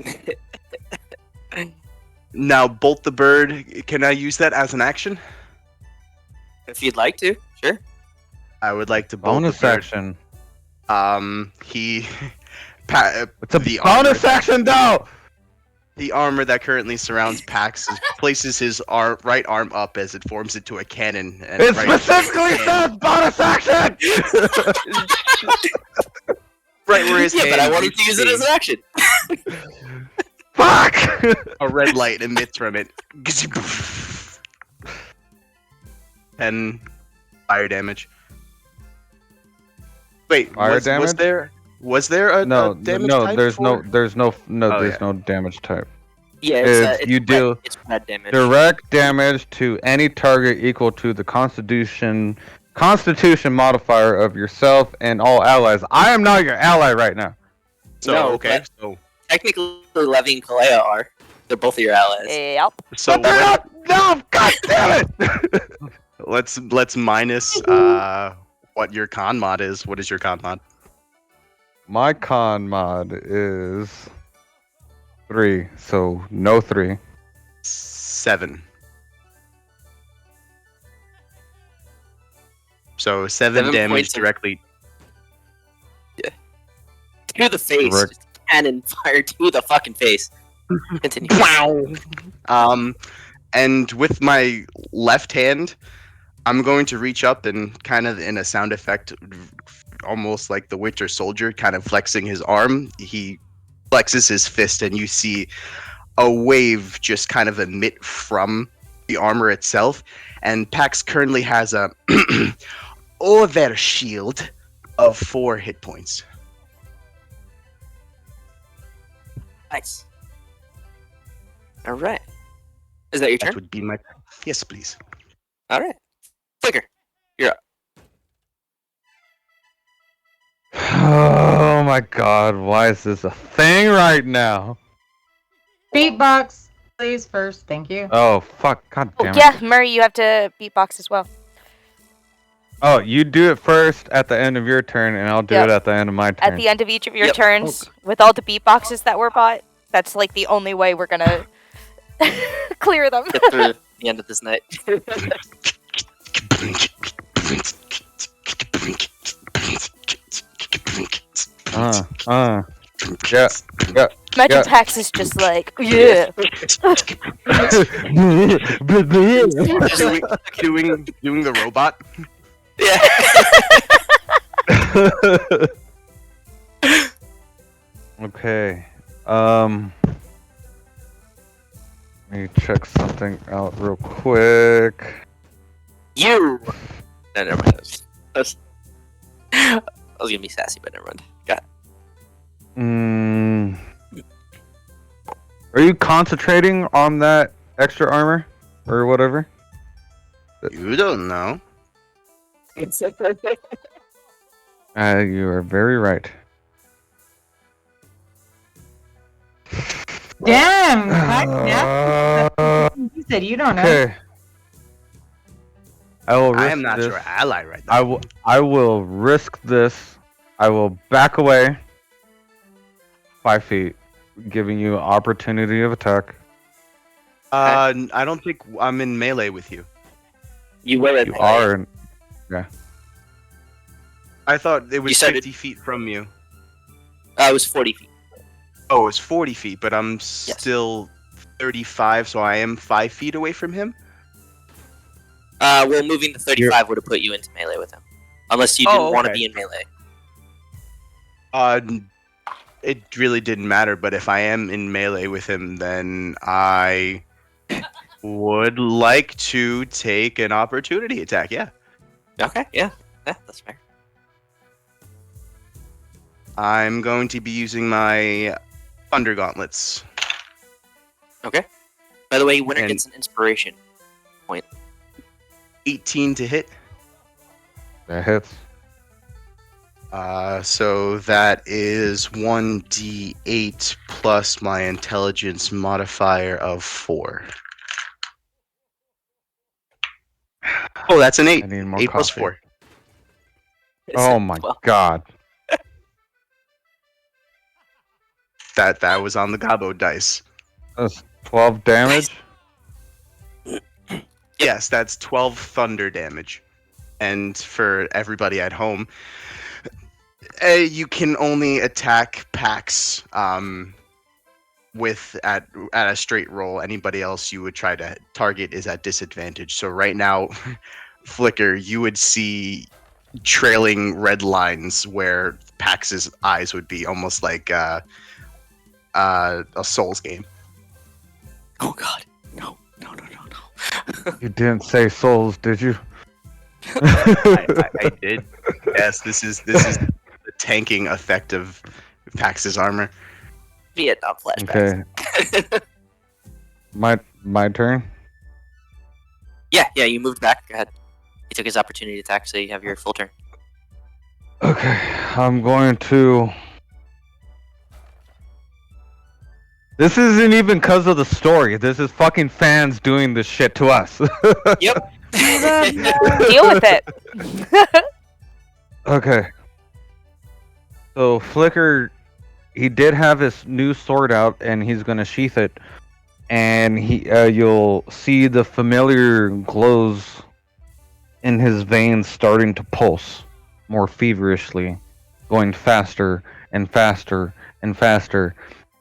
this. Now bolt the bird. Can I use that as an action? If you'd like to, sure. I would like to bolt Bonus the bird. action. He It's a the bonus armor- action, though. The armor that currently surrounds Pax places his right arm up as it forms into a cannon. And It right specifically says bonus action. right where his Yeah, but hand I wanted used to use it be. as an action. Fuck! A red light emits from it. And fire damage. Wait, Fire was damage? was there a No, damage no, type there's for- there's no yeah. damage type. Yeah, If it's you red, do it's red damage. Direct damage to any target equal to the Constitution modifier of yourself and all allies. I am not your ally right now. So No, okay, but- so Technically, Levi and Calaia are. They're both of your allies. Yep. so But they're not. No, god damn it! let's minus what your con mod is. What is your con mod? My con mod is 3, so no 3. 7. So 7 7 damage points of- directly. To the face. Direct- Just cannon fire to the fucking face. Continue. And with my left hand, I'm going to reach up and kind of in a sound effect, almost like the Winter Soldier, kind of flexing his arm. He flexes his fist, and you see a wave just kind of emit from the armor itself. And Pax currently has a over shield of 4 hit points. Nice. All right. Is that your That turn? would be my yes, please. All right. Flicker. You're up. Oh my god, why is this a thing right now? Beatbox, please, first. Thank you. Oh, fuck, god Oh, damn it. yeah, Murray, you have to beatbox as well. Oh, you do it first at the end of your turn, and I'll do Yep. it at the end of my turn. At the end of each of your Yep. turns, with all the beatboxes that were bought, that's like the only way we're gonna clear them. Get through the end of this night. Yeah. Imagine Yeah. Pax is just like, yeah. doing the robot. Yeah. Okay. Let me check something out real quick. You. No, never mind. I was gonna be sassy, but never mind. Got it. Are you concentrating on that extra armor or whatever? You don't know. You are very right. Damn! You said you don't know. Okay. I will risk I am not this. your ally right now. I will risk this. I will back away 5 feet, giving you opportunity of attack. I don't think I'm in melee with you. You were at You melee. are. In, I thought it was You said 50 feet from you. It was 40 feet. Oh, it's 40 feet, but I'm still 35, so I am 5 feet away from him. Well, moving to 35 would have put you into melee with him, unless you didn't want to okay. be in melee. It really didn't matter, but if I am in melee with him, then I would like to take an opportunity attack. Yeah. Okay. Yeah. Yeah, that's fair. I'm going to be using my Thunder Gauntlets. Okay. By the way, winner And- gets an inspiration point. 18 to hit. that hits. So that is 1d8 plus my intelligence modifier of 4. Oh, that's an 8. I need more 8 plus coffee. 4. Oh my Well, god. That was on the Gabo dice. That's 12 damage. Yes, that's 12 thunder damage. And for everybody at home, you can only attack Pax with at a straight roll. Anybody else you would try to target is at disadvantage. So right now, Flicker, you would see trailing red lines where Pax's eyes would be, almost like a Souls game. Oh god. No. You didn't say souls, did you? I did. Yes, this is the tanking effect of Pax's armor. Vietnam flashbacks. Okay. My turn. Yeah, you moved back. Go ahead. He took his opportunity to attack, so you have your full turn. Okay, I'm going to. This isn't even because of the story. This is fucking fans doing this shit to us. Yep. Deal with it. Okay. So Flicker, he did have his new sword out, and he's gonna sheath it, and you'll see the familiar glows in his veins starting to pulse more feverishly, going faster and faster and faster,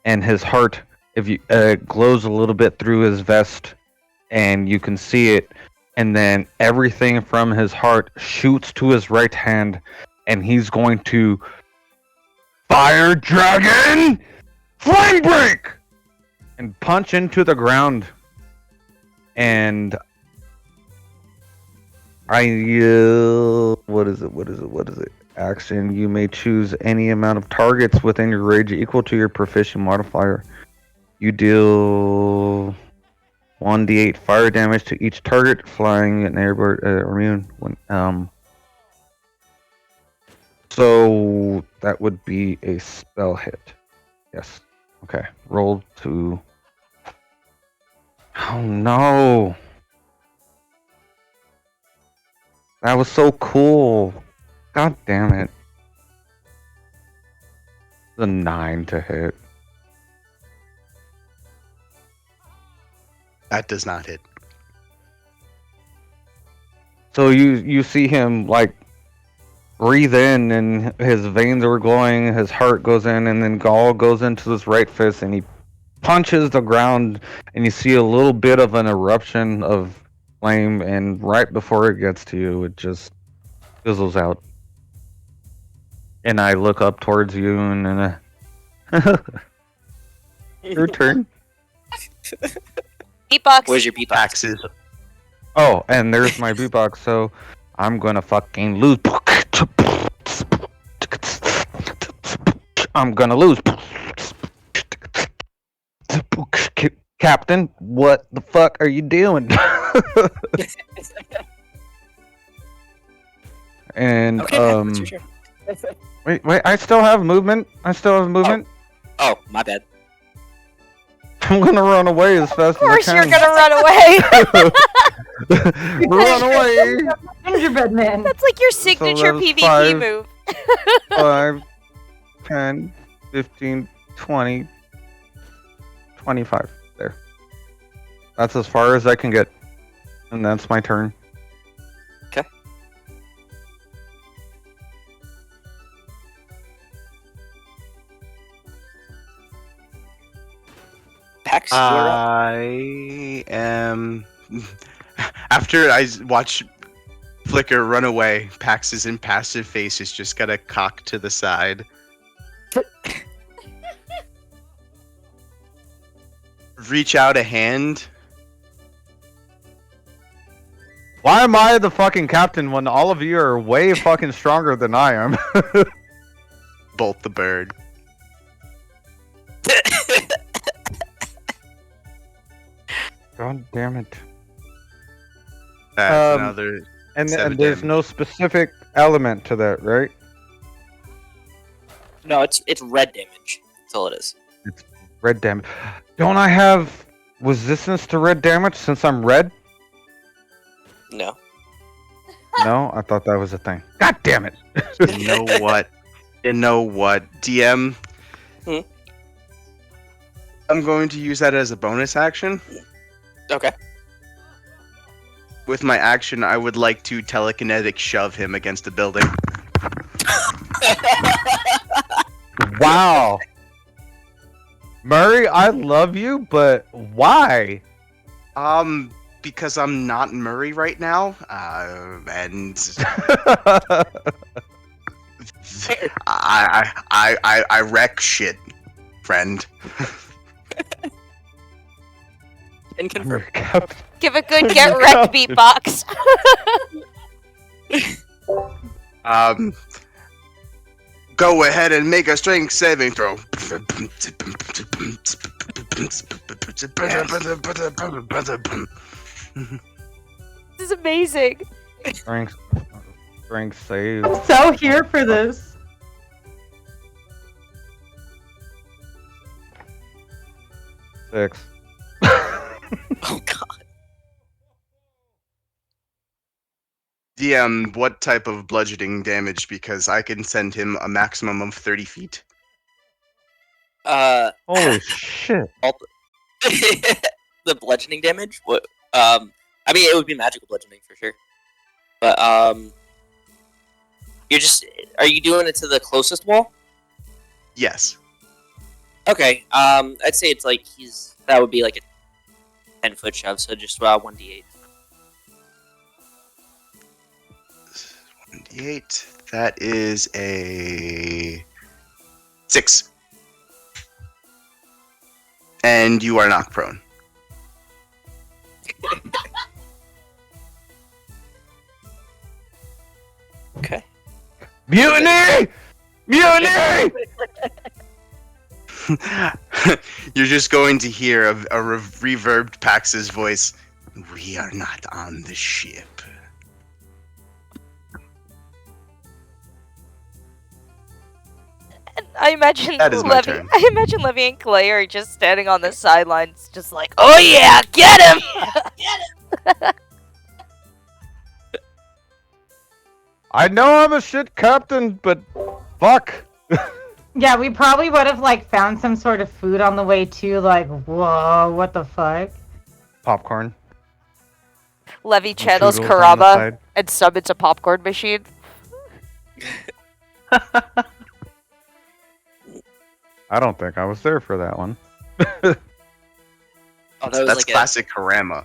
and his heart, if you glows a little bit through his vest, and you can see it, and then everything from his heart shoots to his right hand, and he's going to Fire Dragon Flame Break and punch into the ground. And what is it? Action. You may choose any amount of targets within your range equal to your proficient modifier. You deal 1d8 fire damage to each target, flying and airborne immune. When So that would be a spell hit. Yes. Okay. Roll to. Oh no. That was so cool. God damn it. The 9 to hit. That does not hit. So you see him like breathe in, and his veins are glowing. His heart goes in, and then Gaul goes into his right fist, and he punches the ground, and you see a little bit of an eruption of flame. And right before it gets to you, it just fizzles out. And I look up towards you, and your turn. Beatbox. Where's your beatbox? Paxxus. Oh, and there's my beatbox. So I'm gonna fucking lose. I'm gonna lose. Captain, what the fuck are you doing? And Okay, man, that's your turn. wait, I still have movement. Oh, my bad. I'm gonna run away as fast Of course as I you're can. gonna run away. Run away! Gingerbread man. That's like your signature that was PvP 5. move. 5, 10, 15, 20, 25. There. That's as far as I can get. And that's my turn. Okay. Pax, you're up. I am. After I watch Flicker run away, Pax's impassive face is just gonna cock to the side. Reach out a hand. Why am I the fucking captain when all of you are way fucking stronger than I am? Bolt the bird. God damn it. That's Um, another. And 7 there's damage. no specific element to that, right? No, it's red damage. That's all it is. Red damage. Don't I have resistance to red damage since I'm red? No. No, I thought that was a thing. God damn it! You know what? DM? Hmm? I'm going to use that as a bonus action. Okay. With my action, I would like to telekinetic shove him against the building. Wow. Murray, I love you, but why? Because I'm not Murray right now, and I wreck shit, friend. And confirm. Give a good get wrecked beatbox. Go ahead and make a strength saving throw. This is amazing. Strength save. I'm so here for this. 6. Oh god. DM, what type of bludgeoning damage? Because I can send him a maximum of 30 feet. Holy shit. The bludgeoning damage? What? I mean, it would be magical bludgeoning for sure. But you're just. Are you doing it to the closest wall? Yes. Okay. I'd say it's like he's. That would be like a 10-foot shove. So just 1d8. 1d8. That is a 6. And you are knocked prone. Okay. Mutiny! Mutiny! You're just going to hear a reverbed Pax's voice. We are not on the ship. I imagine That is my Levy. turn. I imagine Levy and Clay are just standing on the sidelines, just like, "Oh yeah, get him!" I know I'm a shit captain, but fuck. Yeah, we probably would have like found some sort of food on the way too. Like, whoa, what the fuck? Popcorn. Levy channels Toodles on the Karama side. and summons a popcorn machine. I don't think I was there for that one. Oh, that was That's like classic Karama.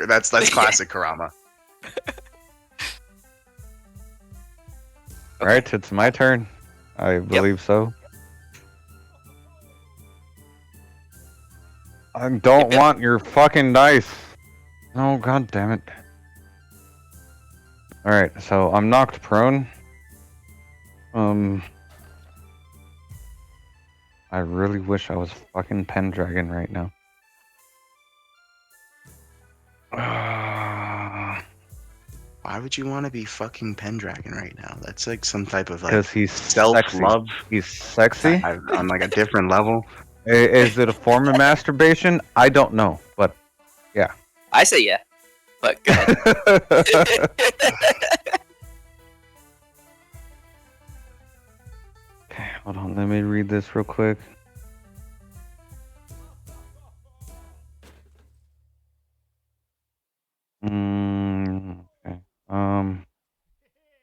That's classic Karama. Right, it's my turn. I believe so. I don't want your fucking dice. Oh, god damn it. Alright, so I'm knocked prone. I really wish I was fucking Pendragon right now. Why would you want to be fucking Pendragon right now? That's like some type of like Because he's self-love. sexy. He's sexy? On like a different level. Is it a form of masturbation? I don't know, but yeah. I say yeah, but go ahead. Okay, hold on. Let me read this real quick. Okay.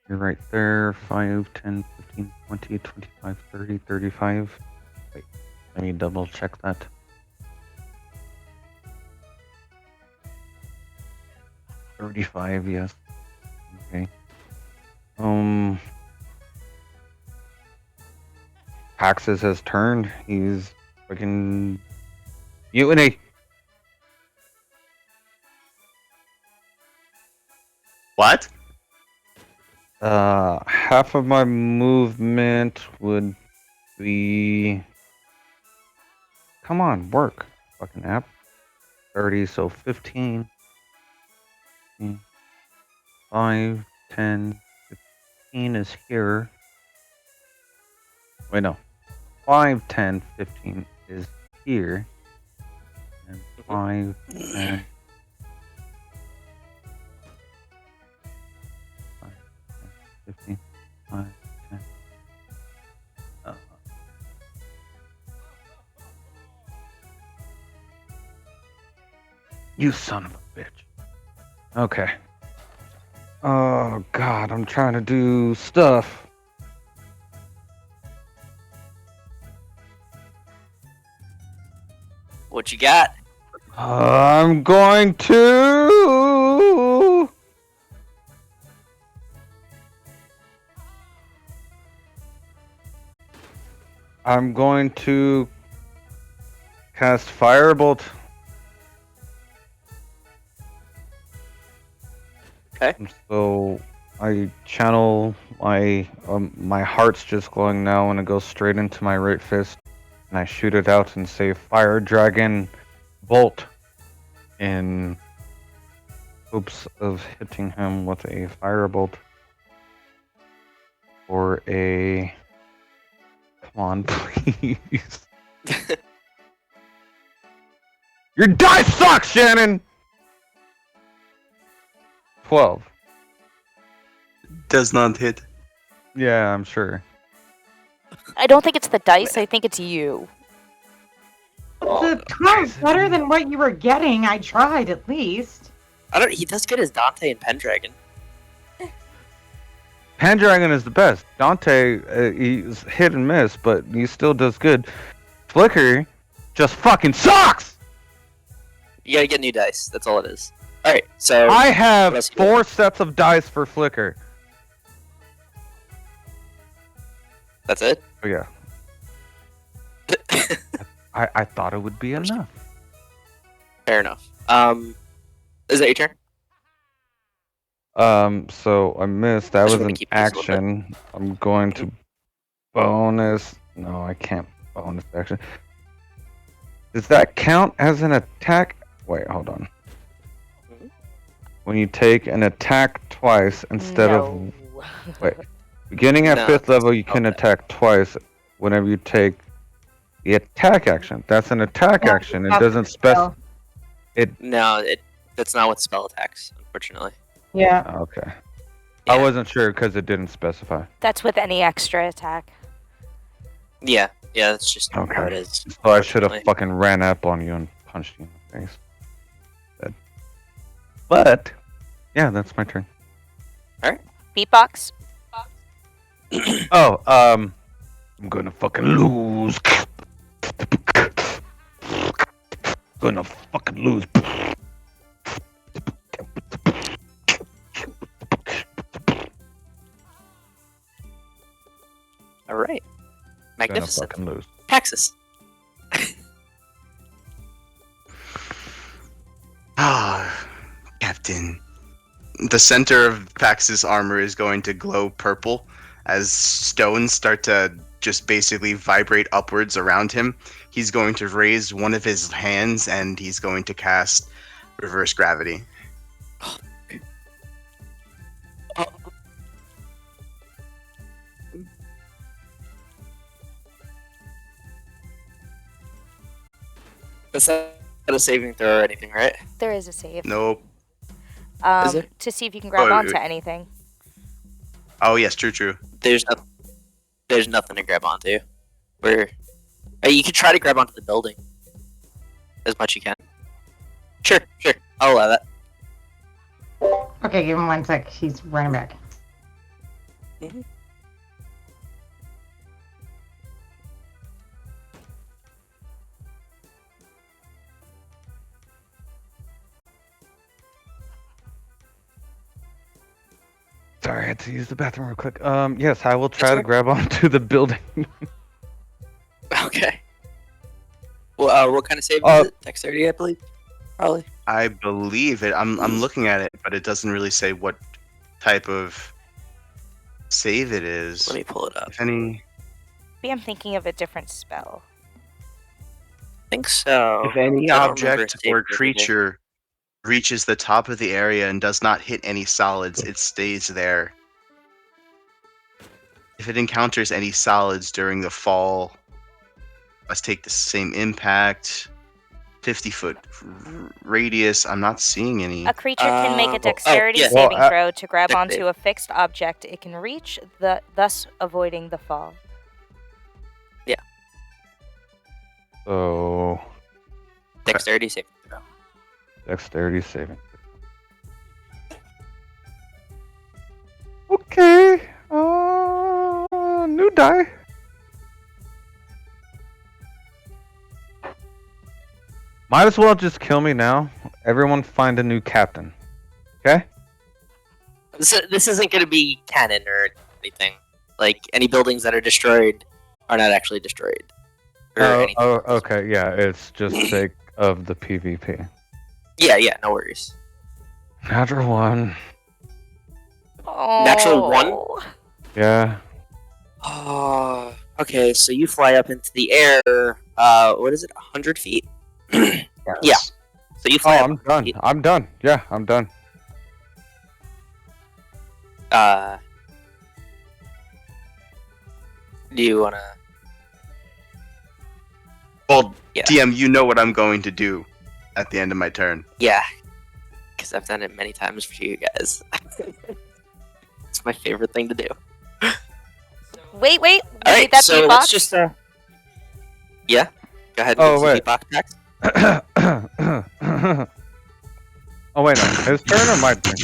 You're right there. 5, 10, 15, 20, 25, 30, 35. Wait, let me double check that. $35, yes. Okay. Paxxus has turned. He's fucking mutiny. What? Half of my movement would be. Come on, work, fucking app. 30, so 15. 5, 10, 15 is here. Wait, no. 5, 10, 15 is here. And 5, 10. 15, 5, 10. You son of a bitch. Okay. Oh god, I'm trying to do stuff. What you got? I'm going to. I'm going to cast Firebolt. Okay. So I channel my heart's just glowing now, and it goes straight into my right fist, and I shoot it out and say Fire Dragon Bolt in hopes of hitting him with a Firebolt or a. Come on, please. Your dice sucks, Shannon. 12. Does not hit. Yeah, I'm sure. I don't think it's the dice. I think it's you. The 12's better than what you were getting. I tried at least. I don't. He does good as Dante and Pendragon. Pendragon is the best. Dante, he's hit and miss, but he still does good. Flicker just fucking sucks! You gotta get new dice. That's all it is. All right. So I what have else you 4 sets of dice for Flicker. that's it. Oh yeah. I thought it would be enough. Fair enough. Is that your turn? So I missed. That I was just wanna an keep this a little bit. action. I'm going to bonus. No, I can't bonus action. Does that count as an attack? Wait, hold on. Mhm. When you take an attack twice instead of No. wait, beginning at No. 5th level, you can Okay. attack twice. whenever you take the attack action. That's an attack Yeah, action. It that's doesn't the spell. No, that's not what spell attacks, unfortunately. Yeah. Okay. Yeah. I wasn't sure because it didn't specify. That's with any extra attack. Yeah, that's just how Okay. it is. So I should have unfortunately. fucking ran up on you and punched you in the face. But yeah, that's my turn. Beatbox. Oh, I'm gonna fucking lose. Gonna fucking lose. All right. Gonna Magnificent. fucking lose. Paxxus. Ah, Captain. The center of Pax's armor is going to glow purple as stones start to just basically vibrate upwards around him. He's going to raise one of his hands and he's going to cast reverse gravity. That's not a saving throw or anything, right? There is a save. Nope. Is there? To see if you can grab Oh, onto wait. anything. Oh yes, true. There's nothing to grab onto. You can try to grab onto the building as much as you can. Sure. I'll allow that. Okay, give him 1 sec. He's running back. Sorry, I had to use the bathroom real quick. Yes, I will try That's to grab onto the building. Okay. Well, what kind of save is it? Dexterity, I believe. Probably. I believe it. I'm looking at it, but it doesn't really say what type of save it is. Let me pull it up. If any. Maybe I'm thinking of a different spell. I think so. If any I don't remember object a save or for it. creature reaches the top of the area and does not hit any solids, it stays there. If it encounters any solids during the fall, must take the same impact. 50-foot radius. I'm not seeing any. A creature can make a well, dexterity yeah. saving Well, throw to grab dex onto save. a fixed object it can reach, thus avoiding the fall. So, Dexterity saving throw. dexterity saving. Okay. New die. Might as well just kill me now. Everyone find a new captain. Okay? This isn't going to be canon or anything. Like, any buildings that are destroyed are not actually destroyed. Or anything. Okay. Yeah, it's just sake of the PvP. Yeah, no worries. Natural one. Oh. Natural one? Yeah. Oh, okay, so you fly up into the air, what is it, 100 feet? Yeah. So you Oh, fly up. I'm done. I'm done. Yeah, I'm done. Do you wanna? Well, Yeah. DM, you know what I'm going to do at the end of my turn. Yeah, because I've done it many times for you guys. It's my favorite thing to do. Wait. You All need right, that so beatbox? let's just yeah, go ahead. Oh, And wait. beatbox next. Oh wait, no. His turn or my turn?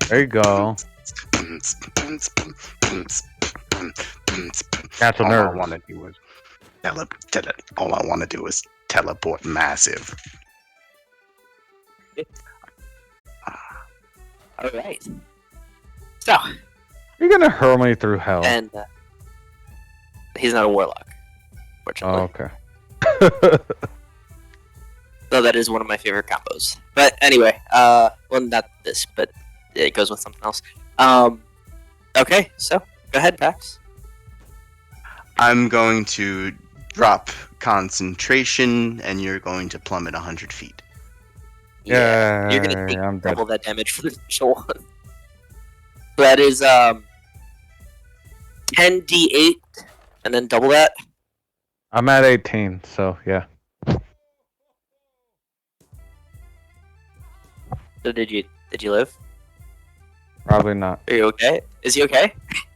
There you go. Natural All I nerves. want to do is all I want to do is teleport massive. All right. So, You're gonna hurl me through hell. and he's not a warlock, Oh, fortunately. okay. Though that is one of my favorite combos. But anyway, well, not this, but it goes with something else. Okay, so go ahead, Pax. I'm going to drop concentration, and you're going to plummet 100 feet. Yeah, you're gonna take I'm dead. double that damage for the initial one. So that is 10d8, and then double that. I'm at 18, so yeah. So did you live? Probably not. Are you okay? Is he okay?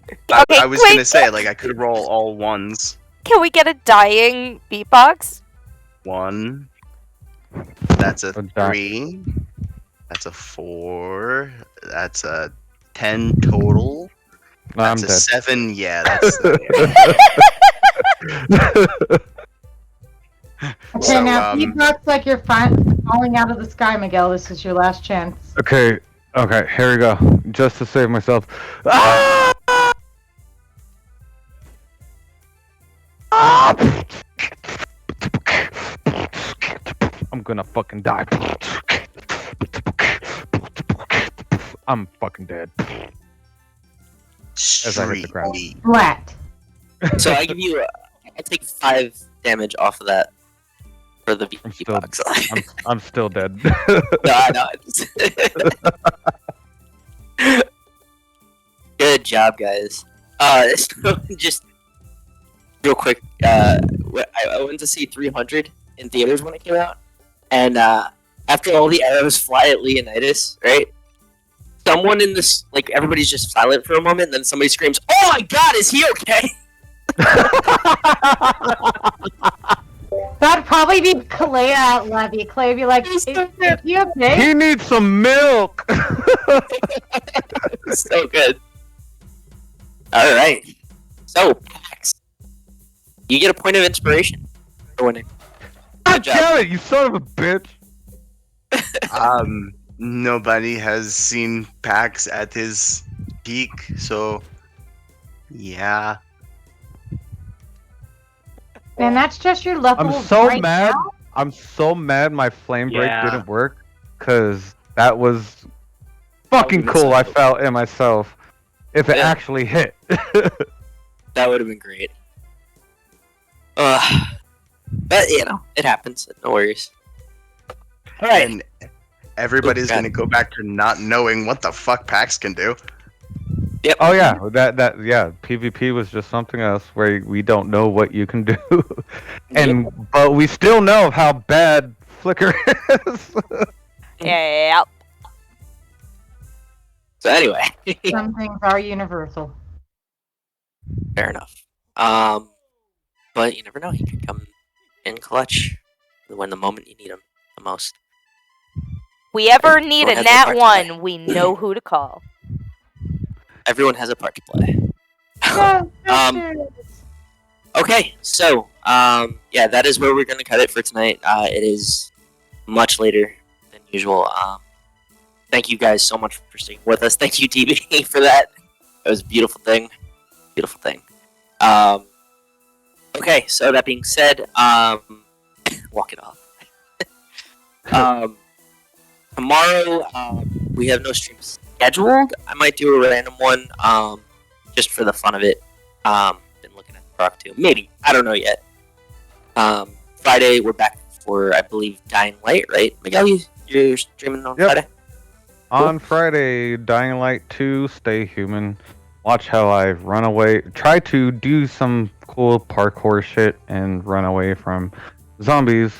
Okay, I was wait. gonna say, like, I could roll all ones. Can we get a dying beatbox? 1. That's a A die. 3. That's a 4. That's a 10 total. No, I'm That's a dead. 7. Yeah, that's. Okay, So, now if you looks like you're falling out of the sky, Miguel, this is your last chance. Okay, here we go. Just to save myself. Ah! I'm gonna fucking die. I'm fucking dead. As I hit the ground. Street. Flat. So I give you. I take 5 damage off of that for the I'm still, beatbox. I'm still dead. No, I know. Good job, guys. So just real quick, I went to see 300 in theaters when it came out, and after all the arrows fly at Leonidas, right? Someone in this, like, everybody's just silent for a moment, and then somebody screams, "Oh my God, is he okay?" That'd probably be Calaia at Levy. Calaia be like, is you okay? He needs some milk. So good. All right. So Pax, you get a point of inspiration for winning. God job. damn it, you son of a bitch. Nobody has seen Pax at his peak, so yeah. And that's just your level. I'm so right mad. now? I'm so mad my flame break Yeah. didn't work, because that was fucking been cool. so I cool. felt in myself if it Yeah. actually hit. That would have been great. But you know, it happens. No worries. All right. And everybody's Oh, God. gonna go back to not knowing what the fuck Pax can do. Yep. Oh yeah, yeah. PvP was just something else where we don't know what you can do, but we still know how bad Flicker is. Yep. So anyway, Some things are universal. fair enough. But you never know. He could come in clutch when the moment you need him the most. We ever need a Everyone has nat their part to 1, we know who to call. Everyone has a part to play. No, Um, Okay, so yeah, that is where we're going to cut it for tonight. It is much later than usual. Thank you guys so much for sticking with us. Thank you, DB, for that. It was a beautiful thing. Beautiful thing. Okay, so that being said, walk it off. Tomorrow, we have no streams scheduled. I might do a random one, just for the fun of it. Been looking at the rock too. Maybe. I don't know yet. Friday, we're back for, I believe, Dying Light, right? Miguel, you're streaming on Yep. Friday? On Friday, Dying Light 2, Stay Human. Watch how I run away. Try to do some cool parkour shit and run away from zombies.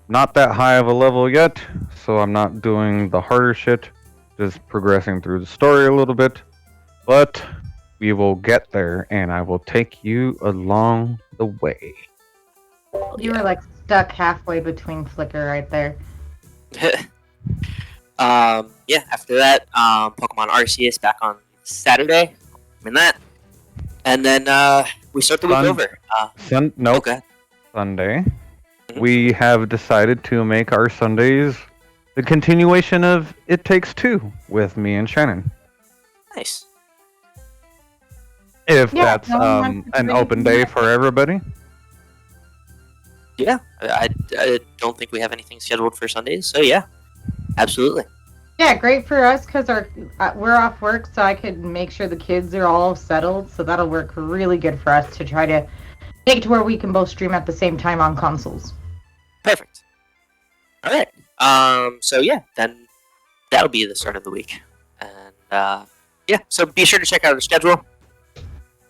Not that high of a level yet, so I'm not doing the harder shit. Just progressing through the story a little bit. But we will get there, and I will take you along the way. You were like stuck halfway between Flicker right there. Yeah, after that, Pokemon Arceus back on Saturday. I'm in that. And then we start the week Sun- over. Nope. Okay. Sunday. We have decided to make our Sundays the continuation of It Takes Two with me and Shannon. Nice. If Yeah, that's no one wants to an bring open it day back. for everybody. Yeah, I don't think we have anything scheduled for Sundays, so yeah, absolutely. Yeah, great for us because we're off work, so I could make sure the kids are all settled. So that'll work really good for us to try to make it to where we can both stream at the same time on consoles. Perfect. All right. So yeah, then that'll be the start of the week, and yeah. So be sure to check out our schedule.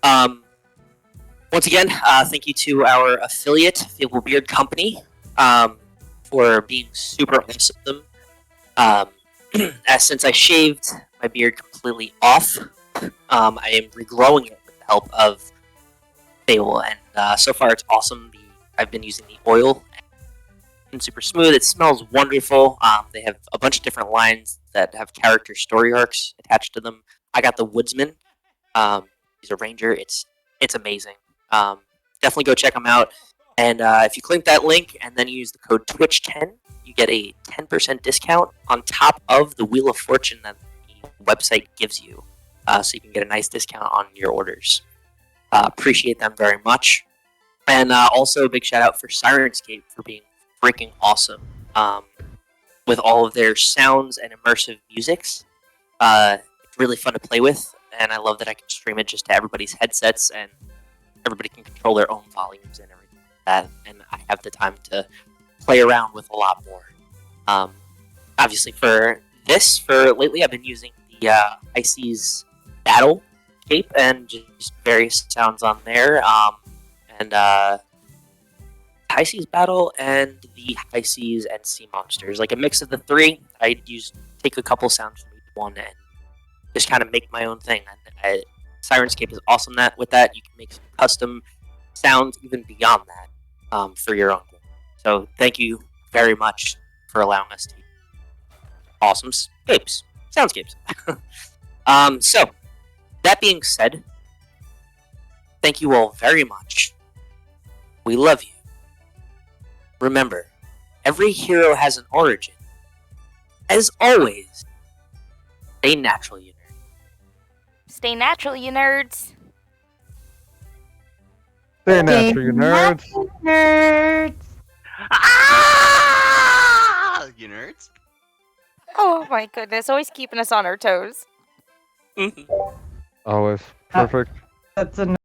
Once again, thank you to our affiliate, Fable Beard Company, for being super awesome. Since I shaved my beard completely off, I am regrowing it with the help of Fable, and so far it's awesome. I've been using the oil, and super smooth. It smells wonderful. They have a bunch of different lines that have character story arcs attached to them. I got the Woodsman. He's a ranger. It's amazing. Definitely go check them out. And if you click that link and then use the code Twitch10, you get a 10% discount on top of the Wheel of Fortune that the website gives you. So you can get a nice discount on your orders. Appreciate them very much. And also a big shout out for Sirenscape for being freaking awesome with all of their sounds and immersive musics. It's really fun to play with, and I love that I can stream it just to everybody's headsets, and everybody can control their own volumes and everything like that, and I have the time to play around with a lot more. Obviously for lately I've been using the Icy's Battle Cape and just various sounds on there, and High Seas Battle and the High Seas and Sea Monsters, like a mix of the three. I take a couple sounds from each one and just kind of make my own thing. And Sirenscape is awesome with that. You can make some custom sounds even beyond that for your own game. So thank you very much for allowing us to use awesome soundscapes. So that being said, thank you all very much. We love you. Remember, every hero has an origin. As always, stay natural, you nerds. Stay natural, you nerds. Stay natural, you nerds. Nerds. Ah! You nerds. Oh my goodness, always keeping us on our toes. Always perfect. That's a